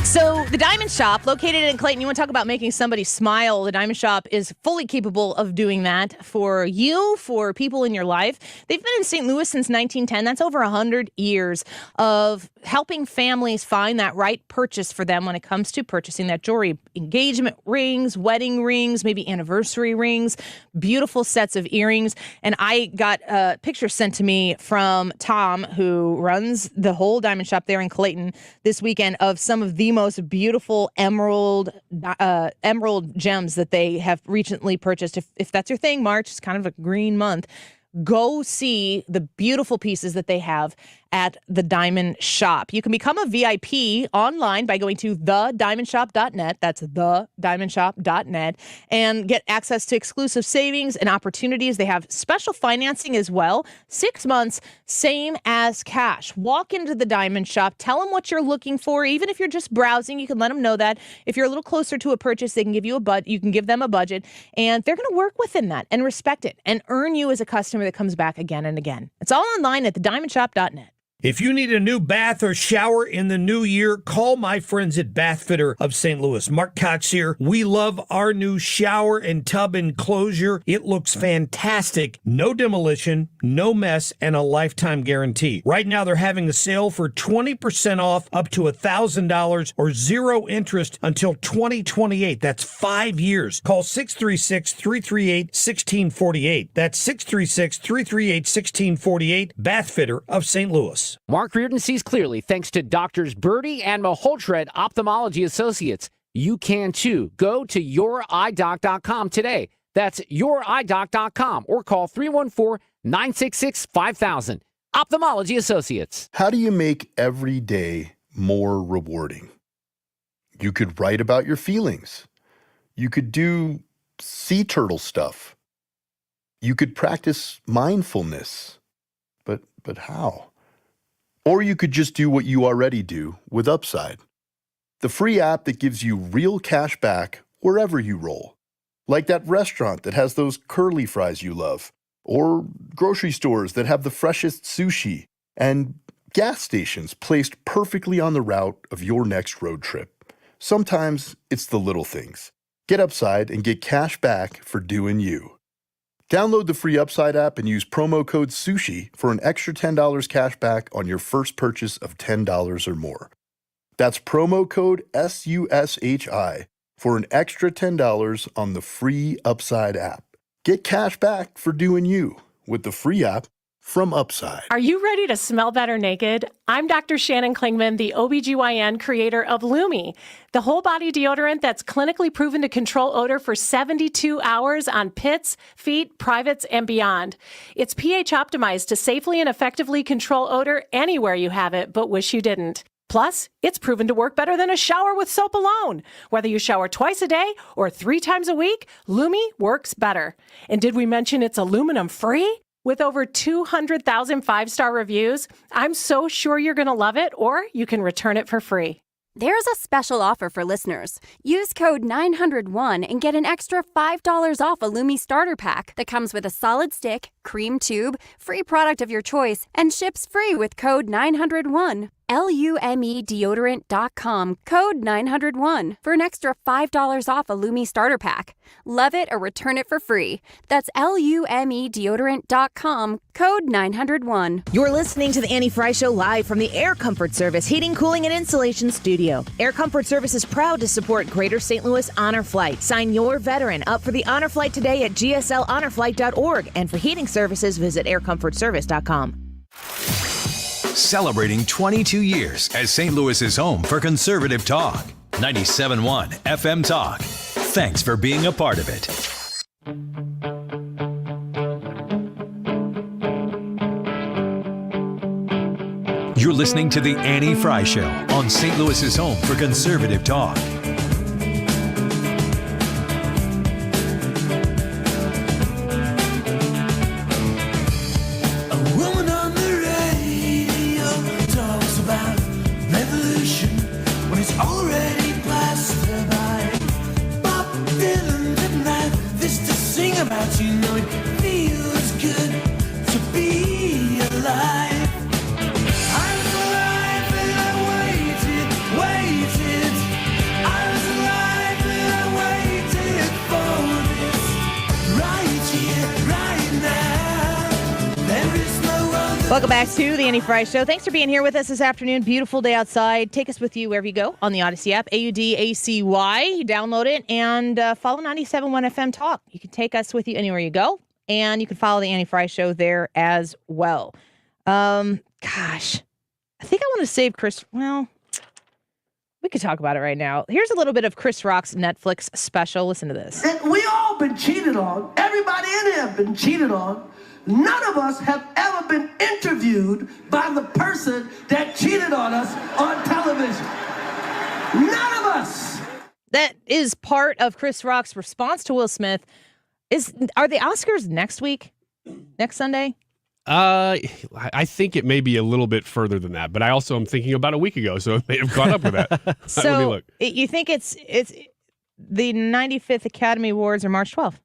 So the Diamond Shop, located in Clayton, you want to talk about making somebody smile. The Diamond Shop is fully capable of doing that for you, for people in your life. They've been in St. Louis since 1910. That's over 100 years of helping families find that right purchase for them when it comes to purchasing that jewelry. Engagement rings, wedding rings, maybe anniversary rings, beautiful sets of earrings. And I got a picture sent to me from Tom, who runs the whole Diamond Shop there in Clayton this weekend, of some of the most beautiful emerald gems that they have recently purchased. If that's your thing, March is kind of a green month. Go see the beautiful pieces that they have at the Diamond Shop. You can become a VIP online by going to thediamondshop.net. That's thediamondshop.net, and get access to exclusive savings and opportunities. They have special financing as well. 6 months, same as cash. Walk into the Diamond Shop. Tell them what you're looking for. Even if you're just browsing, you can let them know that. If you're a little closer to a purchase, they can give you you can give them a budget, and they're going to work within that and respect it and earn you as a customer that comes back again and again. It's all online at thediamondshop.net. If you need a new bath or shower in the new year, call my friends at Bath Fitter of St. Louis. Mark Cox here. We love our new shower and tub enclosure. It looks fantastic. No demolition, no mess, and a lifetime guarantee. Right now, they're having a sale for 20% off up to $1,000 or zero interest until 2028. That's 5 years. Call 636-338-1648. That's 636-338-1648. Bath Fitter of St. Louis. Mark Reardon sees clearly thanks to Doctors Birdie and Maholtra at Ophthalmology Associates. You can too. Go to youridoc.com today. That's youridoc.com or call 314-966-5000. Ophthalmology Associates. How do you make every day more rewarding? You could write about your feelings. You could do sea turtle stuff. You could practice mindfulness. But how? Or you could just do what you already do with Upside, the free app that gives you real cash back wherever you roll. Like that restaurant that has those curly fries you love, or grocery stores that have the freshest sushi, and gas stations placed perfectly on the route of your next road trip. Sometimes it's the little things. Get Upside and get cash back for doing you. Download the free Upside app and use promo code SUSHI for an extra $10 cash back on your first purchase of $10 or more. That's promo code SUSHI for an extra $10 on the free Upside app. Get cash back for doing you with the free app from Upside. Are you ready to smell better naked? I'm Dr. Shannon Klingman, the OBGYN creator of Lumi, the whole body deodorant that's clinically proven to control odor for 72 hours on pits, feet, privates, and beyond. It's pH optimized to safely and effectively control odor anywhere you have it, but wish you didn't. Plus, it's proven to work better than a shower with soap alone. Whether you shower twice a day or 3 times a week, Lumi works better. And did we mention it's aluminum free? With over 200,000 5-star reviews, I'm so sure you're going to love it, or you can return it for free. There's a special offer for listeners. Use code 901 and get an extra $5 off a Lumi starter pack that comes with a solid stick, cream tube, free product of your choice, and ships free with code 901. LUME deodorant.com, code 901 for an extra $5 off a Lumi starter pack. Love it or return it for free. That's LUME deodorant.com, code 901. You're listening to the Annie Frey Show live from the Air Comfort Service Heating, Cooling, and Insulation Studio. Air Comfort Service is proud to support Greater St. Louis Honor Flight. Sign your veteran up for the Honor Flight today at gsLhonorflight.org. And for heating services, visit aircomfortservice.com. Celebrating 22 years as St. Louis's home for conservative talk. 97.1 FM Talk. Thanks for being a part of it. You're listening to The Annie Frey Show on St. Louis's home for conservative talk. Welcome back to the Annie Frey Show. Thanks for being here with us this afternoon. Beautiful day outside. Take us with you wherever you go on the Odyssey app, AUDACY. You download it and follow 97.1 FM Talk. You can take us with you anywhere you go, and you can follow the Annie Frey Show there as well. Gosh, I think I want to save Chris. Well, we could talk about it right now. Here's a little bit of Chris Rock's Netflix special. Listen to this. And we all been cheated on. Everybody in here have been cheated on. None of us have ever been interviewed by the person that cheated on us on television. None of us. That is part of Chris Rock's response to Will Smith. Are the Oscars next week? Next Sunday? I think it may be a little bit further than that, but I also am thinking about a week ago, so it may have caught up with that. Let me look. You think it's the 95th Academy Awards are March 12th?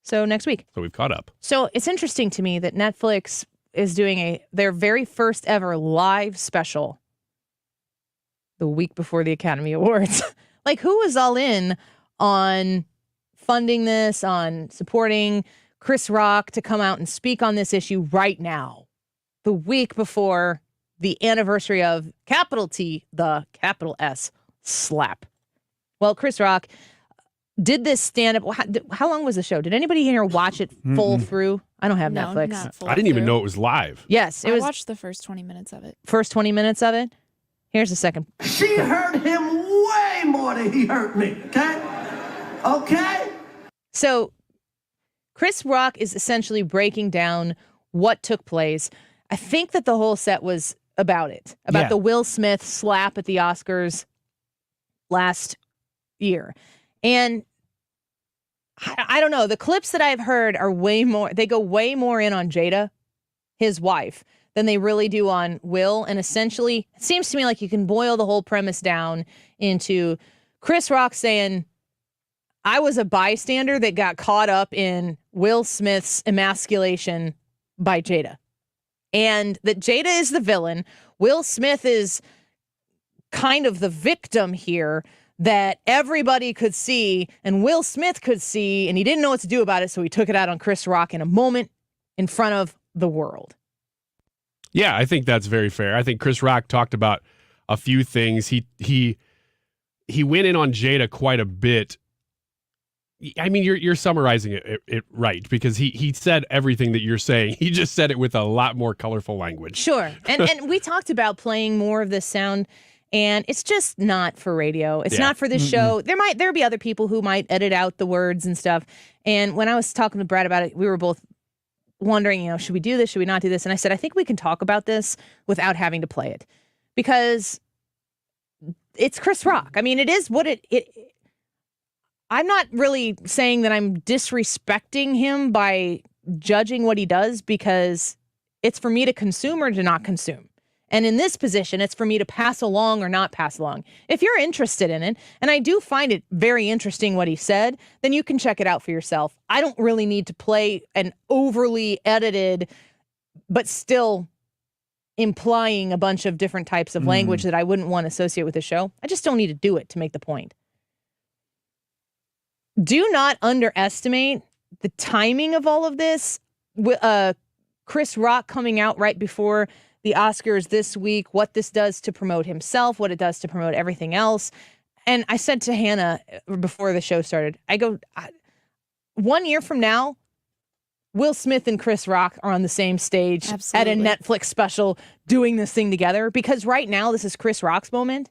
So next week. So we've caught up. So it's interesting to me that Netflix is doing their very first ever live special the week before the Academy Awards. Like, who is all in on funding this, on supporting Chris Rock to come out and speak on this issue right now, the week before the anniversary of capital T, the capital S slap? Well, Chris Rock did this stand-up. How long was the show? Did anybody here watch it full through? I don't have Netflix. Not full I didn't even through. know it was live. Yes, I watched the first 20 minutes of it. First 20 minutes of it? Here's the second. She hurt him way more than he hurt me, okay? Okay? So Chris Rock is essentially breaking down what took place. I think that the whole set was about the Will Smith slap at the Oscars last year. And I don't know, the clips that I've heard are they go way more in on Jada, his wife, than they really do on Will. And essentially, it seems to me like you can boil the whole premise down into Chris Rock saying, I was a bystander that got caught up in Will Smith's emasculation by Jada. And that Jada is the villain. Will Smith is kind of the victim here that everybody could see and Will Smith could see, and he didn't know what to do about it, so he took it out on Chris Rock in a moment in front of the world. Yeah, I think that's very fair. I think Chris Rock talked about a few things. He went in on Jada quite a bit. I mean, you're summarizing it right, because he said everything that you're saying. He just said it with a lot more colorful language. Sure. And we talked about playing more of this sound, and it's just not for radio. It's not for this show. There'll be other people who might edit out the words and stuff. And when I was talking to Brad about it, we were both wondering, should we do this? Should we not do this? And I said, I think we can talk about this without having to play it, because it's Chris Rock. I mean, it is what it I'm not really saying that I'm disrespecting him by judging what he does, because it's for me to consume or to not consume. And in this position, it's for me to pass along or not pass along. If you're interested in it, and I do find it very interesting what he said, then you can check it out for yourself. I don't really need to play an overly edited, but still implying a bunch of different types of language that I wouldn't want to associate with the show. I just don't need to do it to make the point. Do not underestimate the timing of all of this. Chris Rock coming out right before the Oscars this week, what this does to promote himself, what it does to promote everything else. And I said to Hannah before the show started, I go, 1 year from now, Will Smith and Chris Rock are on the same stage at a Netflix special doing this thing together. Because right now, this is Chris Rock's moment.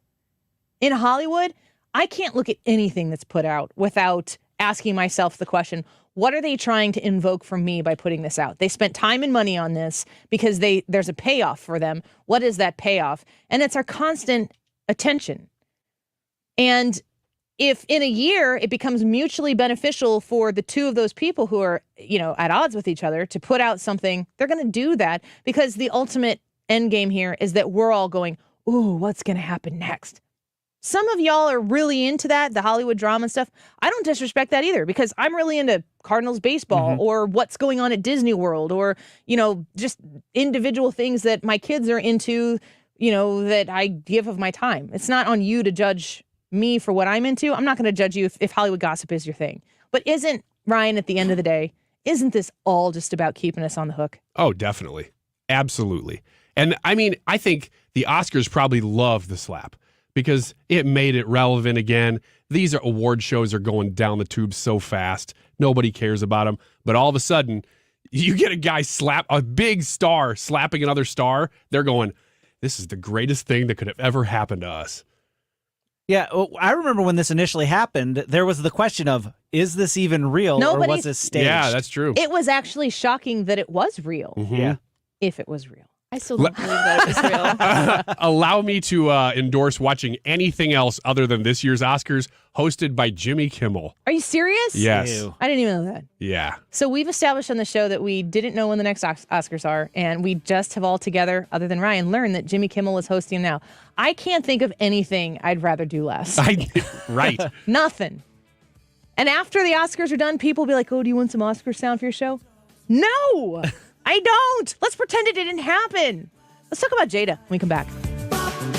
In Hollywood, I can't look at anything that's put out without asking myself the question, what are they trying to invoke from me by putting this out? They spent time and money on this because there's a payoff for them. What is that payoff? And it's our constant attention. And if in a year it becomes mutually beneficial for the two of those people who are, at odds with each other to put out something, they're going to do that because the ultimate end game here is that we're all going, ooh, what's going to happen next? Some of y'all are really into that, the Hollywood drama and stuff. I don't disrespect that either because I'm really into Cardinals baseball or what's going on at Disney World or, just individual things that my kids are into, that I give of my time. It's not on you to judge me for what I'm into. I'm not going to judge you if Hollywood gossip is your thing. But isn't, Ryan, at the end of the day, isn't this all just about keeping us on the hook? Oh, definitely. Absolutely. And I mean, I think the Oscars probably love the slap because it made it relevant again. These award shows are going down the tube so fast. Nobody cares about them. But all of a sudden, you get a big star slapping another star. They're going, this is the greatest thing that could have ever happened to us. Yeah, I remember when this initially happened, there was the question of, is this even real or was this staged? Yeah, that's true. It was actually shocking that it was real. Yeah. If it was real. I still don't believe that it was real. Allow me to endorse watching anything else other than this year's Oscars, hosted by Jimmy Kimmel. Are you serious? Yes. Ew. I didn't even know that. Yeah. So we've established on the show that we didn't know when the next Oscars are, and we just have all together, other than Ryan, learned that Jimmy Kimmel is hosting now. I can't think of anything I'd rather do less. Right. Nothing. And after the Oscars are done, people will be like, oh, do you want some Oscar sound for your show? No, I don't. Let's pretend it didn't happen. Let's talk about Jada when we come back.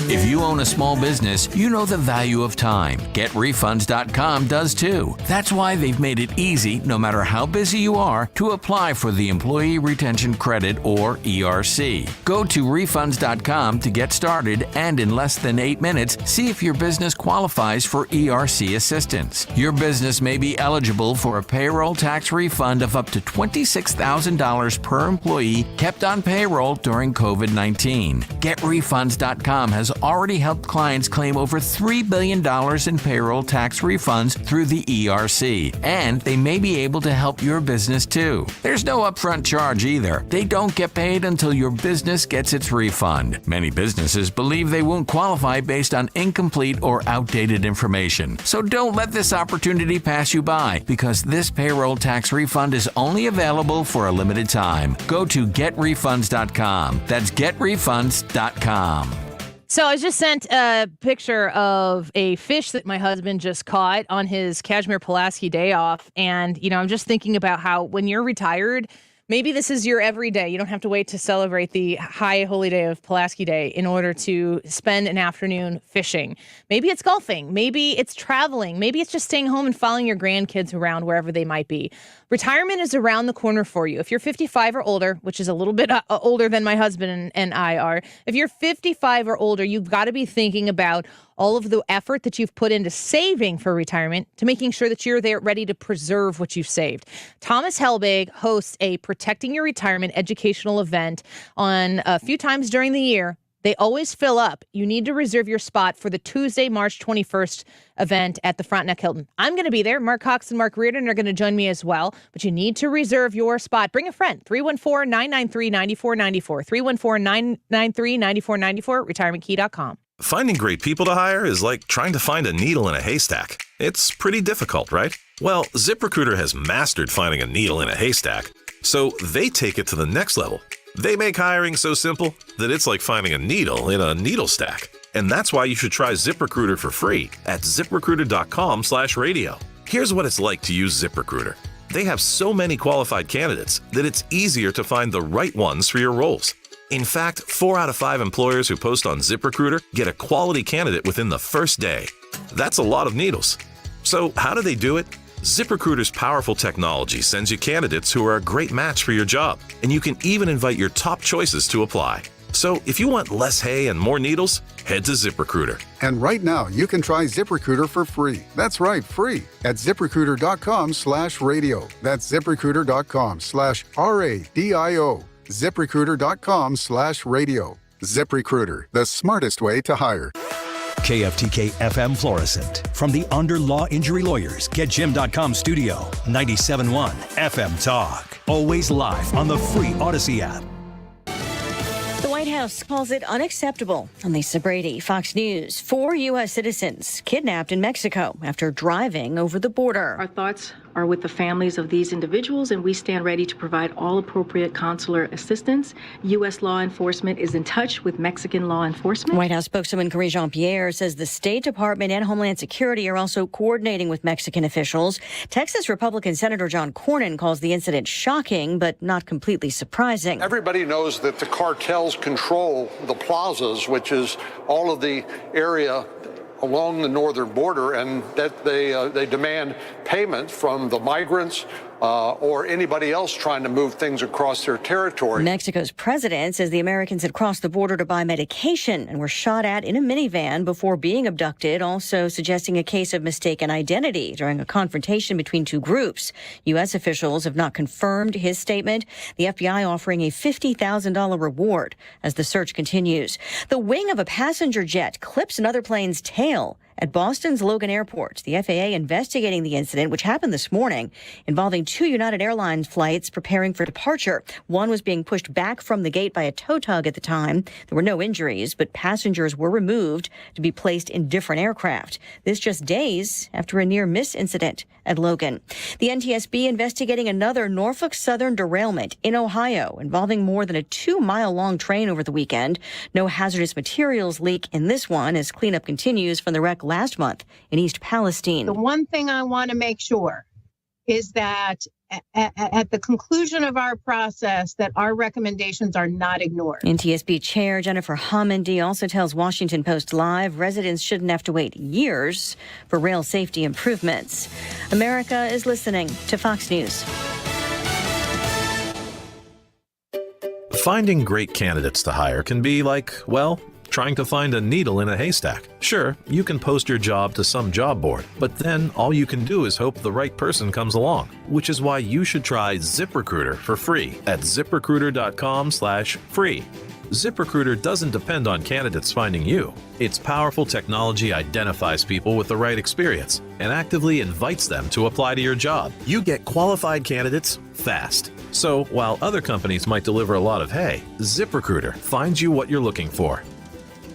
If you own a small business, you know the value of time. GetRefunds.com does too. That's why they've made it easy, no matter how busy you are, to apply for the Employee Retention Credit or ERC. Go to Refunds.com to get started and in less than 8 minutes, see if your business qualifies for ERC assistance. Your business may be eligible for a payroll tax refund of up to $26,000 per employee kept on payroll during COVID-19. GetRefunds.com has already helped clients claim over $3 billion in payroll tax refunds through the ERC, and they may be able to help your business too. There's no upfront charge either. They don't get paid until your business gets its refund. Many businesses believe they won't qualify based on incomplete or outdated information. So don't let this opportunity pass you by, because this payroll tax refund is only available for a limited time. Go to GetRefunds.com. That's GetRefunds.com. So I just sent a picture of a fish that my husband just caught on his Kazimierz Pulaski day off. And, I'm just thinking about how when you're retired, maybe this is your everyday. You don't have to wait to celebrate the high holy day of Pulaski Day in order to spend an afternoon fishing. Maybe it's golfing. Maybe it's traveling. Maybe it's just staying home and following your grandkids around wherever they might be. Retirement is around the corner for you. If you're 55 or older, which is a little bit older than my husband and I are, if you're 55 or older, you've got to be thinking about all of the effort that you've put into saving for retirement to making sure that you're there ready to preserve what you've saved. Thomas Helbig hosts a Protecting Your Retirement educational event on a few times during the year. They always fill up. You need to reserve your spot for the Tuesday, March 21st event at the Frontenac Hilton. I'm going to be there. Mark Cox and Mark Reardon are going to join me as well, but you need to reserve your spot. Bring a friend. 314-993-9494. 314-993-9494. retirementkey.com. Finding great people to hire is like trying to find a needle in a haystack. It's pretty difficult, right? Well, ZipRecruiter has mastered finding a needle in a haystack So they take it to the next level. They make hiring so simple that it's like finding a needle in a needle stack. And that's why you should try ZipRecruiter for free at ZipRecruiter.com/radio. Here's what it's like to use ZipRecruiter. They have so many qualified candidates that it's easier to find the right ones for your roles. In fact, 4 out of 5 employers who post on ZipRecruiter get a quality candidate within the first day. That's a lot of needles. So how do they do it? ZipRecruiter's powerful technology sends you candidates who are a great match for your job, and you can even invite your top choices to apply. So if you want less hay and more needles, head to ZipRecruiter. And right now, you can try ZipRecruiter for free. That's right, free at ZipRecruiter.com/radio. That's ZipRecruiter.com/RADIO. ZipRecruiter.com/radio. ZipRecruiter, the smartest way to hire. KFTK FM Florissant. From the Under Law Injury Lawyers, GetJim.com studio. 97.1 FM Talk. Always live on the free Odyssey app. The White House calls it unacceptable. I'm Lisa Brady, Fox News. 4 U.S. citizens kidnapped in Mexico after driving over the border. Our thoughts are with the families of these individuals, and we stand ready to provide all appropriate consular assistance. U.S. law enforcement is in touch with Mexican law enforcement. White House spokeswoman Karine Jean-Pierre says the State Department and Homeland Security are also coordinating with Mexican officials. Texas Republican Senator John Cornyn calls the incident shocking, but not completely surprising. Everybody knows that the cartels control the plazas, which is all of the area along the northern border, and that they demand payment from the migrants or anybody else trying to move things across their territory. Mexico's president says the Americans had crossed the border to buy medication and were shot at in a minivan before being abducted, also suggesting a case of mistaken identity during a confrontation between two groups. U.S. officials have not confirmed his statement, the FBI offering a $50,000 reward as the search continues. The wing of a passenger jet clips another plane's tail at Boston's Logan Airport. The FAA investigating the incident, which happened this morning, involving 2 United Airlines flights preparing for departure. One was being pushed back from the gate by a tow tug at the time. There were no injuries, but passengers were removed to be placed in different aircraft. This just days after a near-miss incident at Logan. The NTSB investigating another Norfolk Southern derailment in Ohio involving more than a 2-mile-long train over the weekend. No hazardous materials leak in this one as cleanup continues from the wreck last month in East Palestine. The one thing I want to make sure is that at the conclusion of our process, that our recommendations are not ignored. NTSB Chair Jennifer Homendy also tells Washington Post Live residents shouldn't have to wait years for rail safety improvements. America is listening to Fox News. Finding great candidates to hire can be like, well, trying to find a needle in a haystack. Sure, you can post your job to some job board, but then all you can do is hope the right person comes along, which is why you should try ZipRecruiter for free at ZipRecruiter.com/free. ZipRecruiter doesn't depend on candidates finding you. Its powerful technology identifies people with the right experience and actively invites them to apply to your job. You get qualified candidates fast. So while other companies might deliver a lot of hay, ZipRecruiter finds you what you're looking for.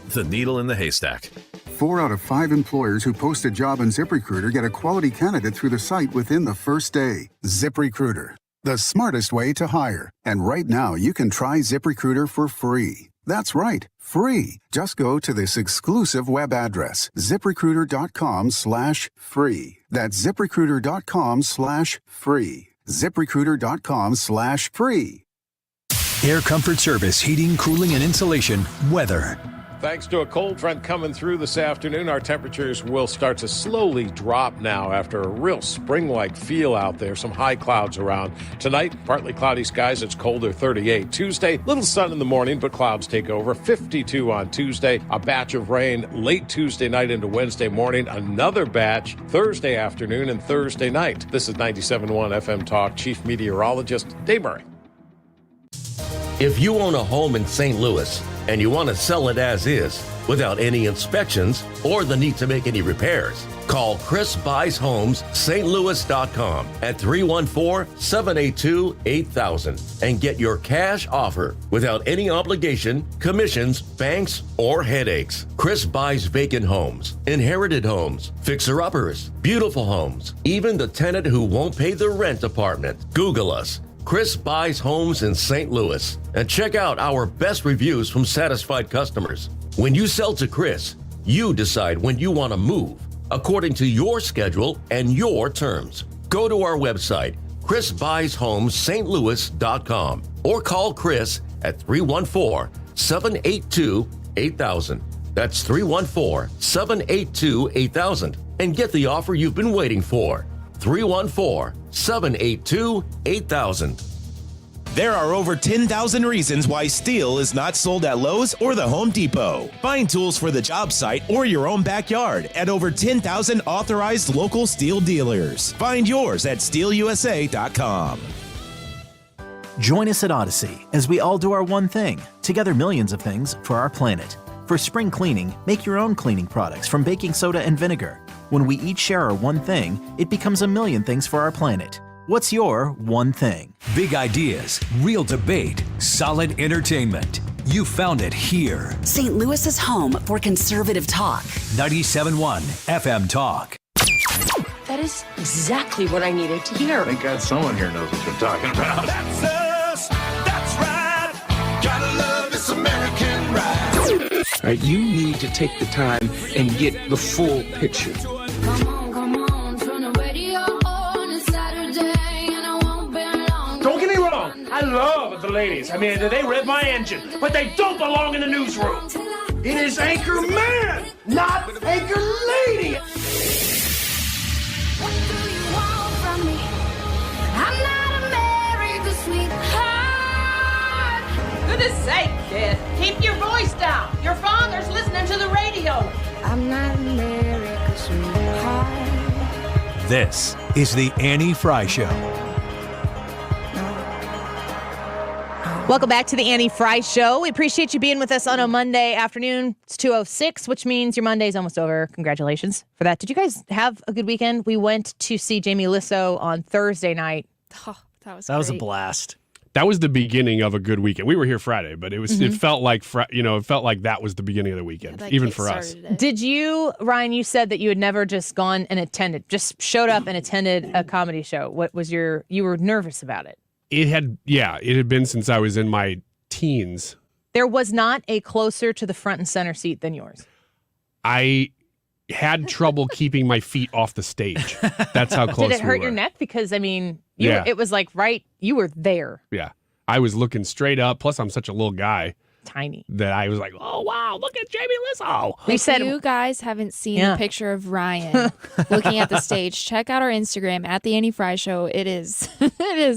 The needle in the haystack. 4 out of 5 employers who post a job on ZipRecruiter get a quality candidate through the site within the first day. ZipRecruiter, the smartest way to hire. And right now, you can try ZipRecruiter for free. That's right, free. Just go to this exclusive web address, ZipRecruiter.com/free. That's ZipRecruiter.com/free. ZipRecruiter.com/free. Air Comfort Service, heating, cooling, and insulation, weather. Thanks to a cold front coming through this afternoon, our temperatures will start to slowly drop now after a real spring-like feel out there. Some high clouds around. Tonight, partly cloudy skies. It's colder, 38. Tuesday, little sun in the morning, but clouds take over. 52 on Tuesday. A batch of rain late Tuesday night into Wednesday morning. Another batch Thursday afternoon and Thursday night. This is 97.1 FM Talk. Chief Meteorologist Dave Murray. If you own a home in St. Louis and you want to sell it as is, without any inspections or the need to make any repairs, call Chris Buys Homes, stlouis.com at 314-782-8000 and get your cash offer without any obligation, commissions, banks, or headaches. Chris buys vacant homes, inherited homes, fixer-uppers, beautiful homes, even the tenant who won't pay the rent apartment. Google us. Chris Buys Homes in St. Louis, and check out our best reviews from satisfied customers. When you sell to Chris, you decide when you want to move, according to your schedule and your terms. Go to our website, chrisbuyshomes.st.louis.com, or call Chris at 314-782-8000. That's 314-782-8000, and get the offer you've been waiting for. 314-782-8000. There are over 10,000 reasons why steel is not sold at Lowe's or the Home Depot. Find tools for the job site or your own backyard at over 10,000 authorized local steel dealers. Find yours at steelusa.com. Join us at Odyssey as we all do our one thing, together millions of things for our planet. For spring cleaning, make your own cleaning products from baking soda and vinegar. When we each share our one thing, it becomes a million things for our planet. What's your one thing? Big ideas, real debate, solid entertainment. You found it here. St. Louis's home for conservative talk. 97.1 FM Talk. That is exactly what I needed to hear. Thank God someone here knows what you're talking about. That's us. That's right. Gotta love this American ride. All right, you need to take the time and get the full picture. Don't get me wrong, I love the ladies. I mean, they rev my engine, but they don't belong in the newsroom. It is Anchor Man, not Anchor Lady. What do you want from me? I'm not America's sweetheart. Goodness sake, kid. Keep your voice down. Your father's listening to the radio. I'm not America's sweetheart. This is the Annie Frey Show. Welcome back to the Annie Frey Show. We appreciate you being with us on a Monday afternoon. It's 2:06, which means your Monday's almost over. Congratulations for that. Did you guys have a good weekend? We went to see Jamie Lissow on Thursday night. Oh, that was a blast. That was the beginning of a good weekend. We were here Friday, but it was it felt like it felt like that was the beginning of the weekend, even for us. Did you, Ryan? You said that you had never just gone and attended, just showed up and attended a comedy show. What was you were nervous about it? It had been since I was in my teens. There was not a closer to the front and center seat than yours. I had trouble keeping my feet off the stage. That's how close. Did it hurt we your were. neck? Because I mean, Yeah. it was like you were there. Yeah, I was looking straight up. Plus, I'm such a little guy. Tiny. That I was like, oh wow, look at Jamie Lissow. If you guys haven't seen a picture of Ryan looking at the stage, check out our Instagram at the Annie Frey Show. It is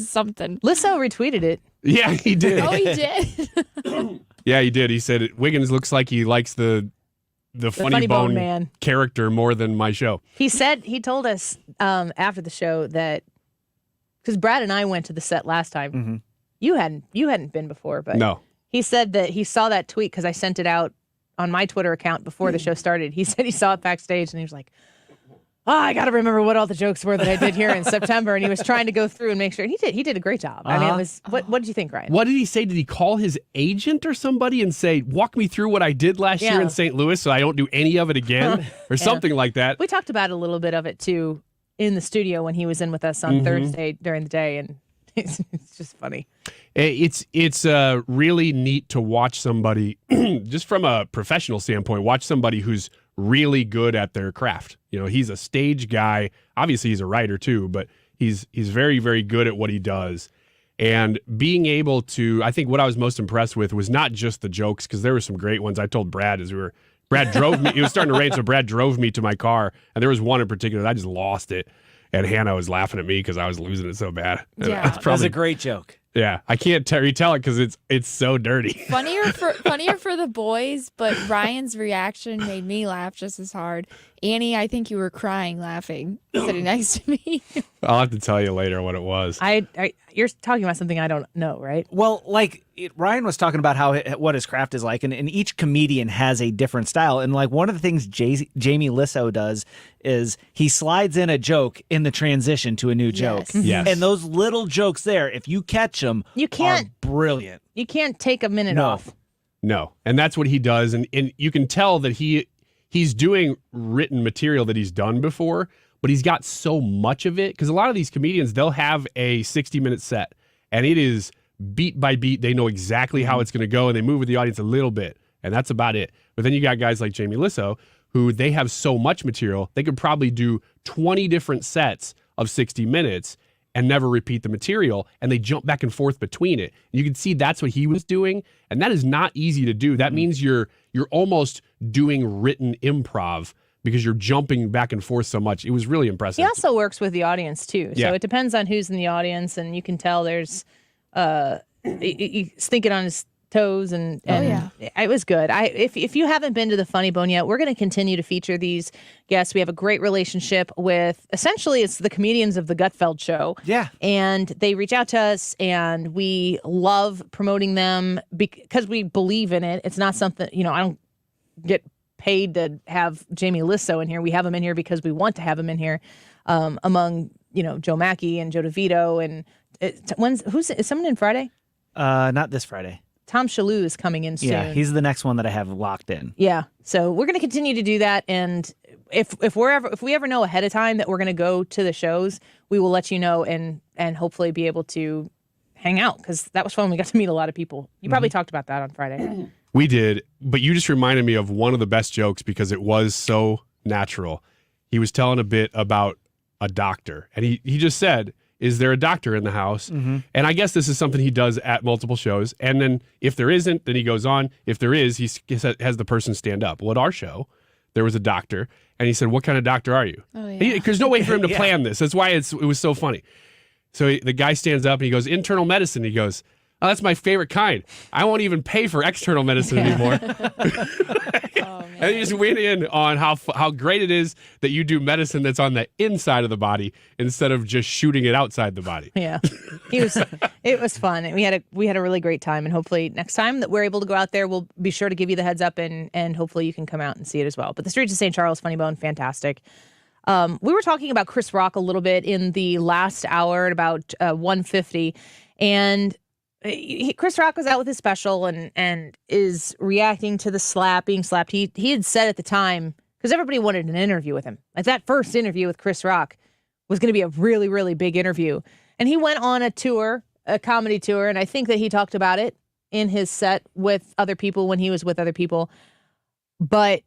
something. Lissow retweeted it. Yeah, he did. Oh, he did. Yeah, he did. He said Wiggins looks like he likes the funny bone man character more than my show. He told us after the show that because Brad and I went to the set last time. Mm-hmm. You hadn't been before, but No. He said that he saw that tweet because I sent it out on my Twitter account before the show started. He said he saw it backstage and he was like, I got to remember what all the jokes were that I did here in September. And he was trying to go through and make sure. He did a great job. I mean, it was. What did you think, Ryan? What did he say? Did he call his agent or somebody and say, walk me through what I did last year in St. Louis so I don't do any of it again or something like that? We talked about a little bit of it too in the studio when he was in with us on Thursday during the day. And it's just funny. It's really neat to watch somebody, just from a professional standpoint, watch somebody who's really good at their craft. You know, he's a stage guy. Obviously, he's a writer too, but he's very, very good at what he does. And being able to, I think what I was most impressed with was not just the jokes, because there were some great ones. I told Brad Brad drove me, it was starting to rain, so Brad drove me to my car, and there was one in particular that I just lost it. And Hannah was laughing at me because I was losing it so bad. Yeah, that was a great joke. Yeah, I can't retell it because it's so dirty. Funnier for the boys, but Ryan's reaction made me laugh just as hard. Annie, I think you were crying laughing sitting next to me. I'll have to tell you later what it was. You're talking about something I don't know, right? Well, Ryan was talking about what his craft is like, and each comedian has a different style. And like one of the things Jamie Lissow does is he slides in a joke in the transition to a new joke. Yes. And those little jokes there, if you catch them, are brilliant. You can't take a minute off. No, and that's what he does, and you can tell that he's doing written material that he's done before, but he's got so much of it, because a lot of these comedians, they'll have a 60-minute set, And it is beat by beat. They know exactly how it's going to go, and they move with the audience a little bit, and that's about it. But then you got guys like Jamie Lissow, who they have so much material, they could probably do 20 different sets of 60 minutes and never repeat the material, and they jump back and forth between it. And you can see that's what he was doing, and that is not easy to do. That means you're almost doing written improv because you're jumping back and forth so much. It was really impressive. He also works with the audience, too. So Yeah. it depends on who's in the audience, and you can tell there's he's thinking on his toes, and it was good. If you haven't been to the Funny Bone yet, we're going to continue to feature these guests. We have a great relationship with, essentially, it's the comedians of the Gutfeld Show. Yeah. And they reach out to us, and we love promoting them because we believe in it. It's not something, I don't get paid to have Jamie Lissow in here. We have him in here because we want to have him in here, among Joe Mackey and Joe DeVito. And is someone in Friday? Not this Friday. Tom Shalhoub is coming in soon. Yeah, he's the next one that I have locked in. Yeah, so we're going to continue to do that, and if we ever know ahead of time that we're going to go to the shows, we will let you know and hopefully be able to hang out, because that was fun. We got to meet a lot of people. You probably talked about that on Friday. We did, but you just reminded me of one of the best jokes because it was so natural. He was telling a bit about a doctor, and he just said, is there a doctor in the house? And I guess this is something he does at multiple shows. And then if there isn't, then he goes on. If there is, he has the person stand up. Well, at our show, there was a doctor, and he said, what kind of doctor are you? Oh, yeah. There's no way for him to plan this. That's why it was so funny. So the guy stands up, and he goes, internal medicine. He goes, oh, that's my favorite kind. I won't even pay for external medicine anymore. And he just went in on how great it is that you do medicine that's on the inside of the body instead of just shooting it outside the body. Yeah, it was fun. And we had a really great time. And hopefully next time that we're able to go out there, we'll be sure to give you the heads up, and hopefully you can come out and see it as well. But the Streets of St. Charles, Funny Bone, fantastic. We were talking about Chris Rock a little bit in the last hour at about 1:50, and Chris Rock was out with his special and is reacting to the being slapped. He had said at the time, because everybody wanted an interview with him. Like, that first interview with Chris Rock was going to be a really, really big interview. And he went on a comedy tour, and I think that he talked about it in his set with other people when he was with other people. But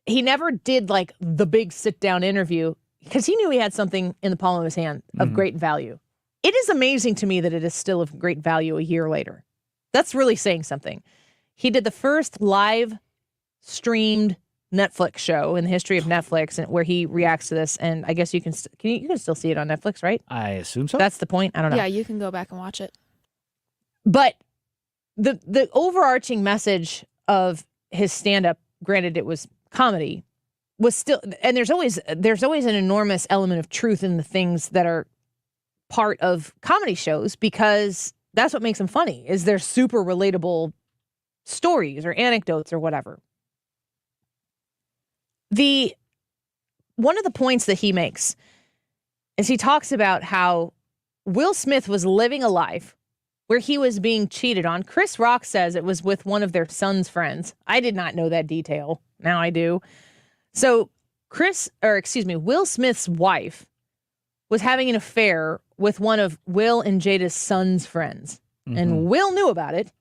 he never did like the big sit-down interview because he knew he had something in the palm of his hand of great value. It is amazing to me that it is still of great value a year later. That's really saying something. He did the first live streamed Netflix show in the history of Netflix, and where he reacts to this. And I guess you can still see it on Netflix, right? I assume so. That's the point. I don't know. Yeah, you can go back and watch it. But the overarching message of his stand-up, granted it was comedy, was still, and there's always an enormous element of truth in the things that are part of comedy shows, because that's what makes them funny, is they're super relatable stories or anecdotes or whatever. One of the points that he makes is he talks about how Will Smith was living a life where he was being cheated on. Chris Rock says it was with one of their son's friends. I did not know that detail. Now I do. So Will Smith's wife was having an affair with one of Will and Jada's son's friends. And Will knew about it.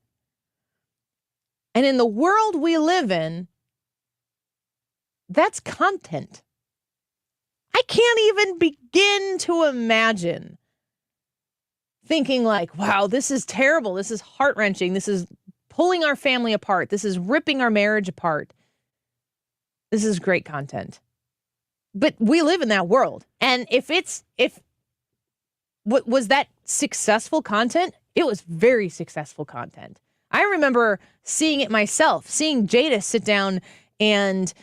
And in the world we live in, that's content. I can't even begin to imagine thinking like, wow, this is terrible. This is heart-wrenching. This is pulling our family apart. This is ripping our marriage apart. This is great content. But we live in that world. And was that successful content? It was very successful content. I remember seeing it myself, seeing Jada sit down and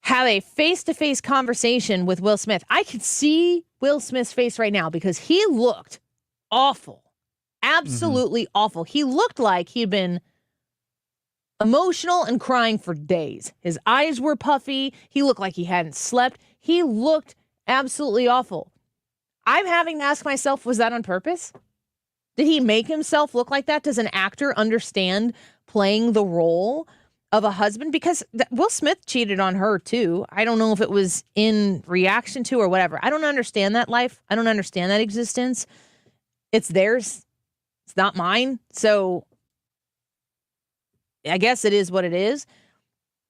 have a face-to-face conversation with Will Smith. I could see Will Smith's face right now because he looked awful. Absolutely awful. He looked like he'd been emotional and crying for days. His eyes were puffy. He looked like he hadn't slept. He looked absolutely awful. I'm having to ask myself, was that on purpose? Did he make himself look like that? Does an actor understand playing the role of a husband? Because Will Smith cheated on her too. I don't know if it was in reaction to or whatever. I don't understand that life. I don't understand that existence. It's theirs. It's not mine. So I guess it is what it is.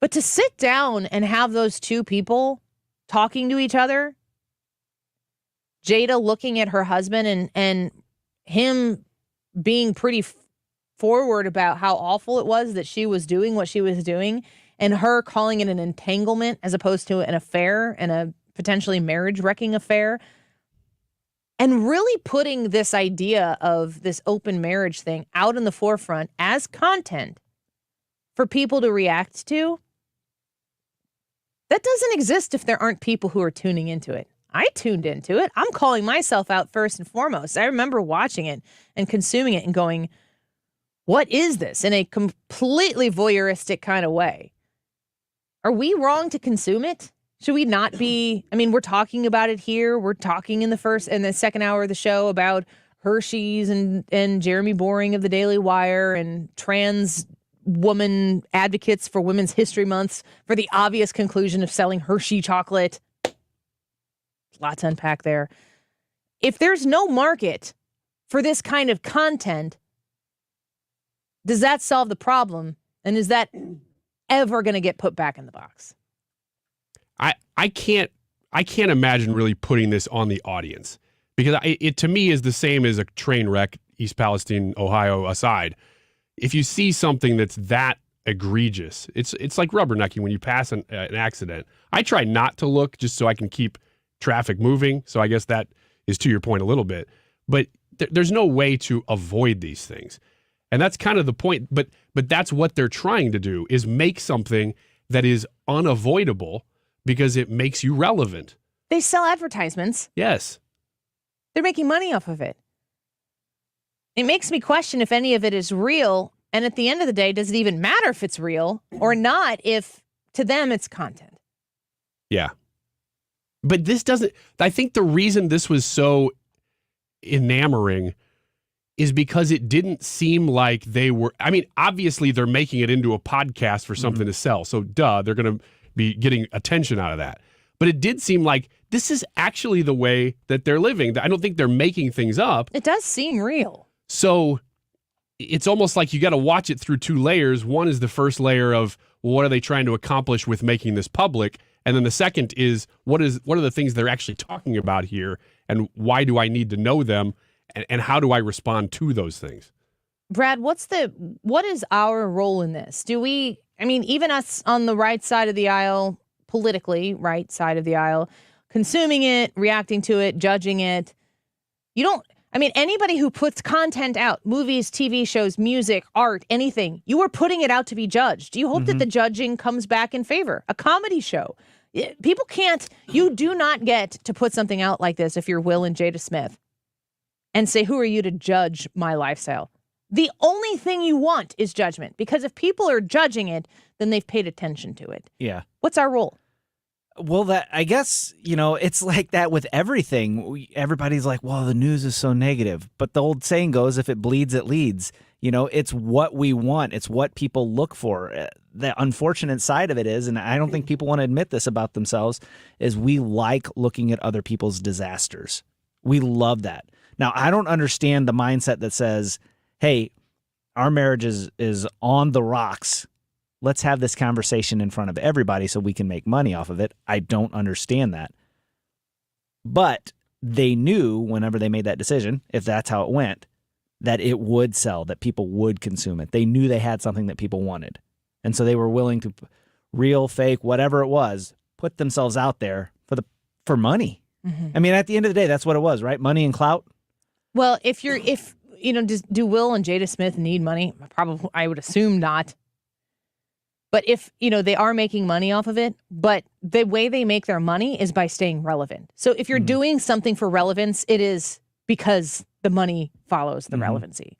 But to sit down and have those two people talking to each other, Jada looking at her husband and him being pretty forward about how awful it was that she was doing what she was doing, and her calling it an entanglement as opposed to an affair and a potentially marriage-wrecking affair, and really putting this idea of this open marriage thing out in the forefront as content for people to react to. That doesn't exist if there aren't people who are tuning into it. I tuned into it. I'm calling myself out first and foremost. I remember watching it and consuming it and going, what is this? In a completely voyeuristic kind of way. Are we wrong to consume it? Should we not be? I mean, we're talking about it here. We're talking in the second hour of the show about Hershey's and Jeremy Boring of the Daily Wire and trans woman advocates for Women's History Months for the obvious conclusion of selling Hershey chocolate. Lots to unpack there. If there's no market for this kind of content, does that solve the problem? And is that ever going to get put back in the box? I can't imagine really putting this on the audience, because it to me is the same as a train wreck, East Palestine, Ohio aside. If you see something that's that egregious, it's like rubbernecking when you pass an accident. I try not to look just so I can keep traffic moving. So I guess that is to your point a little bit. But there's no way to avoid these things. And that's kind of the point. But that's what they're trying to do, is make something that is unavoidable because it makes you relevant. They sell advertisements. Yes. They're making money off of it. It makes me question if any of it is real. And at the end of the day, does it even matter if it's real or not, if to them it's content? Yeah. But this doesn't, I think the reason this was so enamoring is because it didn't seem like they were, I mean, obviously they're making it into a podcast for something to sell. So they're going to be getting attention out of that. But it did seem like this is actually the way that they're living. I don't think they're making things up. It does seem real. So it's almost like you got to watch it through two layers. One is the first layer of, well, what are they trying to accomplish with making this public? And then the second is, what are the things they're actually talking about here? And why do I need to know them? And how do I respond to those things? Brad, what is our role in this? Even us on the right side of the aisle, politically right side of the aisle, consuming it, reacting to it, judging it. Anybody who puts content out, movies, TV shows, music, art, anything, you are putting it out to be judged. You hope that the judging comes back in favor. A comedy show. You do not get to put something out like this if you're Will and Jada Smith and say, who are you to judge my lifestyle? The only thing you want is judgment, because if people are judging it, then they've paid attention to it. Yeah. What's our role? Well, I guess, it's like that with everything. Everybody's like, well, the news is so negative. But the old saying goes, if it bleeds, it leads. It's what we want. It's what people look for. The unfortunate side of it is, and I don't think people want to admit this about themselves, is we like looking at other people's disasters. We love that. Now, I don't understand the mindset that says, hey, our marriage is on the rocks. Let's have this conversation in front of everybody so we can make money off of it. I don't understand that. But they knew whenever they made that decision, if that's how it went, that it would sell, that people would consume it. They knew they had something that people wanted. And so they were willing to, real, fake, whatever it was, put themselves out there for money. Mm-hmm. I mean, at the end of the day, that's what it was, right? Money and clout. Well, do Will and Jada Smith need money? Probably, I would assume not. But if, they are making money off of it, but the way they make their money is by staying relevant. So if you're doing something for relevance, it is because the money follows the relevancy.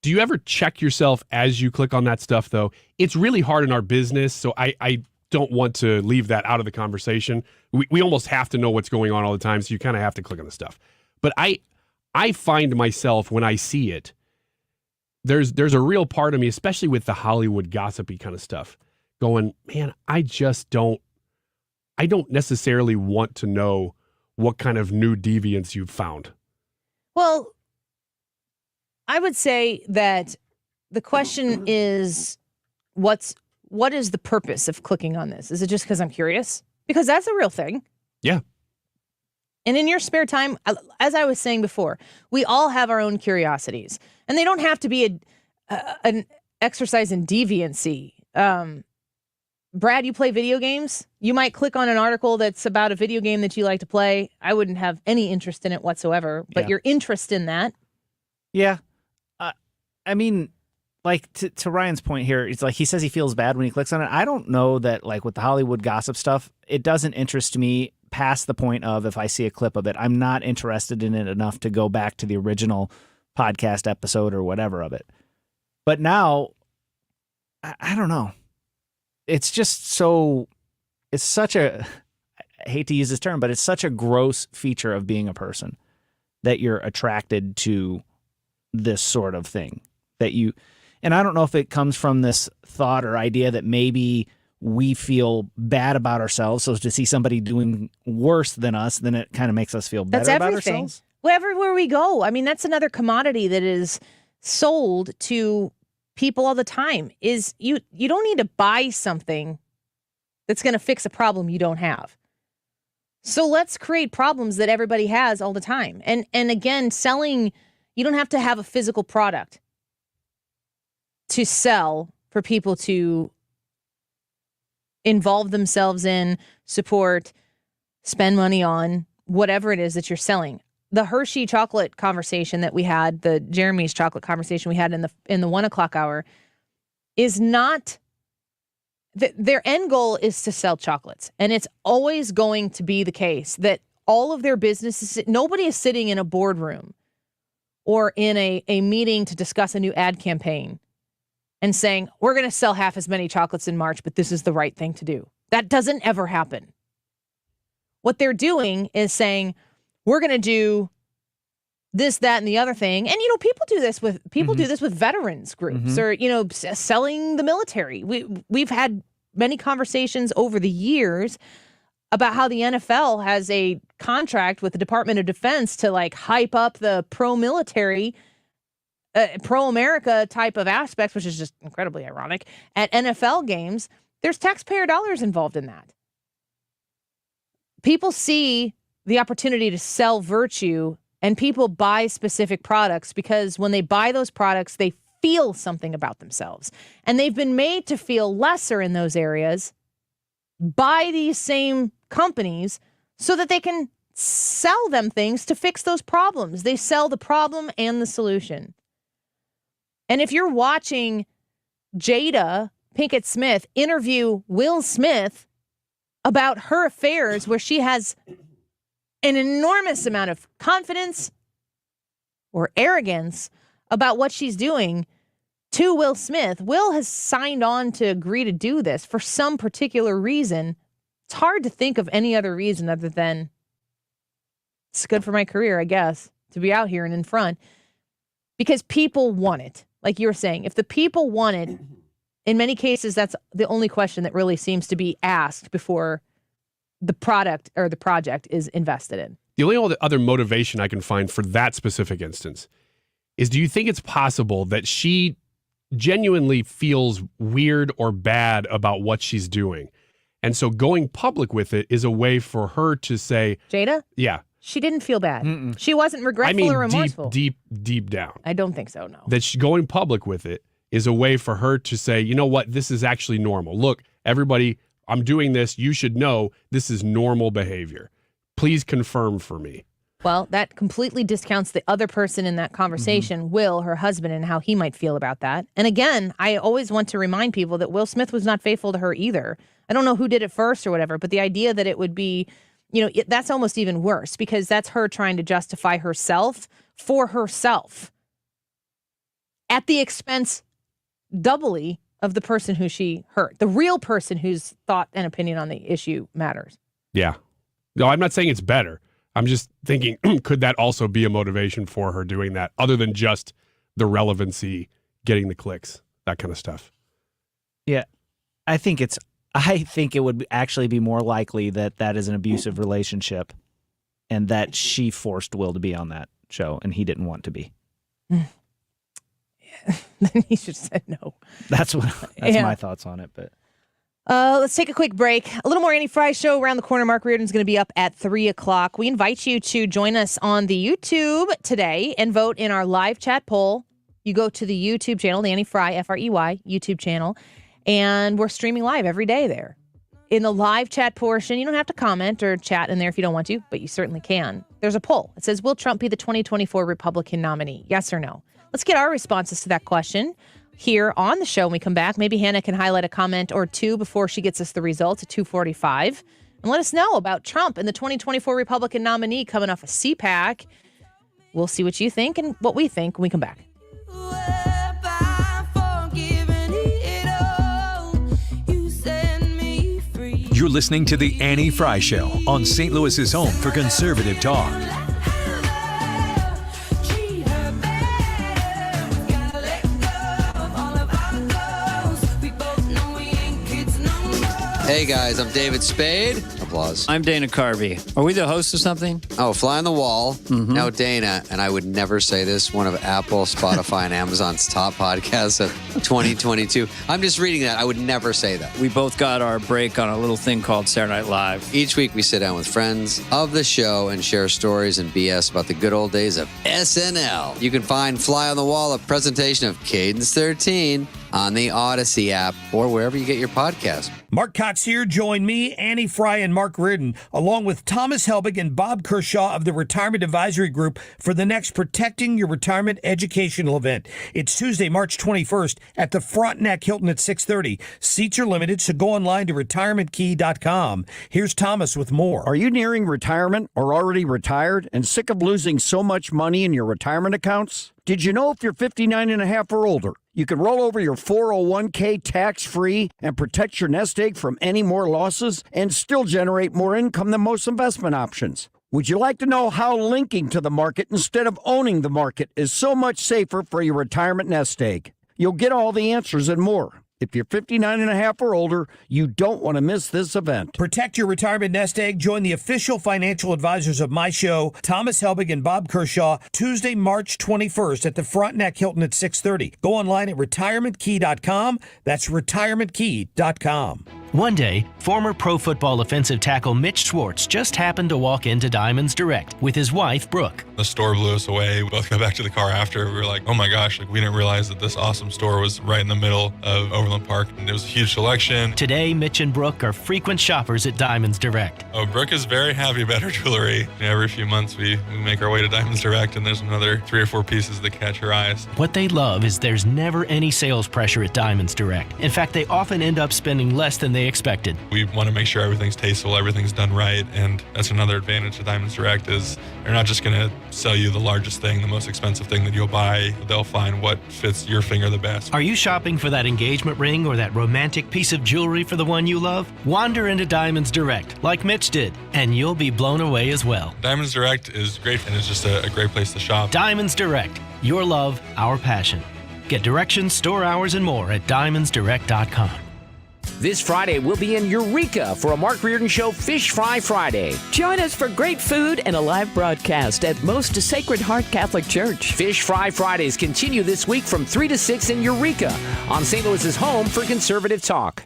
Do you ever check yourself as you click on that stuff, though? It's really hard in our business, so I don't want to leave that out of the conversation. We almost have to know what's going on all the time, so you kind of have to click on the stuff. But I find myself, when I see it, there's a real part of me, especially with the Hollywood gossipy kind of stuff, going, man, I don't necessarily want to know what kind of new deviance you've found. Well, I would say that the question is, what is the purpose of clicking on this? Is it just because I'm curious? Because that's a real thing. Yeah. And in your spare time, as I was saying before, we all have our own curiosities, and they don't have to be an exercise in deviancy. Brad, you play video games? You might click on an article that's about a video game that you like to play. I wouldn't have any interest in it whatsoever, but your interest in that. Yeah. I mean, like to Ryan's point here, it's like he says he feels bad when he clicks on it. I don't know that, like with the Hollywood gossip stuff, it doesn't interest me past the point of if I see a clip of it, I'm not interested in it enough to go back to the original podcast episode or whatever of it. But now, I don't know. It's just it's such a, I hate to use this term, but it's such a gross feature of being a person that you're attracted to this sort of thing and I don't know if it comes from this thought or idea that maybe we feel bad about ourselves. So to see somebody doing worse than us, then it kind of makes us feel better about ourselves. Well, everywhere we go. I mean, that's another commodity that is sold to people all the time is you don't need to buy something that's going to fix a problem you don't have. So let's create problems that everybody has all the time. And again, selling, you don't have to have a physical product to sell for people to involve themselves in, support, spend money on, whatever it is that you're selling. The Hershey chocolate conversation that we had, the Jeremy's chocolate conversation we had in the 1 o'clock hour, is not, their end goal is to sell chocolates. And it's always going to be the case that all of their businesses, nobody is sitting in a boardroom or in a meeting to discuss a new ad campaign and saying, we're going to sell half as many chocolates in March, but this is the right thing to do. That doesn't ever happen. What they're doing is saying, we're going to do this, that, and the other thing. And, people do this with do this with veterans groups or, selling the military. We've had many conversations over the years about how the NFL has a contract with the Department of Defense to hype up the pro-military, pro-America type of aspects, which is just incredibly ironic. At NFL games, there's taxpayer dollars involved in that. People see the opportunity to sell virtue, and people buy specific products because when they buy those products, they feel something about themselves. And they've been made to feel lesser in those areas by these same companies so that they can sell them things to fix those problems. They sell the problem and the solution. And if you're watching Jada Pinkett Smith interview Will Smith about her affairs where she has an enormous amount of confidence or arrogance about what she's doing to Will Smith, Will has signed on to agree to do this for some particular reason. It's hard to think of any other reason other than it's good for my career, I guess, to be out here and in front because people want it. Like you were saying, if the people want it, in many cases, that's the only question that really seems to be asked before the product or the project is invested in. The only other motivation I can find for that specific instance is, do you think it's possible that she genuinely feels weird or bad about what she's doing? And so going public with it is a way for her to say, Jada? Yeah. She didn't feel bad. She wasn't regretful or remorseful. Deep down. I don't think so, no. That going public with it is a way for her to say, you know what, this is actually normal. Look, everybody, I'm doing this. You should know this is normal behavior. Please confirm for me. Well, that completely discounts the other person in that conversation, Will, her husband, and how he might feel about that. And again, I always want to remind people that Will Smith was not faithful to her either. I don't know who did it first or whatever, but the idea that it would be, that's almost even worse because that's her trying to justify herself for herself at the expense doubly of the person who she hurt, the real person whose thought and opinion on the issue matters. Yeah. No, I'm not saying it's better. I'm just thinking, could that also be a motivation for her doing that other than just the relevancy, getting the clicks, that kind of stuff? Yeah. I think it would actually be more likely that is an abusive relationship and that she forced Will to be on that show and he didn't want to be. then he should have said no. That's my thoughts on it. But let's take a quick break. A little more Annie Frey show around the corner. Mark Reardon's going to be up at 3 o'clock. We invite you to join us on the YouTube today and vote in our live chat poll. You go to the YouTube channel, the Annie Frey, F-R-E-Y, YouTube channel, and we're streaming live every day there. In the live chat portion, you don't have to comment or chat in there if you don't want to, but you certainly can. There's a poll. It says, will Trump be the 2024 Republican nominee? Yes or no? Let's get our responses to that question here on the show when we come back. Maybe Hannah can highlight a comment or two before she gets us the results at 2:45. And let us know about Trump and the 2024 Republican nominee coming off a CPAC. We'll see what you think and what we think when we come back. You're listening to The Annie Frey Show on St. Louis's home for conservative talk. Hey guys, I'm David Spade. Applause. I'm Dana Carvey. Are we the host of something? Oh, Fly on the Wall. Mm-hmm. No, Dana, and I would never say this, one of Apple, Spotify, and Amazon's top podcasts of 2022. I'm just reading that. I would never say that. We both got our break on a little thing called Saturday Night Live. Each week we sit down with friends of the show and share stories and BS about the good old days of SNL. You can find Fly on the Wall, a presentation of Cadence 13, on the Odyssey app or wherever you get your podcast. Mark Cox here. Join me, Annie Frey, and Mark Reardon, along with Thomas Helbig and Bob Kershaw of the Retirement Advisory Group for the next Protecting Your Retirement educational event. It's Tuesday, March 21st at the Frontenac Hilton at 6:30. Seats are limited, so go online to retirementkey.com. Here's Thomas with more. Are you nearing retirement or already retired and sick of losing so much money in your retirement accounts? Did you know if you're 59 and a half or older, you can roll over your 401k tax-free and protect your nest egg from any more losses and still generate more income than most investment options? Would you like to know how linking to the market instead of owning the market is so much safer for your retirement nest egg? You'll get all the answers and more. If you're 59 and a half or older, you don't want to miss this event. Protect your retirement nest egg. Join the official financial advisors of my show, Thomas Helbig and Bob Kershaw, Tuesday, March 21st at the Frontenac Hilton at 6:30. Go online at retirementkey.com. That's retirementkey.com. One day, former pro football offensive tackle Mitch Schwartz just happened to walk into Diamonds Direct with his wife, Brooke. The store blew us away. We both got back to the car after. We were like, oh my gosh, we didn't realize that this awesome store was right in the middle of Overland Park. And there was a huge selection. Today, Mitch and Brooke are frequent shoppers at Diamonds Direct. Oh, Brooke is very happy about her jewelry. Every few months, we make our way to Diamonds Direct, and there's another 3 or 4 pieces that catch her eyes. What they love is there's never any sales pressure at Diamonds Direct. In fact, they often end up spending less than they expected. We want to make sure everything's tasteful, everything's done right, and that's another advantage of Diamonds Direct is they're not just going to sell you the largest thing, the most expensive thing that you'll buy. They'll find what fits your finger the best. Are you shopping for that engagement ring or that romantic piece of jewelry for the one you love? Wander into Diamonds Direct, like Mitch did, and you'll be blown away as well. Diamonds Direct is great, and it's just a great place to shop. Diamonds Direct, your love, our passion. Get directions, store hours, and more at diamondsdirect.com. This Friday, we'll be in Eureka for a Mark Reardon Show Fish Fry Friday. Join us for great food and a live broadcast at Most Sacred Heart Catholic Church. Fish Fry Fridays continue this week from 3 to 6 in Eureka on St. Louis's home for conservative talk.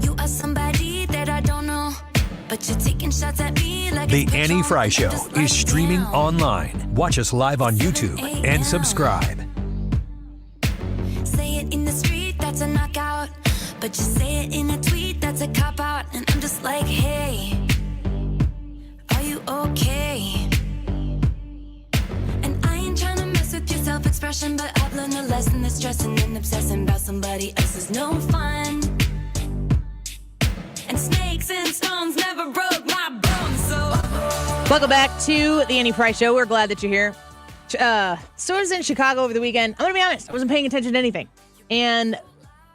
You are somebody that I don't know. But you're taking shots at me like The Annie Frey Show is streaming online. Watch us live on YouTube and subscribe. Say it in the street, that's a knockout. But you say it in a tweet, that's a cop-out. And I'm just like, hey, are you okay? And I ain't trying to mess with your self-expression, but I've learned a lesson that stressing and obsessing about somebody else is no fun. And snakes and stones never broke my bones, so. Welcome back to the Annie Frey Show. We're glad that you're here. So I was in Chicago over the weekend. I'm going to be honest, I wasn't paying attention to anything. And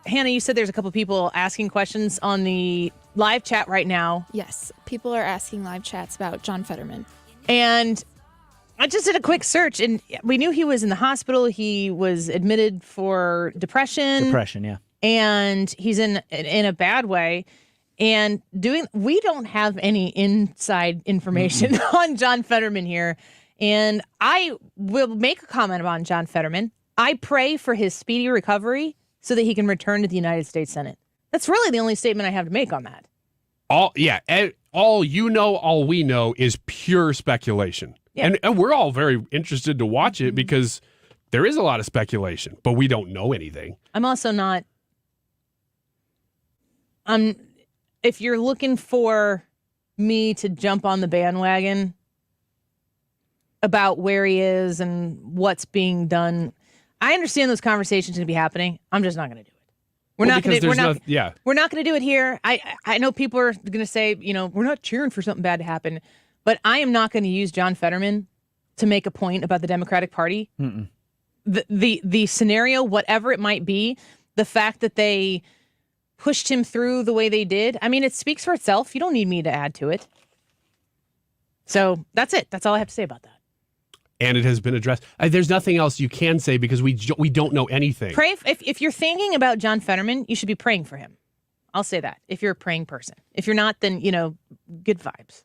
Hannah, you said there's a couple people asking questions on the live chat right now. Yes, people are asking live chats about John Fetterman. And I just did a quick search, and we knew he was in the hospital. He was admitted for depression. Depression, yeah. and he's in a bad way. And we don't have any inside information on John Fetterman here. And I will make a comment on John Fetterman. I pray for his speedy recovery so that he can return to the United States Senate. That's really the only statement I have to make on that. All we know is pure speculation. Yeah. And we're all very interested to watch it because there is a lot of speculation, but we don't know anything. I'm also not. If you're looking for me to jump on the bandwagon about where he is and what's being done, I understand those conversations going to be happening. I'm just not going to do it. We're not going to do it here. I know people are going to say, we're not cheering for something bad to happen, but I am not going to use John Fetterman to make a point about the Democratic Party. Mm-mm. The scenario, whatever it might be, the fact that they pushed him through the way they did, I mean, it speaks for itself. You don't need me to add to it. So that's it. That's all I have to say about that. And it has been addressed. There's nothing else you can say because we don't know anything. Pray if you're thinking about John Fetterman, you should be praying for him. I'll say that. If you're a praying person. If you're not, then good vibes.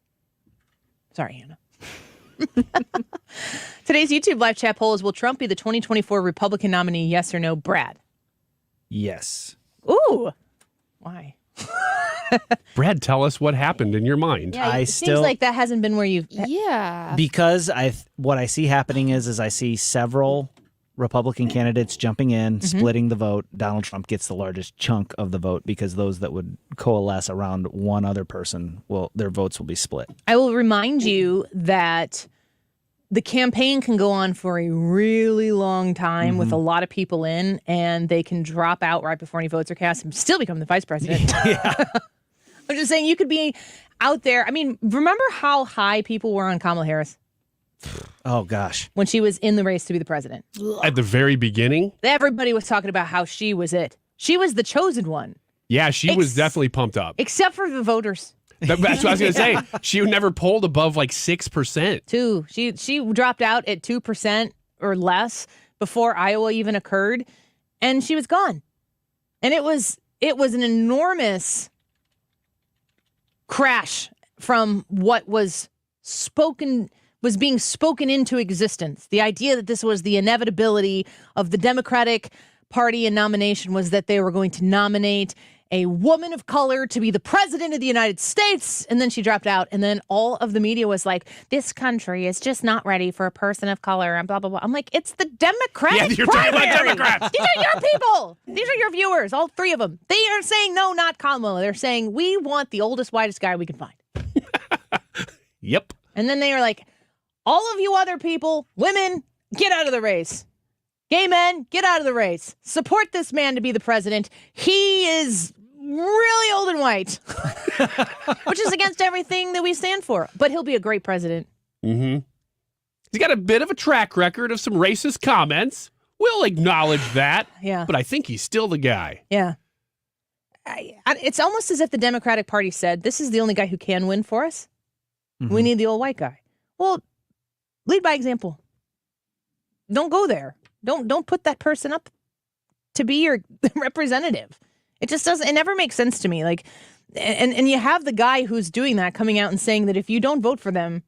Sorry, Hannah. Today's YouTube live chat poll is: will Trump be the 2024 Republican nominee? Yes or no, Brad? Yes. Ooh, why? Brad, tell us what happened in your mind. Yeah, it seems like that hasn't been where you've. Yeah. Because what I see happening is I see several Republican candidates jumping in, splitting the vote. Donald Trump gets the largest chunk of the vote because those that would coalesce around one other person, their votes will be split. I will remind you that the campaign can go on for a really long time with a lot of people in, and they can drop out right before any votes are cast and still become the vice president. I'm just saying, you could be out there. I mean, remember how high people were on Kamala Harris? Oh, gosh. When she was in the race to be the president. At the very beginning? Everybody was talking about how she was it. She was the chosen one. Yeah, she was definitely pumped up. Except for the voters. That's what I was going to say. She never polled above like 6%. She dropped out at 2% or less before Iowa even occurred, and she was gone. And it was an enormous crash from what was being spoken into existence. The idea that this was the inevitability of the Democratic Party and nomination was that they were going to nominate a woman of color to be the president of the United States. And then she dropped out. And then all of the media was like, this country is just not ready for a person of color and blah, blah, blah. I'm like, it's the Democratic you're primary. talking about Democrats. These are your people. These are your viewers, all three of them. They are saying, no, not Kamala. They're saying, we want the oldest, whitest guy we can find. Yep. And then they are like, all of you other people, women, get out of the race. Gay men, get out of the race. Support this man to be the president. He is really old and white, which is against everything that we stand for. But he'll be a great president. Mm-hmm. He's got a bit of a track record of some racist comments. We'll acknowledge that. Yeah. But I think he's still the guy. Yeah. It's almost as if the Democratic Party said, this is the only guy who can win for us. Mm-hmm. We need the old white guy. Well, lead by example. Don't go there. Don't put that person up to be your representative. It just doesn't. It never makes sense to me. Like, and you have the guy who's doing that coming out and saying that if you don't vote for them,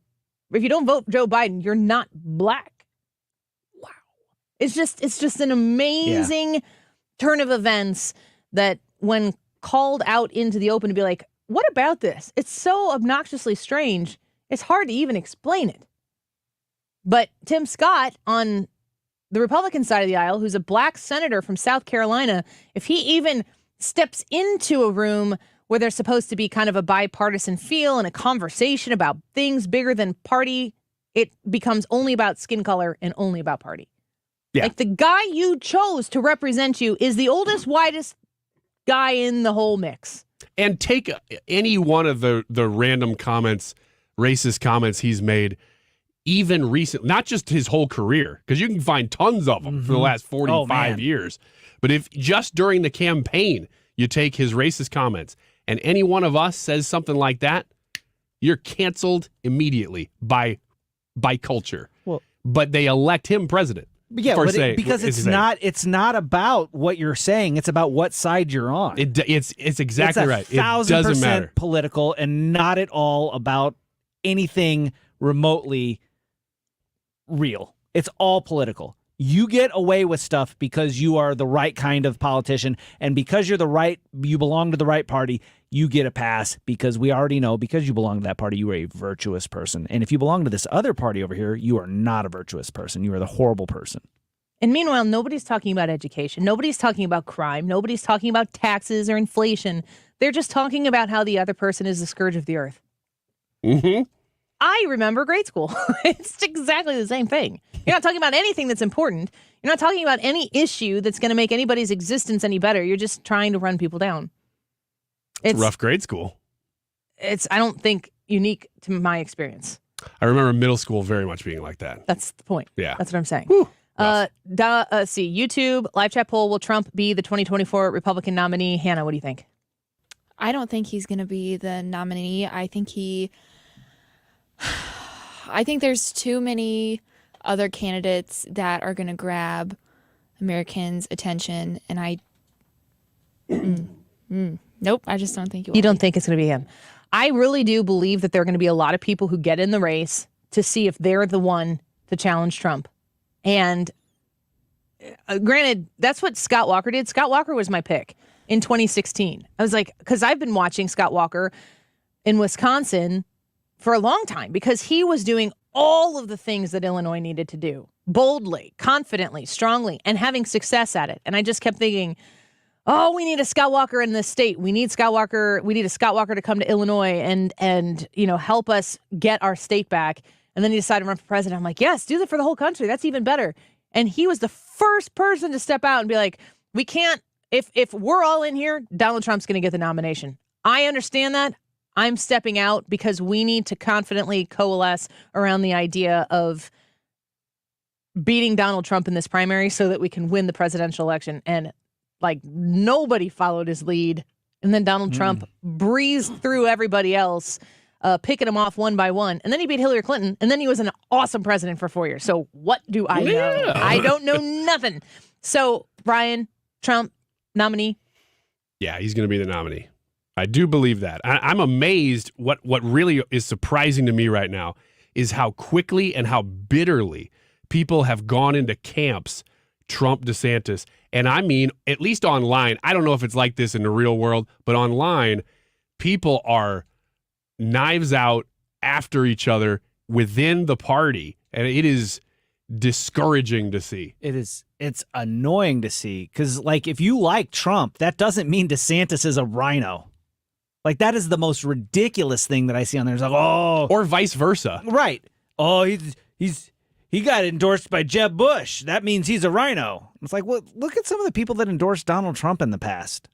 if you don't vote Joe Biden, you're not black. Wow. It's just an amazing turn of events that when called out into the open to be like, what about this? It's so obnoxiously strange. It's hard to even explain it. But Tim Scott on the Republican side of the aisle, who's a black senator from South Carolina, if he even steps into a room where there's supposed to be kind of a bipartisan feel and a conversation about things bigger than party, it becomes only about skin color and only about party. Yeah. Like the guy you chose to represent you is the oldest, whitest guy in the whole mix. And take any one of the random comments, racist comments he's made, even recent, not just his whole career, because you can find tons of them for the last 45 years. But if just during the campaign you take his racist comments and any one of us says something like that, you're canceled immediately by culture. Well, but they elect him president. Yeah, because it's not about what you're saying. It's about what side you're on. It's exactly right. It 1,000% doesn't matter. political and not at all about anything remotely real. It's all political. You get away with stuff because you are the right kind of politician, and because you belong to the right party, you get a pass, because we already know, because you belong to that party, you are a virtuous person. And if you belong to this other party over here, you are not a virtuous person. You are the horrible person. And meanwhile, nobody's talking about education. Nobody's talking about crime. Nobody's talking about taxes or inflation. They're just talking about how the other person is the scourge of the earth. Mm-hmm. I remember grade school. It's exactly the same thing. You're not talking about anything that's important. You're not talking about any issue that's going to make anybody's existence any better. You're just trying to run people down. It's rough grade school. It's, I don't think, unique to my experience. I remember middle school very much being like that. That's the point. Yeah. That's what I'm saying. See, YouTube, live chat poll, will Trump be the 2024 Republican nominee? Hannah, what do you think? I don't think he's going to be the nominee. I think there's too many other candidates that are going to grab Americans' attention, and nope, I just don't think You don't think it's going to be him? I really do believe that there are going to be a lot of people who get in the race to see if they're the one to challenge Trump. And granted, that's what Scott Walker did. Scott Walker was my pick in 2016. I was like, because I've been watching Scott Walker in Wisconsin for a long time, because he was doing all of the things that Illinois needed to do, boldly, confidently, strongly, and having success at it. And I just kept thinking, oh, we need a Scott Walker in this state. We need Scott Walker. We need a Scott Walker to come to Illinois and help us get our state back. And then he decided to run for president. I'm like, yes, do that for the whole country. That's even better. And he was the first person to step out and be like, we can't, if we're all in here, Donald Trump's going to get the nomination. I understand that. I'm stepping out because we need to confidently coalesce around the idea of beating Donald Trump in this primary so that we can win the presidential election. And nobody followed his lead. And then Donald Trump breezed through everybody else, picking them off one by one. And then he beat Hillary Clinton. And then he was an awesome president for 4 years. So what do I know? I don't know nothing. So, Brian, Trump, nominee? Yeah, he's going to be the nominee. I do believe that. I'm amazed. What really is surprising to me right now is how quickly and how bitterly people have gone into camps Trump, DeSantis. And I mean, at least online, I don't know if it's like this in the real world, but online, people are knives out after each other within the party. And it is discouraging to see. It's annoying to see, because if you like Trump, that doesn't mean DeSantis is a rhino. That is the most ridiculous thing that I see on there. It's or vice versa. Right. Oh, he got endorsed by Jeb Bush. That means he's a rhino. It's well, look at some of the people that endorsed Donald Trump in the past.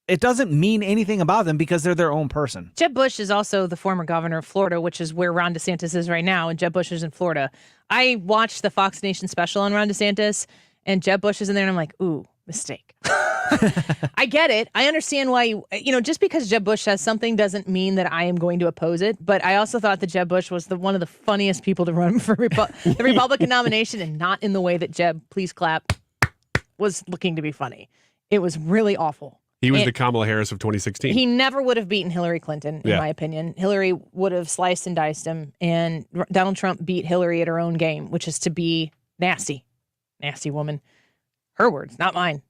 It doesn't mean anything about them because they're their own person. Jeb Bush is also the former governor of Florida, which is where Ron DeSantis is right now, and Jeb Bush is in Florida. I watched the Fox Nation special on Ron DeSantis, and Jeb Bush is in there, and I'm like, ooh, mistake. I get it. I understand why, just because Jeb Bush says something doesn't mean that I am going to oppose it. But I also thought that Jeb Bush was one of the funniest people to run for the Republican nomination, and not in the way that Jeb, please clap, was looking to be funny. It was really awful. He was the Kamala Harris of 2016. He never would have beaten Hillary Clinton, in my opinion. Hillary would have sliced and diced him, and Donald Trump beat Hillary at her own game, which is to be nasty. Nasty woman. Her words, not mine.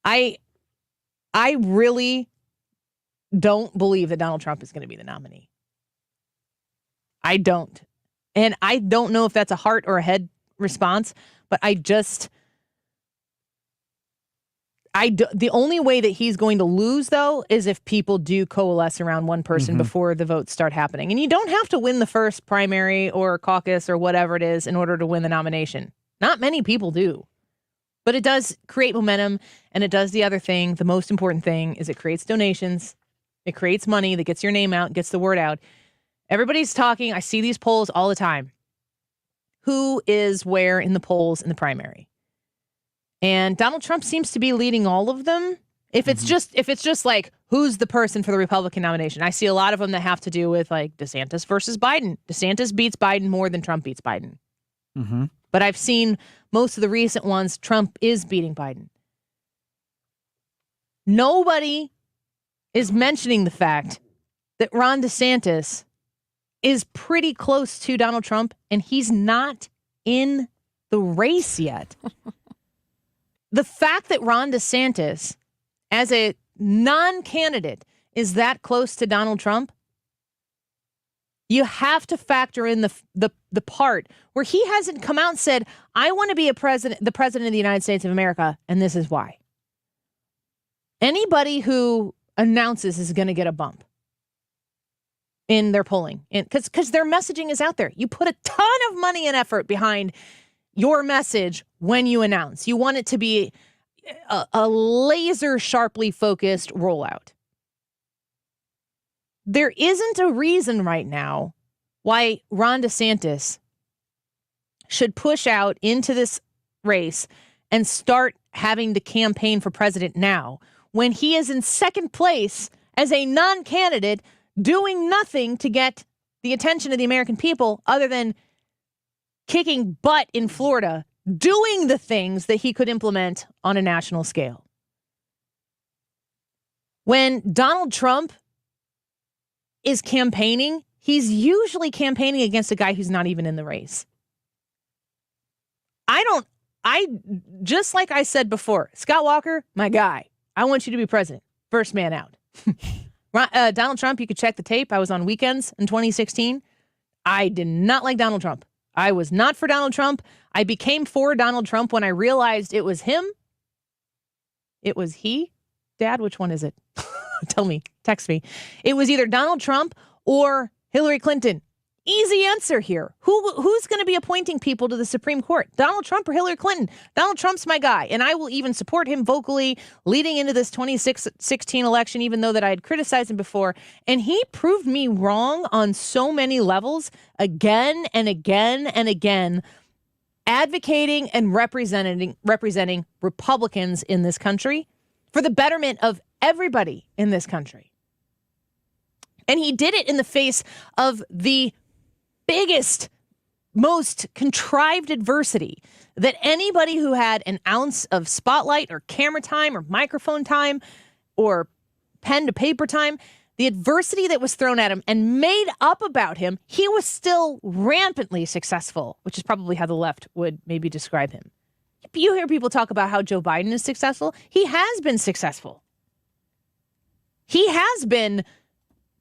I really don't believe that Donald Trump is going to be the nominee. I don't. And I don't know if that's a heart or a head response, but the only way that he's going to lose, though, is if people do coalesce around one person before the votes start happening. And you don't have to win the first primary or caucus or whatever it is in order to win the nomination. Not many people do. But it does create momentum, and it does the other thing. The most important thing is it creates donations. It creates money that gets your name out, gets the word out. Everybody's talking. I see these polls all the time. Who is where in the polls in the primary? And Donald Trump seems to be leading all of them. If it's just who's the person for the Republican nomination, I see a lot of them that have to do with DeSantis versus Biden. DeSantis beats Biden more than Trump beats Biden. But I've seen most of the recent ones, Trump is beating Biden. Nobody is mentioning the fact that Ron DeSantis is pretty close to Donald Trump, and he's not in the race yet. The fact that Ron DeSantis, as a non-candidate, is that close to Donald Trump, you have to factor in the part where he hasn't come out and said, I want to be the president of the United States of America, and this is why. Anybody who announces is going to get a bump in their polling, because their messaging is out there. You put a ton of money and effort behind your message when you announce. You want it to be a laser sharply focused rollout. There isn't a reason right now why Ron DeSantis should push out into this race and start having to campaign for president now when he is in second place as a non-candidate doing nothing to get the attention of the American people other than kicking butt in Florida, doing the things that he could implement on a national scale. When Donald Trump is campaigning, he's usually campaigning against a guy who's not even in the race. Just like I said before, Scott Walker, my guy, I want you to be president. First man out. Donald Trump, you could check the tape. I was on Weekends in 2016. I did not like Donald Trump. I was not for Donald Trump. I became for Donald Trump when I realized it was him. It was he. Dad, which one is it? Tell me. Text me. It was either Donald Trump or Hillary Clinton. Easy answer here. Who's going to be appointing people to the Supreme Court? Donald Trump or Hillary Clinton? Donald Trump's my guy, and I will even support him vocally leading into this 2016 election, even though that I had criticized him before. And he proved me wrong on so many levels again and again and again, advocating and representing Republicans in this country for the betterment of everybody in this country. And he did it in the face of the biggest, most contrived adversity that anybody who had an ounce of spotlight or camera time or microphone time or pen to paper time, the adversity that was thrown at him and made up about him, he was still rampantly successful, which is probably how the left would maybe describe him. You hear people talk about how Joe Biden is successful. He has been successful. He has been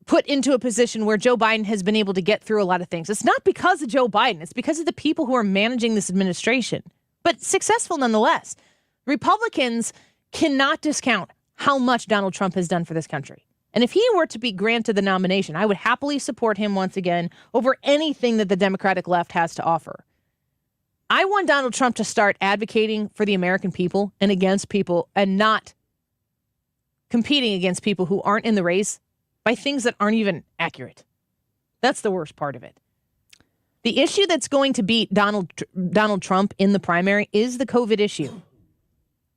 put into a position where Joe Biden has been able to get through a lot of things. It's not because of Joe Biden. It's because of the people who are managing this administration, but successful nonetheless. Republicans cannot discount how much Donald Trump has done for this country. And if he were to be granted the nomination, I would happily support him once again over anything that the Democratic left has to offer. I want Donald Trump to start advocating for the American people and against people and not competing against people who aren't in the race by things that aren't even accurate. That's the worst part of it. The issue that's going to beat Donald Trump in the primary is the COVID issue.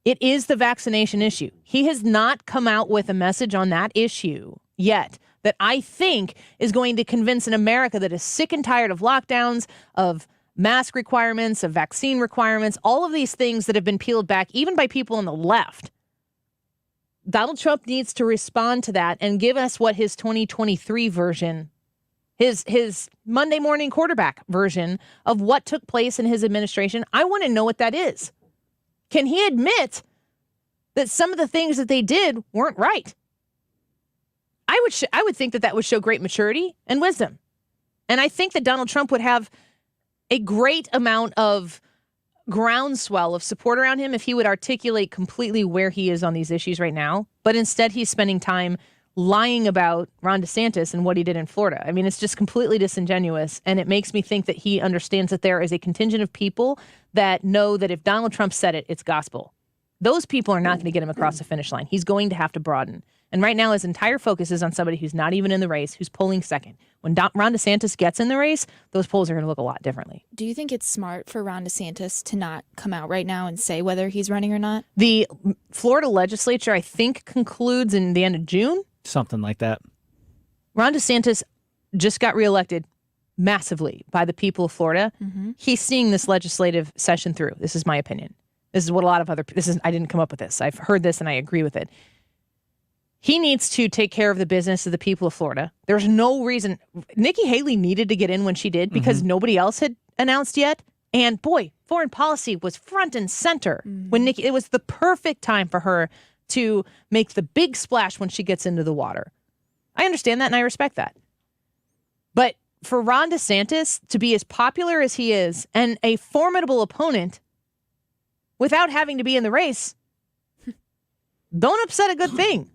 It is the vaccination issue. He has not come out with a message on that issue yet that I think is going to convince an America that is sick and tired of lockdowns, of mask requirements, of vaccine requirements, all of these things that have been peeled back, even by people on the left. Donald Trump needs to respond to that and give us what his 2023 version, his Monday morning quarterback version of what took place in his administration. I want to know what that is. Can he admit that some of the things that they did weren't right? I would think that would show great maturity and wisdom. And I think that Donald Trump would have a great amount of groundswell of support around him if he would articulate completely where he is on these issues right now. But instead, he's spending time lying about Ron DeSantis and what he did in Florida. I mean, it's just completely disingenuous. And it makes me think that he understands that there is a contingent of people that know that if Donald Trump said it, it's gospel. Those people are not going to get him across the finish line. He's going to have to broaden. And right now, his entire focus is on somebody who's not even in the race, who's polling second. When Ron DeSantis gets in the race, those polls are going to look a lot differently. Do you think it's smart for Ron DeSantis to not come out right now and say whether he's running or not? The Florida legislature, I think, concludes in the end of June. Something like that. Ron DeSantis just got reelected massively by the people of Florida. He's seeing this legislative session through. This is my opinion. This is what a lot of I didn't come up with this. I've heard this and I agree with it. He needs to take care of the business of the people of Florida. There's no reason. Nikki Haley needed to get in when she did because nobody else had announced yet. And boy, foreign policy was front and center when Nikki, it was the perfect time for her to make the big splash when she gets into the water. I understand that and I respect that. But for Ron DeSantis to be as popular as he is and a formidable opponent without having to be in the race, don't upset a good thing.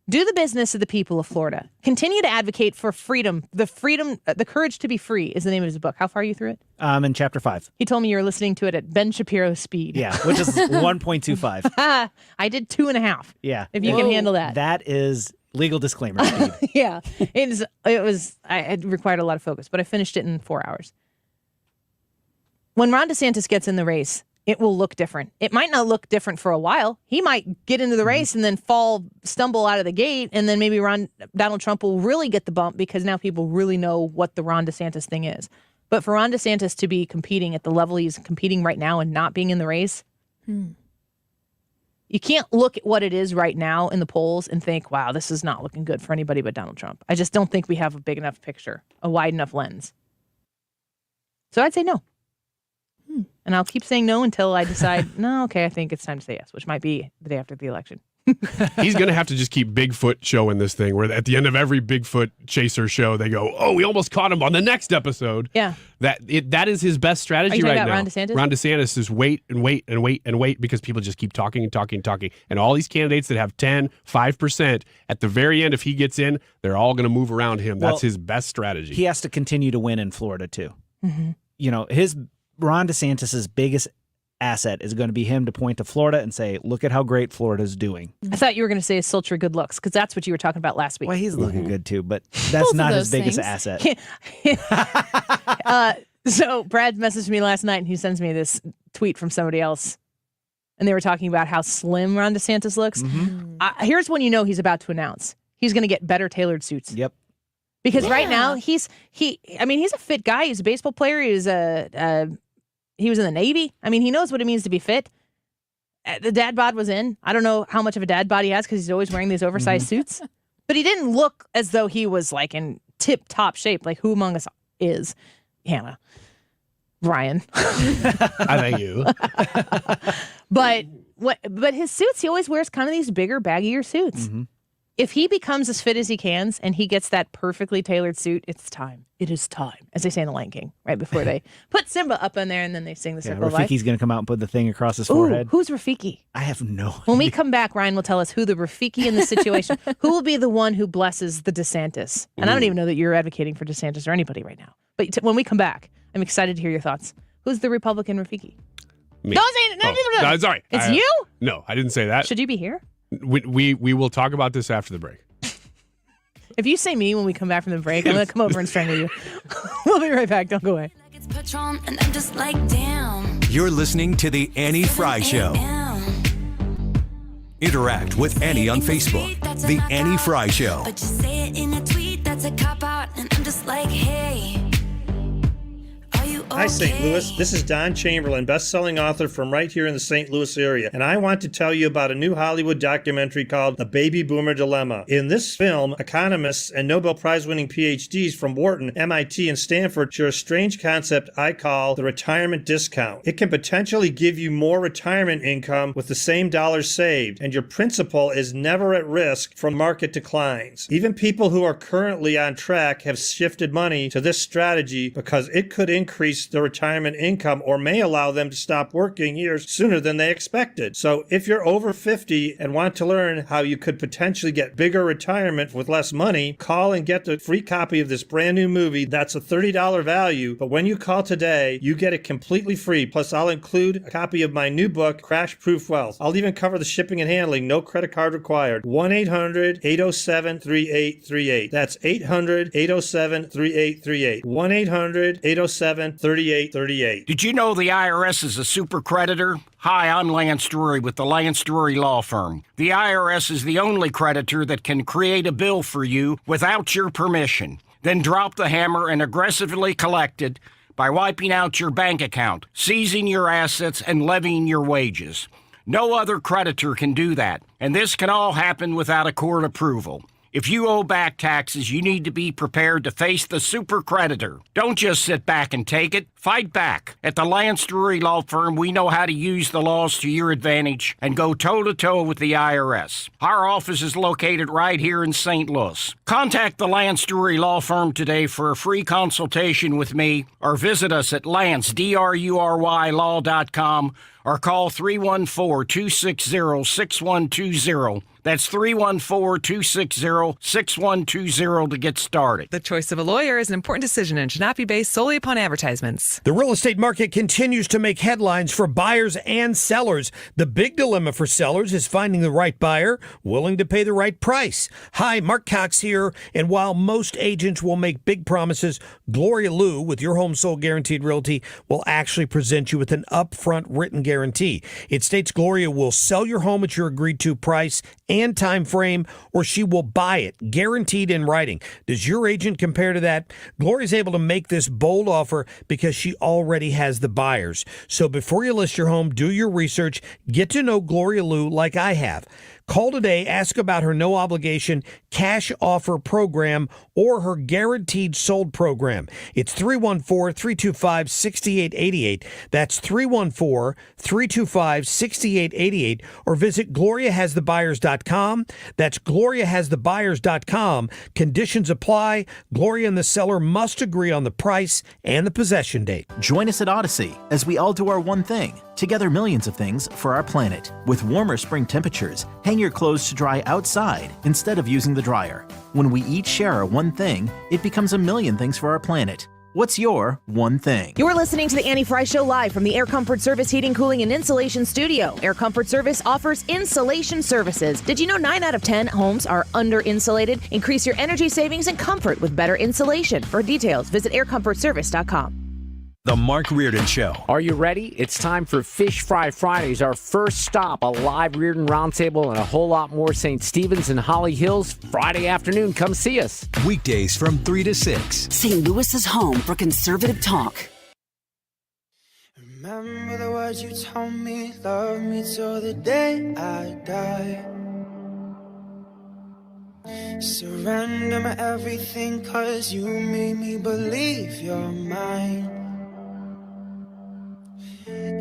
Do the business of the people of Florida. Continue to advocate for freedom. The Courage to be Free is the name of his book. How far are you through it? In chapter 5. He told me you were listening to it at Ben Shapiro's speed. Yeah, which is 1.25. I did 2.5. Yeah. If you can handle that. That is legal disclaimer speed. Yeah. It required a lot of focus, but I finished it in 4 hours. When Ron DeSantis gets in the race, it will look different. It might not look different for a while. He might get into the race and then stumble out of the gate, and then maybe Donald Trump will really get the bump because now people really know what the Ron DeSantis thing is. But for Ron DeSantis to be competing at the level he's competing right now and not being in the race, you can't look at what it is right now in the polls and think, wow, this is not looking good for anybody but Donald Trump. I just don't think we have a big enough picture, a wide enough lens. So I'd say no. And I'll keep saying no until I decide, no, okay, I think it's time to say yes, which might be the day after the election. He's going to have to just keep Bigfoot showing this thing where at the end of every Bigfoot chaser show, they go, oh, we almost caught him on the next episode. Yeah. That is his best strategy right now. Ron DeSantis? Ron DeSantis is wait and wait and wait and wait because people just keep talking and talking and talking. And all these candidates that have 10, 5%, at the very end, if he gets in, they're all going to move around him. That's his best strategy. He has to continue to win in Florida, too. You know, Ron DeSantis' biggest asset is going to be him to point to Florida and say, look at how great Florida's doing. I thought you were going to say his sultry good looks because that's what you were talking about last week. Well, he's looking good too, but that's not his biggest asset. So Brad messaged me last night and he sends me this tweet from somebody else. And they were talking about how slim Ron DeSantis looks. Here's when you know he's about to announce. He's going to get better tailored suits. Yep. Because right now he's a fit guy. He's a baseball player. He was in the Navy. I mean, he knows what it means to be fit. The dad bod was in. I don't know how much of a dad bod he has because he's always wearing these oversized suits. But he didn't look as though he was like in tip-top shape. Like who among us is? Hannah. Brian. I thank you. But his suits, he always wears kind of these bigger, baggier suits. If he becomes as fit as he can and he gets that perfectly tailored suit, it's time. It is time, as they say in The Lion King, right before they put Simba up in there and then they sing the Circle of Life. Rafiki's going to come out and put the thing across his forehead. Who's Rafiki? I have no idea. When we come back, Ryan will tell us who the Rafiki in the situation, who will be the one who blesses the DeSantis. And I don't even know that you're advocating for DeSantis or anybody right now. But when we come back, I'm excited to hear your thoughts. Who's the Republican Rafiki? Me. Don't say it. No, sorry. It's you? No, I didn't say that. Should you be here? We will talk about this after the break. If you say me when we come back from the break, I'm going to come over and strangle you. We'll be right back. Don't go away. You're listening to The Annie Frey Show. Interact with Annie on Facebook. The Annie Frey Show. But you say it in a tweet, that's a cop-out, and I'm just like, hey. Hi, St. Louis. This is Don Chamberlain, best-selling author from right here in the St. Louis area, and I want to tell you about a new Hollywood documentary called The Baby Boomer Dilemma. In this film, economists and Nobel Prize-winning PhDs from Wharton, MIT, and Stanford share a strange concept I call the retirement discount. It can potentially give you more retirement income with the same dollars saved, and your principal is never at risk from market declines. Even people who are currently on track have shifted money to this strategy because it could increase their retirement income or may allow them to stop working years sooner than they expected. So if you're over 50 and want to learn how you could potentially get bigger retirement with less money, call and get the free copy of this brand new movie. That's a $30 value, but when you call today, you get it completely free. Plus, I'll include a copy of my new book, Crash Proof Wealth. I'll even cover the shipping and handling, no credit card required. 1-800-807-3838. That's 800-807-3838. 1-800-807-3838. Did you know the IRS is a super creditor? Hi, I'm Lance Drury with the Lance Drury Law Firm. The IRS is the only creditor that can create a bill for you without your permission. then drop the hammer and aggressively collect it by wiping out your bank account, seizing your assets, and levying your wages. No other creditor can do that, and this can all happen without a court approval. If you owe back taxes, you need to be prepared to face the super creditor. Don't just sit back and take it. Fight back. At the Lance Drury Law Firm, we know how to use the laws to your advantage and go toe-to-toe with the IRS. Our office is located right here in St. Louis. Contact the Lance Drury Law Firm today for a free consultation with me, or visit us at lancedrurylaw.com or call 314-260-6120. That's 314-260-6120 to get started. The choice of a lawyer is an important decision and should not be based solely upon advertisements. The real estate market continues to make headlines for buyers and sellers. The big dilemma for sellers is finding the right buyer willing to pay the right price. Hi, Mark Cox here. And while most agents will make big promises, Gloria Liu with Your Home Sold Guaranteed Realty will actually present you with an upfront written guarantee. It states Gloria will sell your home at your agreed to price and time frame, or she will buy it, guaranteed in writing. Does your agent compare to that? Gloria's able to make this bold offer because she already has the buyers. So before you list your home, do your research, get to know Gloria Liu like I have. Call today, ask about her no obligation cash offer program or her guaranteed sold program. It's 314-325-6888. That's 314-325-6888, or visit GloriaHasTheBuyers.com. That's GloriaHasTheBuyers.com. Conditions apply. Gloria and the seller must agree on the price and the possession date. Join us at Odyssey as we all do our one thing. Together millions of things for our planet. With warmer spring temperatures, hang your clothes to dry outside instead of using the dryer. When we each share our one thing, it becomes a million things for our planet. What's your one thing? You're listening to the Annie Frey Show live from the Air Comfort Service Heating, Cooling, and Insulation Studio. Air Comfort Service offers insulation services. Did you know 9 out of 10 homes are under-insulated? Increase your energy savings and comfort with better insulation. For details, visit aircomfortservice.com. The Mark Reardon Show. Are you ready? It's time for Fish Fry Fridays, our first stop, a live Reardon Roundtable, and a whole lot more St. Stephen's and Holly Hills Friday afternoon. Come see us. Weekdays from 3 to 6. St. Louis's home for conservative talk. Remember the words you told me, love me till the day I die. Surrender my everything, 'cause you made me believe you're mine.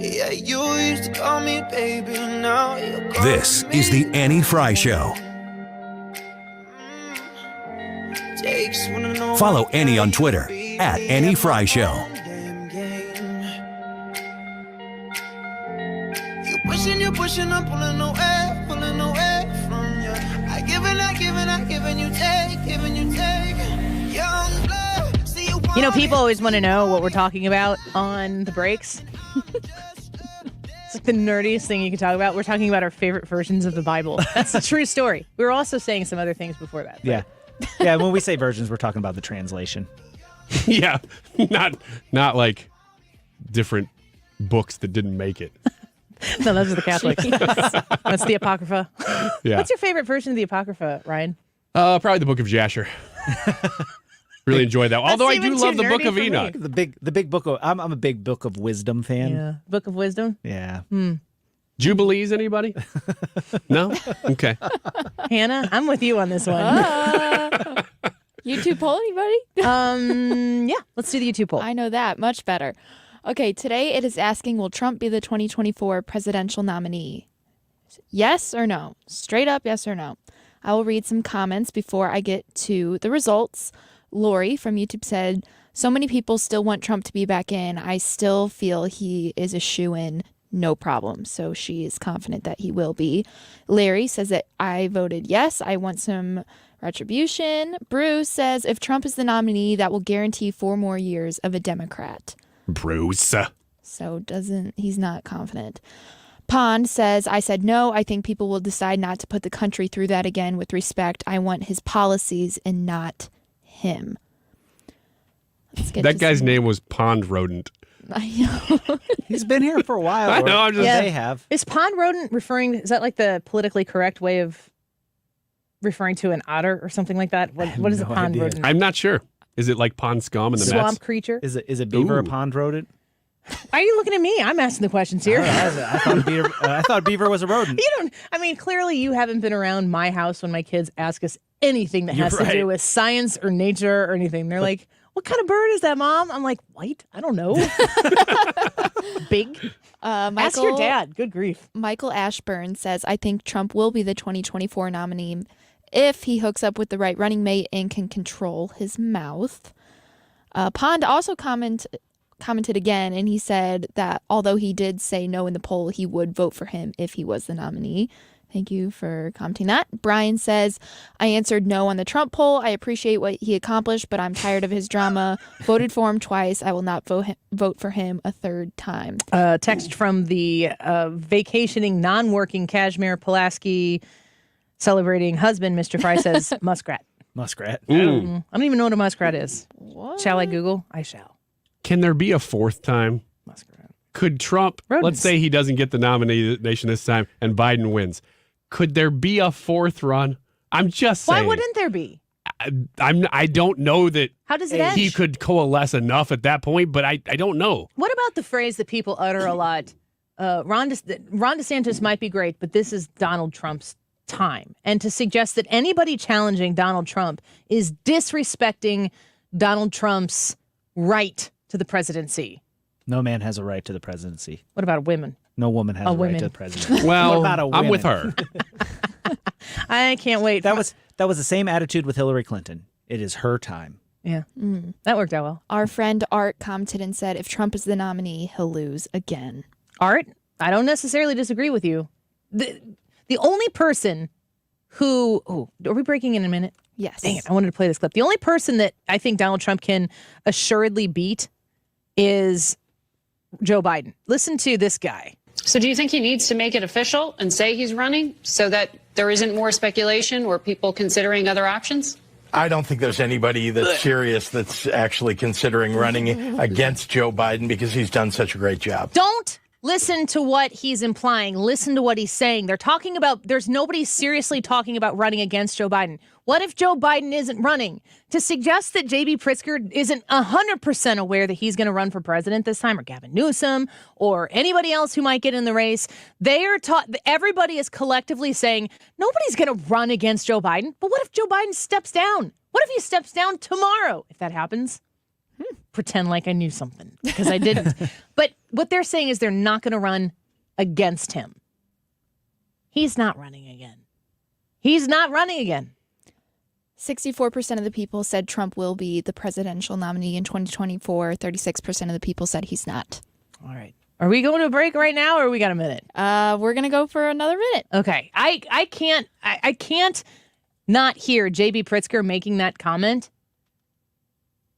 Yeah, you used to call me baby, now you're calling This is the Annie Frey Show. Follow Annie on Twitter at Annie Frey Show. You're pushing, I'm pulling away from you. I give and you take, young blood. See you. You know, people always want to know what we're talking about on the breaks. It's like the nerdiest thing you can talk about. We're talking about our favorite versions of the Bible. That's a true story. We were also saying some other things before that. Yeah. Yeah, when we say versions, we're talking about the translation. Yeah, not like different books that didn't make it. No, those are the Catholics. That's the Apocrypha. Yeah. What's your favorite version of the Apocrypha, Ryan? Probably the Book of Jasher. Really enjoyed that. Although I do love the Book of nerdy for Enoch. The big book of I'm a big Book of Wisdom fan. Yeah. Book of Wisdom? Yeah. Jubilees, anybody? No? Okay. Hannah, I'm with you on this one. YouTube poll, anybody? Yeah, let's do the YouTube poll. I know that much better. Okay, today it is asking, will Trump be the 2024 presidential nominee? Yes or no? Straight up, yes or no? I will read some comments before I get to the results. Lori from YouTube said, so many people still want Trump to be back in. I still feel he is a shoo-in, no problem. So she is confident that he will be. Larry says that I voted yes. I want some retribution. Bruce says if Trump is the nominee, that will guarantee 4 more years of a Democrat. Bruce. So he's not confident. Pond says, I said no. I think people will decide not to put the country through that again. With respect, I want his policies and not him. That guy's name was Pond Rodent. I know. He's been here for a while. I know. I'm just. Yeah. They have. Is pond rodent is that like the politically correct way of referring to an otter or something like that? What is a pond rodent? I'm not sure. Is it like pond scum in the Swamp Mets? creature. Is a beaver a Ooh. pond rodent? Are you looking at me? I'm asking the questions here. I thought beaver was a rodent. You don't. I mean, clearly you haven't been around my house when my kids ask us anything that has to do with science or nature or anything. They're like, "What kind of bird is that, Mom?" I'm like, "White? I don't know." Big. Ask your dad. Good grief. Michael Ashburn says, I think Trump will be the 2024 nominee if he hooks up with the right running mate and can control his mouth. Pond also commented again, and he said that although he did say no in the poll, he would vote for him if he was the nominee. Thank you for commenting that. Brian says, I answered no on the Trump poll. I appreciate what he accomplished, but I'm tired of his drama. Voted for him twice. I will not vote for him a third time. Text from the vacationing, non-working Kashmir Pulaski celebrating husband, Mr. Frey says, muskrat. Muskrat. I don't even know what a muskrat is. What? Shall I Google? I shall. Can there be a fourth time? Muskrat. Could Trump, let's say he doesn't get the nomination this time and Biden wins. Could there be a fourth run? I'm just saying. Why wouldn't there be? I don't know that How does it end? he could coalesce enough at that point, but I don't know. What about the phrase that people utter a lot? Ron DeSantis might be great, but this is Donald Trump's time. And to suggest that anybody challenging Donald Trump is disrespecting Donald Trump's right to the presidency. No man has a right to the presidency. What about women? No woman has a right to the presidency. Well, what about a I'm with women? her. I can't wait. That was the same attitude with Hillary Clinton. It is her time. Yeah, that worked out well. Our friend Art commented and said, if Trump is the nominee, he'll lose again. Art, I don't necessarily disagree with you. The only person who... Oh, are we breaking in a minute? Yes. Dang it, I wanted to play this clip. The only person that I think Donald Trump can assuredly beat is Joe Biden. Listen to this guy. So do you think he needs to make it official and say he's running so that there isn't more speculation or people considering other options? I don't think there's anybody that's serious that's actually considering running against Joe Biden because he's done such a great job. Don't listen to what he's implying. Listen to what he's saying. They're talking about, there's nobody seriously talking about running against Joe Biden. What if Joe Biden isn't running? To suggest that J.B. Pritzker isn't 100% aware that he's going to run for president this time, or Gavin Newsom, or anybody else who might get in the race, they are everybody is collectively saying, nobody's going to run against Joe Biden. But what if Joe Biden steps down? What if he steps down tomorrow? If that happens, pretend like I knew something, because I didn't. But what they're saying is they're not going to run against him. He's not running again. He's not running again. 64% of the people said Trump will be the presidential nominee in 2024. 36% of the people said he's not. All right. Are we going to a break right now, or we got a minute? We're going to go for another minute. Okay. I can't not hear J.B. Pritzker making that comment.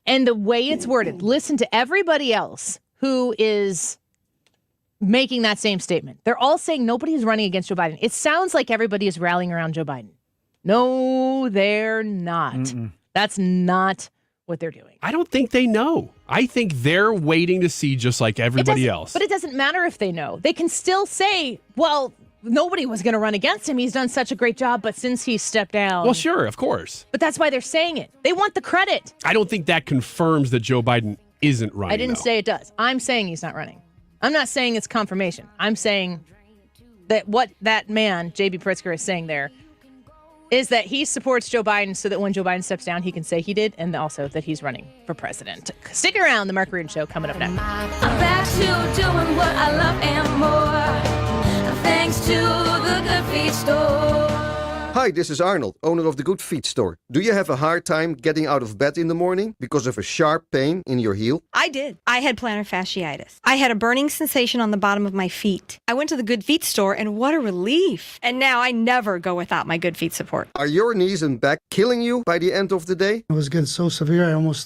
And the way it's worded, listen to everybody else who is making that same statement. They're all saying nobody's running against Joe Biden. It sounds like everybody is rallying around Joe Biden. No, they're not. Mm-mm. That's not what they're doing. I don't think they know. I think they're waiting to see just like everybody else. But it doesn't matter if they know. They can still say, well, nobody was going to run against him. He's done such a great job, but since he stepped down. Well, sure, of course. But that's why they're saying it. They want the credit. I don't think that confirms that Joe Biden isn't running. I didn't say it does. I'm saying he's not running. I'm not saying it's confirmation. I'm saying that what that man, J.B. Pritzker, is saying there is that he supports Joe Biden so that when Joe Biden steps down, he can say he did, and also that he's running for president. Stick around. The Mark Reardon Show coming up next. I'm back to doing what I love and more, thanks to the Good Feet Store. Hi, this is Arnold, owner of the Good Feet Store. Do you have a hard time getting out of bed in the morning because of a sharp pain in your heel? I did. I had plantar fasciitis. I had a burning sensation on the bottom of my feet. I went to the Good Feet Store, and what a relief. And now I never go without my Good Feet support. Are your knees and back killing you by the end of the day? It was getting so severe, I almost